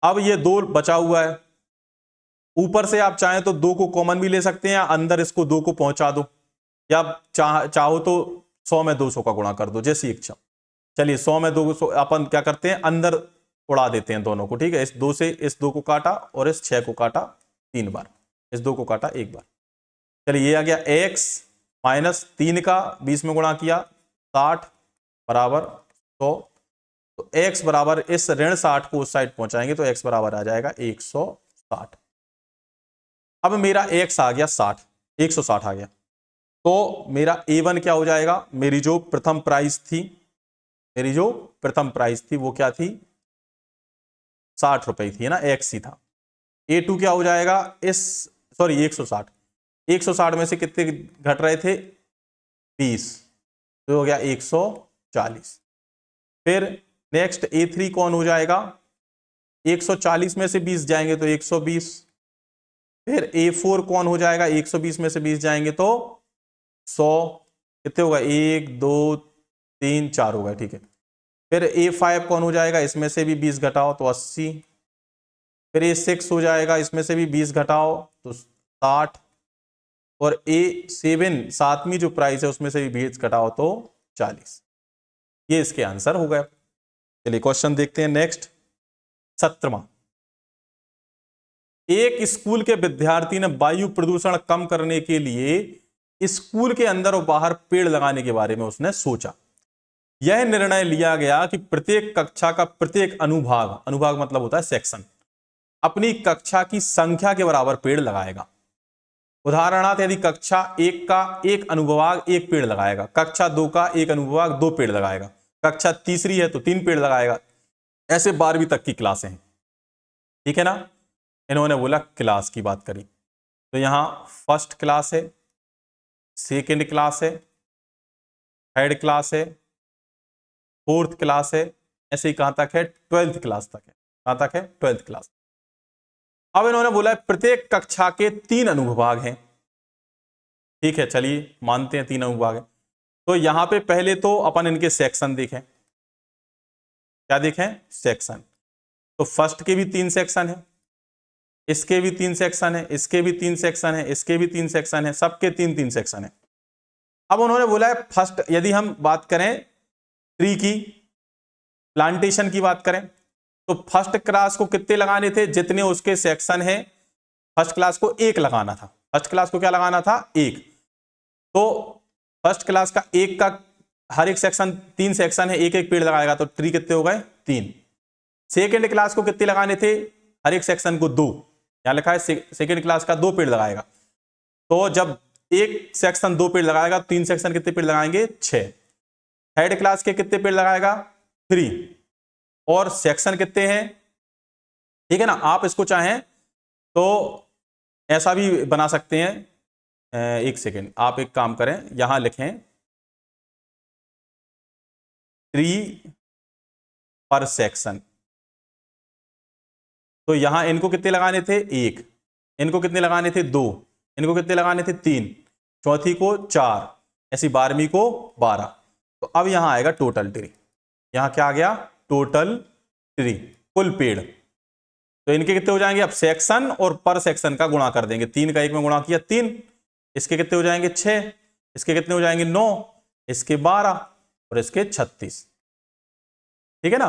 Speaker 1: अब ये 2 बचा हुआ है, ऊपर से आप चाहें तो 2 को कॉमन भी ले सकते हैं, या अंदर इसको 2 को पहुंचा दो, या चाहो तो 100 में 200 का गुणा कर दो, जैसी इच्छा। चलिए 100 में 200 अपन क्या करते हैं, अंदर उड़ा देते हैं दोनों को। ठीक है, इस 2 से इस 2 को काटा और इस 6 को काटा 3 बार, इस 2 को काटा 1 बार। चलिए ये आ गया x माइनस 3 का 20 में गुणा किया, 60 बराबर 100। तो x बराबर इस ऋण 60 को उस साइड पहुंचाएंगे तो x बराबर आ जाएगा 160। अब मेरा x आ गया 60, 160 आ गया, तो मेरा A1 क्या हो जाएगा, मेरी जो प्रथम प्राइस थी, मेरी जो प्रथम प्राइस थी वो क्या थी, 60 रुपए थी, है ना, x ही था। A2 क्या हो जाएगा, इस सॉरी 160, 160 में से कितने घट रहे थे, 20, तो हो गया 140। फिर नेक्स्ट A3 कौन हो जाएगा, 140 में से 20 जाएंगे तो 120। फिर A4 कौन हो जाएगा, 120 में से 20 जाएंगे तो 100, कितने होगा, 1 2 3 4 होगा। ठीक है, फिर A5 कौन हो जाएगा, इसमें से भी 20 घटाओ तो 80। फिर A6 हो जाएगा, इसमें से भी 20 घटाओ तो 60। और A7 सातवीं जो प्राइस है उसमें से भी 20 घटाओ तो 40। ये इसके आंसर हो गए। चलिए क्वेश्चन देखते हैं नेक्स्ट, 17वां। एक स्कूल के विद्यार्थी ने वायु प्रदूषण कम करने के लिए स्कूल के अंदर और बाहर पेड़ लगाने के बारे में उसने सोचा। यह निर्णय लिया गया कि प्रत्येक कक्षा का प्रत्येक अनुभाग, अनुभाग मतलब होता है सेक्शन, अपनी कक्षा की संख्या के बराबर पेड़ लगाएगा। उदाहरणार्थ यदि कक्षा 1 का एक अनुभाग 1 पेड़ लगाएगा, कक्षा 2 का एक अनुभाग 2 पेड़ लगाएगा, कक्षा तीसरी है तो 3 पेड़ लगाएगा, ऐसे 12वीं तक की क्लासें हैं। ठीक है ना, इन्होंने बोला क्लास की बात करी, तो यहां फर्स्ट क्लास है, सेकेंड क्लास है, थर्ड क्लास है, फोर्थ क्लास है, ऐसे ही कहां तक है, 12th क्लास तक है। कहां तक है, 12th क्लास। अब इन्होंने बोला प्रत्येक कक्षा के 3 अनुभाग हैं। ठीक है, चलिए मानते हैं 3 अनुभाग हैं। तो यहां पे पहले तो अपन इनके सेक्शन देखें, क्या देखें, सेक्शन। तो फर्स्ट के भी 3 सेक्शन है, इसके भी 3 सेक्शन है, इसके भी 3 सेक्शन है, इसके भी 3 सेक्शन है, सबके 3-3 सेक्शन है। अब उन्होंने बोला है फर्स्ट, यदि हम बात करें ट्री की, प्लांटेशन की बात करें, तो फर्स्ट क्लास को कितने लगाने थे, जितने उसके सेक्शन है, फर्स्ट क्लास को 1 लगाना था। फर्स्ट क्लास को क्या लगाना था, 1। तो फर्स्ट क्लास का एक का हर एक सेक्शन 3 सेक्शन है, एक एक पेड़ लगाएगा तो ट्री कितने हो गए 3। सेकेंड क्लास को कितने लगाने थे, हर एक सेक्शन को 2, यहां लिखा है सेकेंड क्लास का 2 पेड़ लगाएगा। तो जब एक सेक्शन 2 पेड़ लगाएगा, 3 सेक्शन कितने पेड़ लगाएंगे 6। थर्ड क्लास के कितने पेड़ लगाएगा 3, और सेक्शन कितने हैं, ठीक है ना। आप इसको चाहें तो ऐसा भी बना सकते हैं। एक सेकेंड, आप एक काम करें, यहां लिखें 3 पर सेक्शन। तो यहां इनको कितने लगाने थे 1, इनको कितने लगाने थे 2, इनको कितने लगाने थे 3, चौथी को 4, ऐसी 12वीं को 12। तो अब यहां आएगा टोटल ट्री, यहां क्या आ गया टोटल ट्री, कुल पेड़। तो इनके कितने हो जाएंगे, अब सेक्शन और पर सेक्शन का गुणा कर देंगे, 3 का 1 में गुणा किया 3, इसके कितने हो जाएंगे 6, इसके कितने हो जाएंगे 9, इसके 12 और इसके 36, ठीक है ना।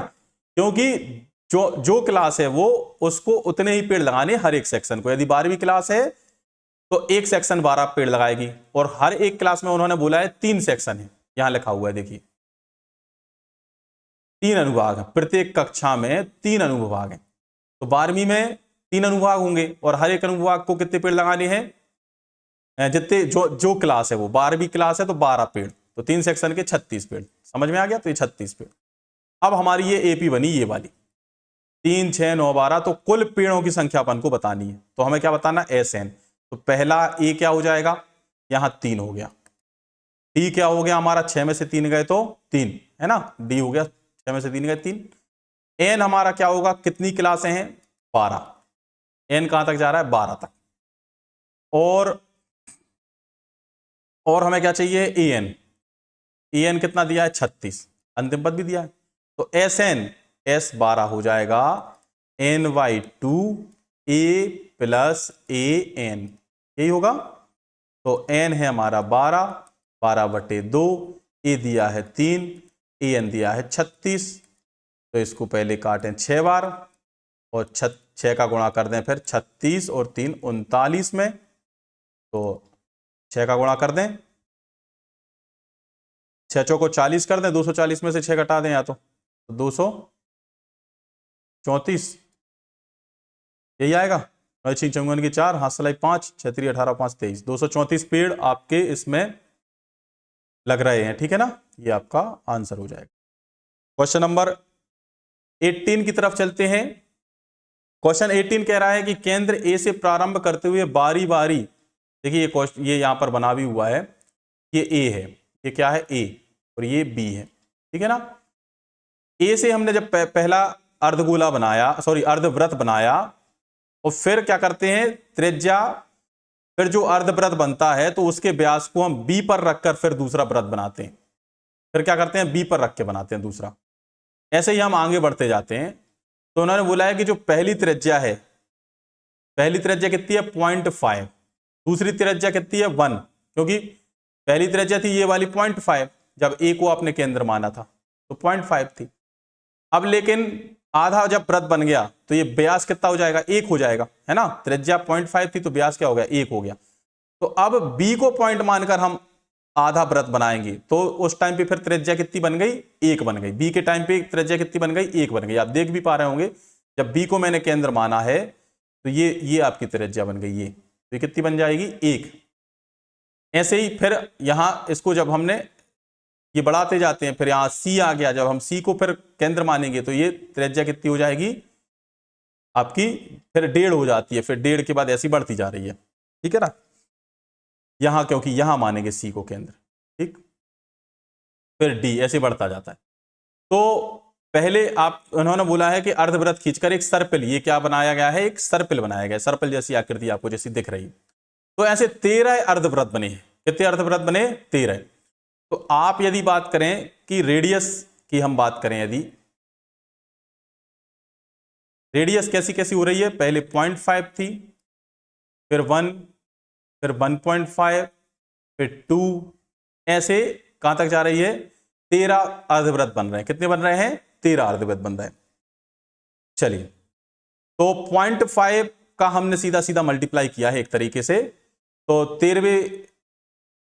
Speaker 1: क्योंकि जो क्लास है वो उसको उतने ही पेड़ लगाने हर एक सेक्शन को। यदि 12वीं क्लास है तो एक सेक्शन 12 पेड़ लगाएगी, और हर एक क्लास में उन्होंने बोला है 3 सेक्शन है, यहां लिखा हुआ है देखिए 3 अनुभाग है, प्रत्येक कक्षा में 3 अनुभाग है। तो 12वीं में 3 अनुभाग होंगे और हर एक अनुभाग को कितने पेड़ लगाने हैं, जितने जो क्लास है वो 12वीं क्लास है तो 12 पेड़, तो 3 सेक्शन के 36 पेड़, समझ में आ गया। तो ये 36 पेड़। अब हमारी ये एपी बनी, ये वाली 3, 6, 9, 12, तो कुल पेड़ों की संख्या अपन को बतानी है। तो हमें क्या बताना, SN। तो पहला ए क्या हो जाएगा, यहां 3 हो गया, डी क्या हो गया हमारा, 6 में से 3 गए तो 3, है ना, डी हो गया 6 में से 3 गए 3। एन हमारा क्या होगा, कितनी क्लासें हैं 12, एन कहां तक जा रहा है 12 तक। और हमें क्या चाहिए एन, एन कितना दिया है 36, अंतिम पद भी दिया है। तो एस एन, एस 12 हो जाएगा NY2 A प्लस AN, यही होगा। तो एन है हमारा 12, 12/2, ए दिया है 3, एन दिया है 36। तो इसको पहले काटें 6 बार और 6 का गुणा कर दें फिर 36 और 3 39 में। तो 6 का गुणा कर दें, 6 चौको 40 कर दें, 240 में से 6 घटा दें या तो 234, यही आएगा। 9 6 54 की 4, हाथ सलाई 5, 6 3 18 5 23, 234 पेड़ आपके इसमें लग रहे हैं, ठीक है ना। ये आपका आंसर हो जाएगा। क्वेश्चन नंबर 18 की तरफ चलते हैं। क्वेश्चन 18 कह रहा है कि केंद्र ए से प्रारंभ करते हुए बारी बारी, देखिए ये क्वेश्चन ये यहां पर बना भी हुआ है, ये ए है, ये क्या है ए, और ये बी है, ठीक है ना। ए से हमने जब पहला अर्धगोला बनाया, सॉरी अर्धवृत्त बनाया, और फिर क्या करते हैं त्रिज्या, फिर जो अर्धवृत्त बनता है तो उसके व्यास को हम बी पर रखकर फिर दूसरा वृत्त बनाते हैं, फिर क्या करते हैं बी पर रख के बनाते हैं दूसरा। ऐसे ही हम आगे बढ़ते जाते हैं। तो उन्होंने बोला है कि जो पहली त्रिज्या है, पहली त्रिज्या कितनी है 0.5, दूसरी त्रिज्या कितनी है 1, क्योंकि पहली त्रिज्या थी ये वाली 0.5, जब ए को आपने केंद्र माना था तो 0.5 थी। अब लेकिन आधा जब वृत्त बन गया तो ये व्यास कितना हो जाएगा 1 हो जाएगा, है ना। त्रिज्या 0.5 थी तो व्यास क्या हो गया 1 हो गया। तो अब बी को पॉइंट मानकर हम आधा वृत्त बनाएंगे, तो उस टाइम पे फिर त्रिज्या कितनी बन गई 1 बन गई। बी के टाइम पे त्रिज्या कितनी बन गई 1 बन गई। आप देख भी पा रहे होंगे जब बी को मैंने केंद्र माना है तो ये आपकी त्रिज्या बन गई, ये तो कितनी बन जाएगी 1। ऐसे ही फिर यहां इसको जब हमने ये बढ़ाते जाते हैं, फिर यहां सी आ गया, जब हम सी को फिर केंद्र मानेंगे तो ये त्रिज्या कितनी हो जाएगी आपकी, फिर 1.5 हो जाती है, फिर 1.5 के बाद ऐसी बढ़ती जा रही है, ठीक है ना। यहां क्योंकि यहां मानेंगे सी को केंद्र, ठीक, फिर डी ऐसे बढ़ता जाता है। तो पहले आप उन्होंने बोला है कि अर्धवृत्त खींचकर एक सर्पिल, ये क्या बनाया गया है, एक सर्पिल बनाया गया है, सर्पिल जैसी आकृति आपको जैसी दिख रही। तो ऐसे 13 अर्धवृत्त बने हैं। कितने अर्धवृत्त बने 13। तो आप यदि बात करें कि रेडियस की हम बात करें, यदि रेडियस कैसी कैसी हो रही है, पहले 0.5 थी, फिर 1, फिर 1.5, फिर 2, ऐसे कहां तक जा रही है 13 अर्धवृत्त बन रहे हैं। कितने बन रहे हैं 13 अर्धवृत्त बन रहे हैं। चलिए, तो 0.5 का हमने सीधा सीधा मल्टीप्लाई किया है एक तरीके से, तो 13वें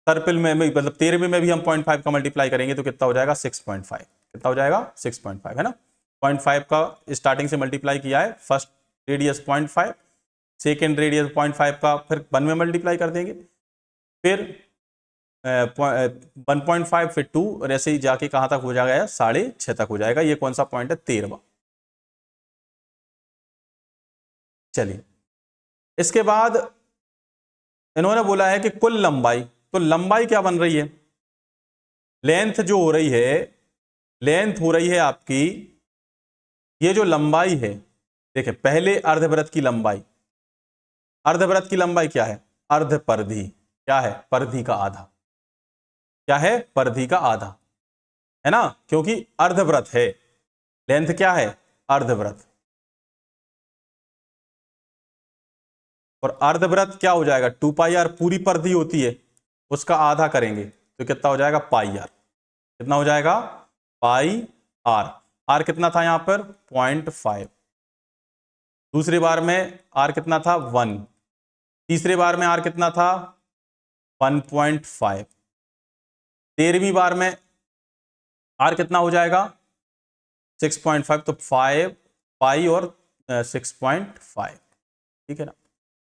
Speaker 1: सर्पिल में मतलब 13वें में भी हम 0.5 का मल्टीप्लाई करेंगे तो कितना हो जाएगा 6.5। कितना हो जाएगा 6.5 है ना। 0.5 का स्टार्टिंग से मल्टीप्लाई किया है, फर्स्ट रेडियस 0.5, सेकेंड रेडियस 0.5 का फिर 1 में मल्टीप्लाई कर देंगे, फिर 1.5 फिर 2 और ऐसे ही जाके कहां तक हो जाएगा 6.5 तक हो जाएगा। ये कौन सा पॉइंट है 13वां। चलिए इसके बाद इन्होंने बोला है कि कुल लंबाई, तो लंबाई क्या बन रही है, लेंथ जो हो रही है, लेंथ हो रही है आपकी, ये जो लंबाई है, देखिए पहले अर्धवृत्त की लंबाई, अर्धवृत्त की लंबाई क्या है, अर्ध परिधि, क्या है परिधि का आधा, क्या है परिधि का आधा, है ना, क्योंकि अर्धवृत्त है, लेंथ क्या है अर्धवृत्त, और अर्धवृत्त क्या हो जाएगा 2 पाई आर, पूरी परिधि होती है उसका आधा करेंगे तो कितना हो जाएगा पाई आर। कितना हो जाएगा पाई आर। आर कितना था यहां पर 0.5, दूसरी बार में आर कितना था 1, तीसरे बार में आर कितना था 1.5, 13वीं बार में आर कितना हो जाएगा 6.5, तो 5 पाई और 6.5, ठीक है ना।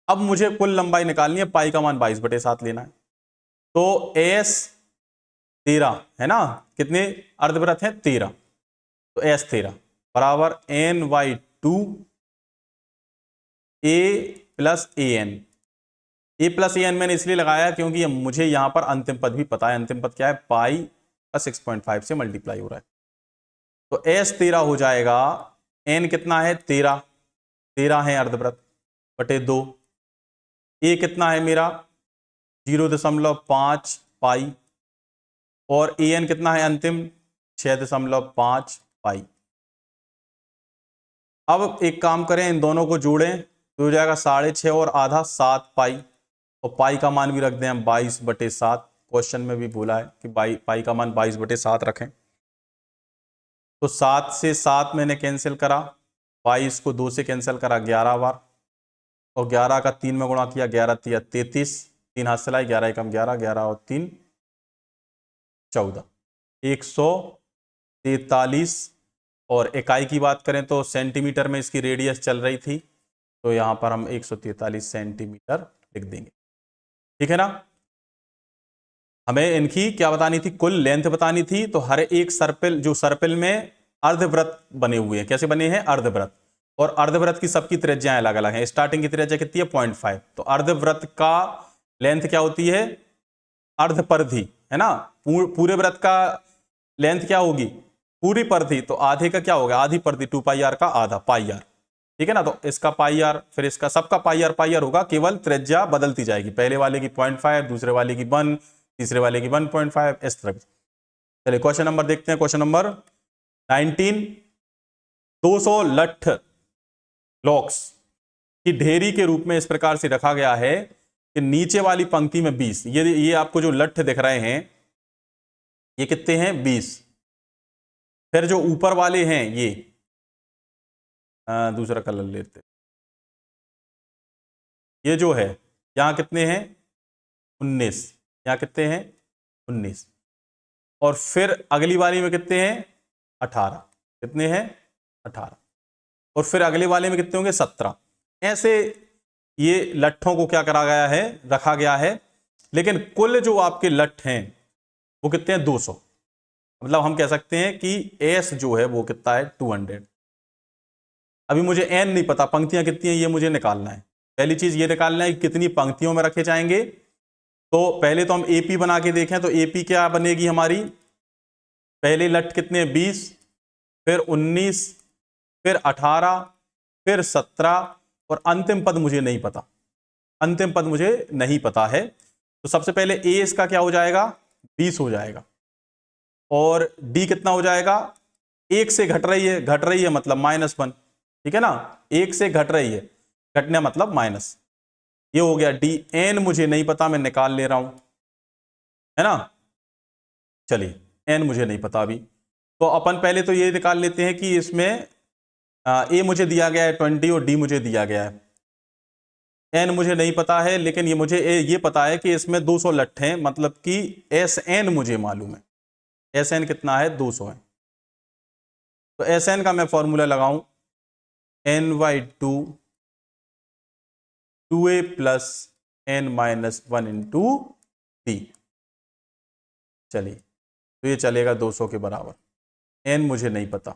Speaker 1: अब मुझे कुल लंबाई निकालनी है, पाई का मान 22/7 लेना है, तो एस 13 है ना, कितने अर्धवृत्त हैं 13, तो एस 13 बराबर n/2 a plus A N. A plus A n मैंने इसलिए लगाया क्योंकि मुझे यहां पर अंतिम पद भी पता है, अंतिम पद क्या है पाई का 6.5 से मल्टीप्लाई हो रहा है, तो एस 13 हो जाएगा, एन कितना है 13, 13 है अर्धवृत्त बटे 2, ए कितना है मेरा 0.5 पाई, और ए एन कितना है अंतिम 6.5 पाई। अब एक काम करें, इन दोनों को जोड़ें तो हो जाएगा 6.5 और आधा 7 पाई, और पाई का मान भी रख दें हम 22/7, क्वेश्चन में भी बोला है कि पाई का मान 22/7 रखें, तो 7 से 7 मैंने कैंसिल करा, 22 को 2 से कैंसिल करा 11 बार, और 11 का 3 में गुणा किया 11 × 33, 3 हाथ से लाई 11 × 11, 11 और 3 14, 143, और इकाई की बात करें तो सेंटीमीटर में इसकी रेडियस चल रही थी, तो यहां पर हम 143 सेंटीमीटर लिख देंगे, ठीक है ना। हमें इनकी क्या बतानी थी, कुल लेंथ बतानी थी, तो हर एक सर्पिल, जो सर्पिल में अर्धवृत्त बने हुए हैं, कैसे बने हैं अर्धवृत्त, और अर्धवृत्त की सबकी त्रिज्याएं अलग अलग हैं। स्टार्टिंग की त्रिज्या कितनी है 0.5, तो अर्धवृत्त का लेंथ क्या होती है अर्ध परिधि, है ना, पूरे वृत्त का लेंथ क्या होगी पूरी परिधि, तो आधे का क्या होगा आधी परिधि, 2 पाई आर का आधा पाई आर, ठीक है ना। तो इसका पाई आर, फिर इसका सबका पाई आर होगा, केवल त्रिज्या बदलती जाएगी, पहले वाले की 0.5, दूसरे वाले की 1, तीसरे वाले की 1.5, इस तरह। चलिए क्वेश्चन नंबर देखते हैं, क्वेश्चन नंबर 19, 200 लठ ब्लॉक्स की ढेरी के रूप में इस प्रकार से रखा गया है कि नीचे वाली पंक्ति में 20, ये आपको जो लठ दिख रहे हैं ये कितने हैं 20, फिर जो ऊपर वाले हैं ये दूसरा कलर लेते, ये जो है यहां कितने हैं 19, यहां कितने हैं 19, और फिर अगली वाली में कितने हैं 18, कितने हैं 18, और फिर अगले वाले में कितने होंगे 17। ऐसे ये लट्ठों को क्या करा गया है रखा गया है, लेकिन कुल जो आपके लट्ठ हैं वो कितने हैं 200, मतलब हम कह सकते हैं कि एस जो है वो कितना है 200। अभी मुझे एन नहीं पता, पंक्तियां कितनी हैं ये मुझे निकालना है, पहली चीज ये निकालना है कि कितनी पंक्तियों में रखे जाएंगे। तो पहले तो हम एपी बना के देखें, तो एपी क्या बनेगी हमारी, पहले लट कितने 20, फिर 19, फिर 18, फिर 17, और अंतिम पद मुझे नहीं पता, अंतिम पद मुझे नहीं पता है। तो सबसे पहले ए इसका क्या हो जाएगा 20 हो जाएगा, और डी कितना हो जाएगा, एक से घट रही है मतलब -1, ठीक है ना, एक से घट रही है, घटने मतलब माइनस, ये हो गया डी। एन मुझे नहीं पता, मैं निकाल ले रहा हूं, है ना। चलिए एन मुझे नहीं पता अभी, तो अपन पहले तो ये निकाल लेते हैं कि इसमें ए मुझे दिया गया है 20 और डी मुझे दिया गया है, एन मुझे नहीं पता है, लेकिन ये मुझे ये पता है कि इसमें 200 लठ हैं, मतलब कि एस एन मुझे मालूम है। एस एन कितना है? 200 है। तो एस एन का मैं फॉर्मूला लगाऊं, n/2 2a plus n-1 into d. चलिए, तो ये चलेगा 200 के बराबर। एन मुझे नहीं पता,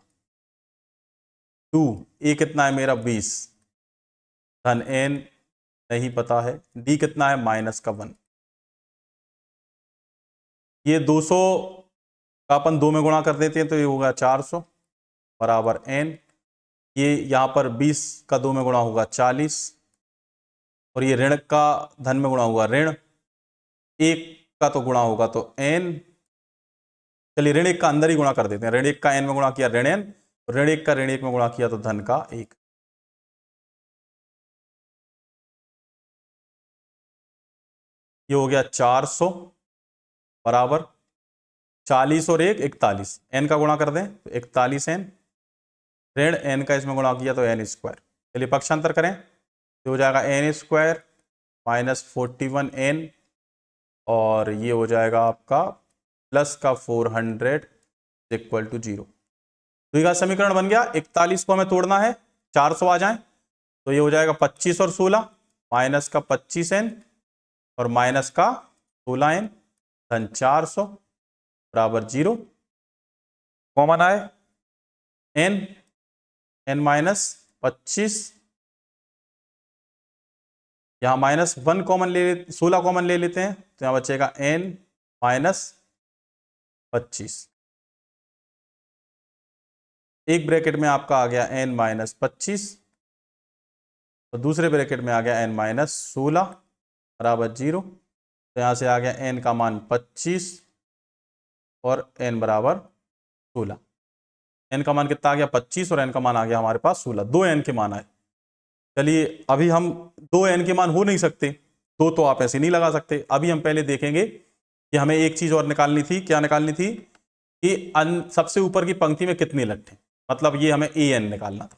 Speaker 1: 2 ए कितना है मेरा 20 धन एन नहीं पता है, डी कितना है -1। ये 200 का अपन 2 में गुणा कर देते हैं तो ये होगा 400 बराबर एन। ये यहाँ पर 20 का 2 में गुणा होगा 40, और ये ऋण का धन में गुणा होगा ऋण 1 का तो गुणा होगा तो एन। चलिए ऋण 1 का अंदर ही गुणा कर देते हैं, ऋण 1 का एन में गुणा किया ऋण एन, ऋण 1 का ऋण 1 में गुणा किया तो धन का 1। ये हो गया 400 बराबर 40 और 1 41, एन का गुणा कर दें तो 41 एन, ऋण एन का इसमें गुणा किया तो एन स्क्वायर। चलिए पक्षांतर करें तो हो जाएगा एन स्क्वायर -41 एन, और ये हो जाएगा आपका प्लस का 400 इक्वल टू 0। तो ये समीकरण बन गया। 41 को हमें तोड़ना है, 400 आ जाए तो ये हो जाएगा 25 और 16, माइनस का 25 एन और माइनस का 16 एन धन 400 बराबर 0। कॉमन आए एन, एन -25, यहां -1 कॉमन ले, 16 कॉमन ले लेते हैं तो यहां बचेगा n -25। एक ब्रैकेट में आपका आ गया n -25 और दूसरे ब्रैकेट में आ गया n -16 बराबर 0। तो यहां से आ गया n का मान 25 और n बराबर 16। n का मान कितना आ गया 25 और n का मान आ गया हमारे पास 16, 2 n के मान आए। चलिए अभी हम 2 n के मान हो नहीं सकते, दो तो आप ऐसे नहीं लगा सकते। अभी हम पहले देखेंगे कि हमें एक चीज और निकालनी थी। क्या निकालनी थी? कि सबसे ऊपर की पंक्ति में कितने लठ हैं, मतलब ये हमें ए एन निकालना था।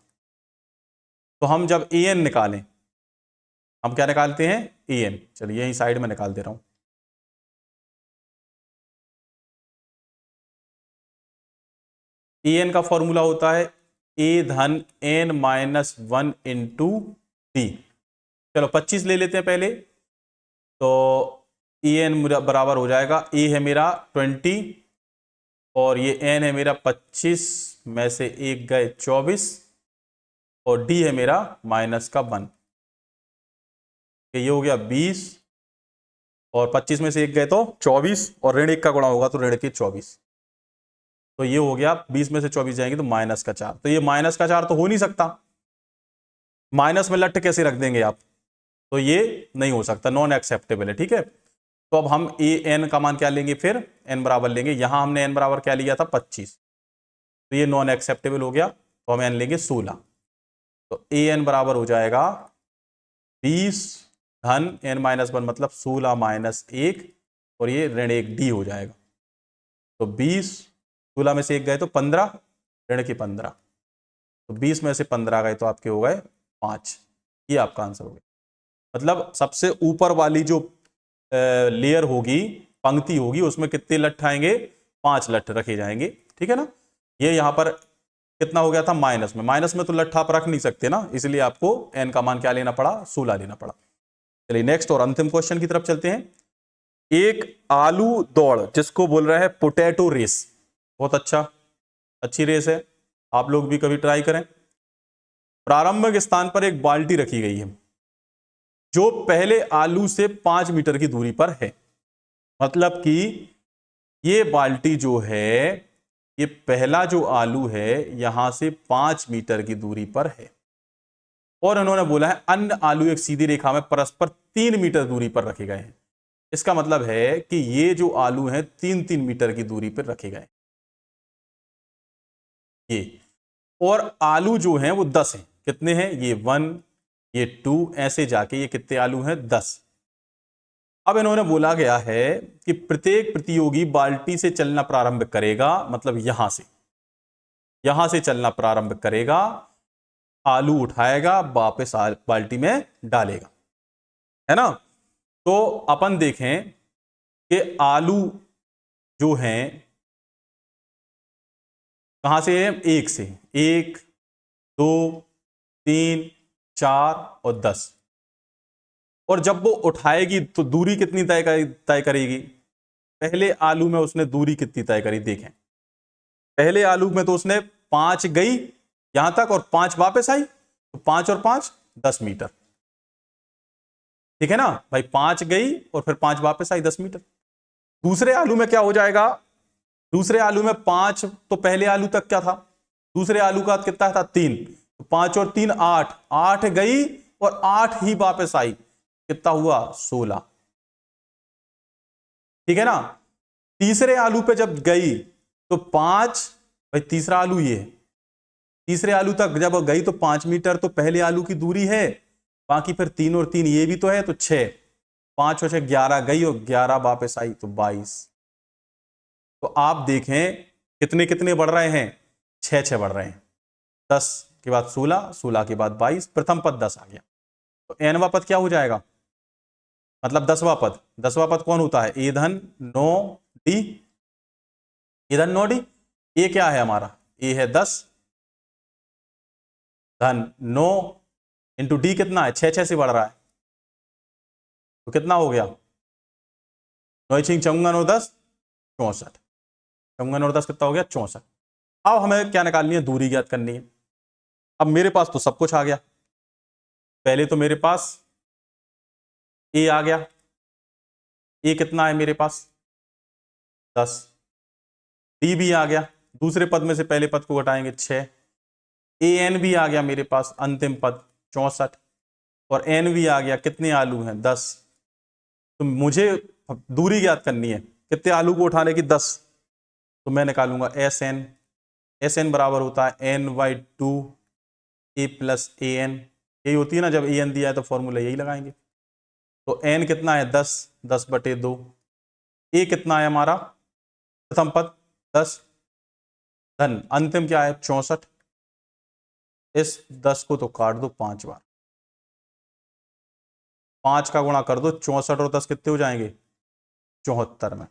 Speaker 1: तो हम जब ए एन निकालें, हम क्या निकालते हैं? A N. चलिए यही साइड में निकाल दे रहा हूं। ए एन का फॉर्मूला होता है ए धन एन -1 इंटू डी। चलो 25 ले लेते हैं पहले, तो ए एन बराबर हो जाएगा, ए है मेरा 20 और ये एन है मेरा 25 में से 1 गए 24 और डी है मेरा -1। ये हो गया 20 और 25 में से 1 गए तो 24 और ऋण 1 का गुणा होगा तो ऋण के 24। तो ये हो गया 20 में से 24 जाएंगे तो -4। तो ये -4 तो हो नहीं सकता, माइनस में लट कैसे रख देंगे आप? तो ये नहीं हो सकता, नॉन एक्सेप्टेबल है। ठीक है, तो अब हम ए एन का मान क्या लेंगे? फिर एन बराबर लेंगे। यहां हमने एन बराबर क्या लिया था? 25, तो ये नॉन एक्सेप्टेबल हो गया, तो हम एन लेंगे 16। तो ए एन बराबर हो जाएगा 20 धन n -1 मतलब 16 -1 और ये ऋण 1 डी हो जाएगा। तो 20, 16 में से 1 गए तो 15, ऋण के 15, तो 20 में से 15 गए तो आपके हो गए 5। ये आपका आंसर हो गया। मतलब सबसे ऊपर वाली जो लेयर होगी, पंक्ति होगी, उसमें कितने लठ आएंगे? 5 लठ रखे जाएंगे। ठीक है ना। ये यहां पर कितना हो गया था? माइनस में तो लठ आप रख नहीं सकते ना, इसलिए आपको n का मान क्या लेना पड़ा? 16 लेना पड़ा। चलिए नेक्स्ट और अंतिम क्वेश्चन की तरफ चलते हैं। एक आलू दौड़, जिसको बोल रहा है पोटैटो रेस, बहुत अच्छी रेस है, आप लोग भी कभी ट्राई करें। प्रारंभिक स्थान पर एक बाल्टी रखी गई है जो पहले आलू से 5 मीटर की दूरी पर है। मतलब कि ये बाल्टी जो है, ये पहला जो आलू है यहां से 5 मीटर की दूरी पर है, और इन्होंने बोला है अन्य आलू एक सीधी रेखा में परस्पर 3 मीटर दूरी पर रखे गए हैं। इसका मतलब है कि ये जो आलू हैं 3-3 मीटर की दूरी पर रखे गए ये, और आलू जो हैं वो 10 हैं। कितने हैं? ये 1, ये 2, ऐसे जाके ये कितने आलू हैं? 10। अब इन्होंने बोला गया है कि प्रत्येक प्रतियोगी बाल्टी से चलना प्रारंभ करेगा, मतलब यहां से चलना प्रारंभ करेगा, आलू उठाएगा, वापस बाल्टी में डालेगा। है ना। तो अपन देखें कि आलू जो हैं कहां से है, एक से, 1 2 3 4 और 10। और जब वो उठाएगी तो दूरी कितनी तय करेगी। पहले आलू में उसने दूरी कितनी तय करी देखें। पहले आलू में तो उसने 5 गई यहां तक और 5 वापस आई, तो 5 और 5 10 मीटर। ठीक है ना भाई, 5 गई और फिर 5 वापस आई, 10 मीटर। दूसरे आलू में क्या हो जाएगा, दूसरे आलू में 5 तो पहले आलू तक क्या था, दूसरे आलू का कितना था 3, तो 5 और 3 8, 8 गई और 8 ही वापस आई, कितना हुआ 16। ठीक है ना। तीसरे आलू पे जब गई तो 5, भाई तीसरा आलू ये है, तीसरे आलू तक जब गई तो 5 मीटर तो पहले आलू की दूरी है, बाकी फिर 3 और 3 ये भी तो है, तो 6, 5 और 6 11 गई और 11 वापस आई, तो 22। तो आप देखें कितने कितने बढ़ रहे हैं, 6 6 बढ़ रहे हैं। 10 के बाद 16, 16 के बाद 22, प्रथम पद 10 आ गया। तो एनवा पद क्या हो जाएगा, मतलब 10वां पद। 10वां पद कौन होता है, ए धन 9 डी, ए धन 9 डी। ए क्या है हमारा, ए है 10 धन 9 इंटू डी कितना है, 6 6 से बढ़ रहा है, तो कितना हो गया 9 6 54 और 10 64, 54 और 10 कितना हो गया 64। अब हमें क्या निकालनी है, दूरी ज्ञात करनी है। अब मेरे पास तो सब कुछ आ गया, पहले तो मेरे पास ए आ गया, ए कितना है मेरे पास 10, डी भी आ गया, दूसरे पद में से पहले पद को घटाएंगे 6, ए एन भी आ गया मेरे पास अंतिम पद 64, और एन भी आ गया, कितने आलू हैं 10। तो मुझे दूरी ज्ञात करनी है, कितने आलू को उठाने की 10, तो मैं निकालूंगा एस एन। एस एन बराबर होता है n/2 A plus A N, यही होती है ना, जब ए एन दिया है तो फॉर्मूला यही लगाएंगे। तो एन कितना है 10, 10/2। ए कितना है हमारा प्रथम पद 10 धन अंतिम क्या है 64। इस 10 को तो काट दो 5 बार, 5 का गुणा कर दो, 64 और 10 कितने हो जाएंगे 74 में।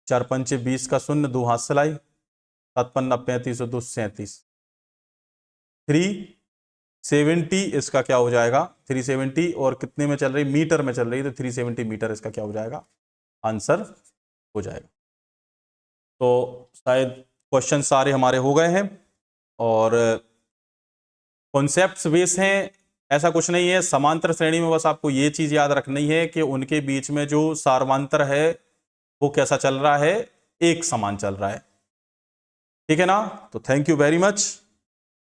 Speaker 1: 4 पंचे 20 का शून्य, 2 हाथ सिलाई, 7 पन्ना 35 और 2 37, 370 इसका क्या हो जाएगा 370, और कितने में चल रही, मीटर में चल रही है, तो 370 मीटर इसका क्या हो जाएगा आंसर हो जाएगा। तो शायद क्वेश्चन सारे हमारे हो गए हैं, और कॉन्सेप्ट्स बेस हैं, ऐसा कुछ नहीं है। समांतर श्रेणी में बस आपको ये चीज याद रखनी है कि उनके बीच में जो सार्वमांतर है वो कैसा चल रहा है, एक समान चल रहा है। ठीक है ना। तो थैंक यू वेरी मच।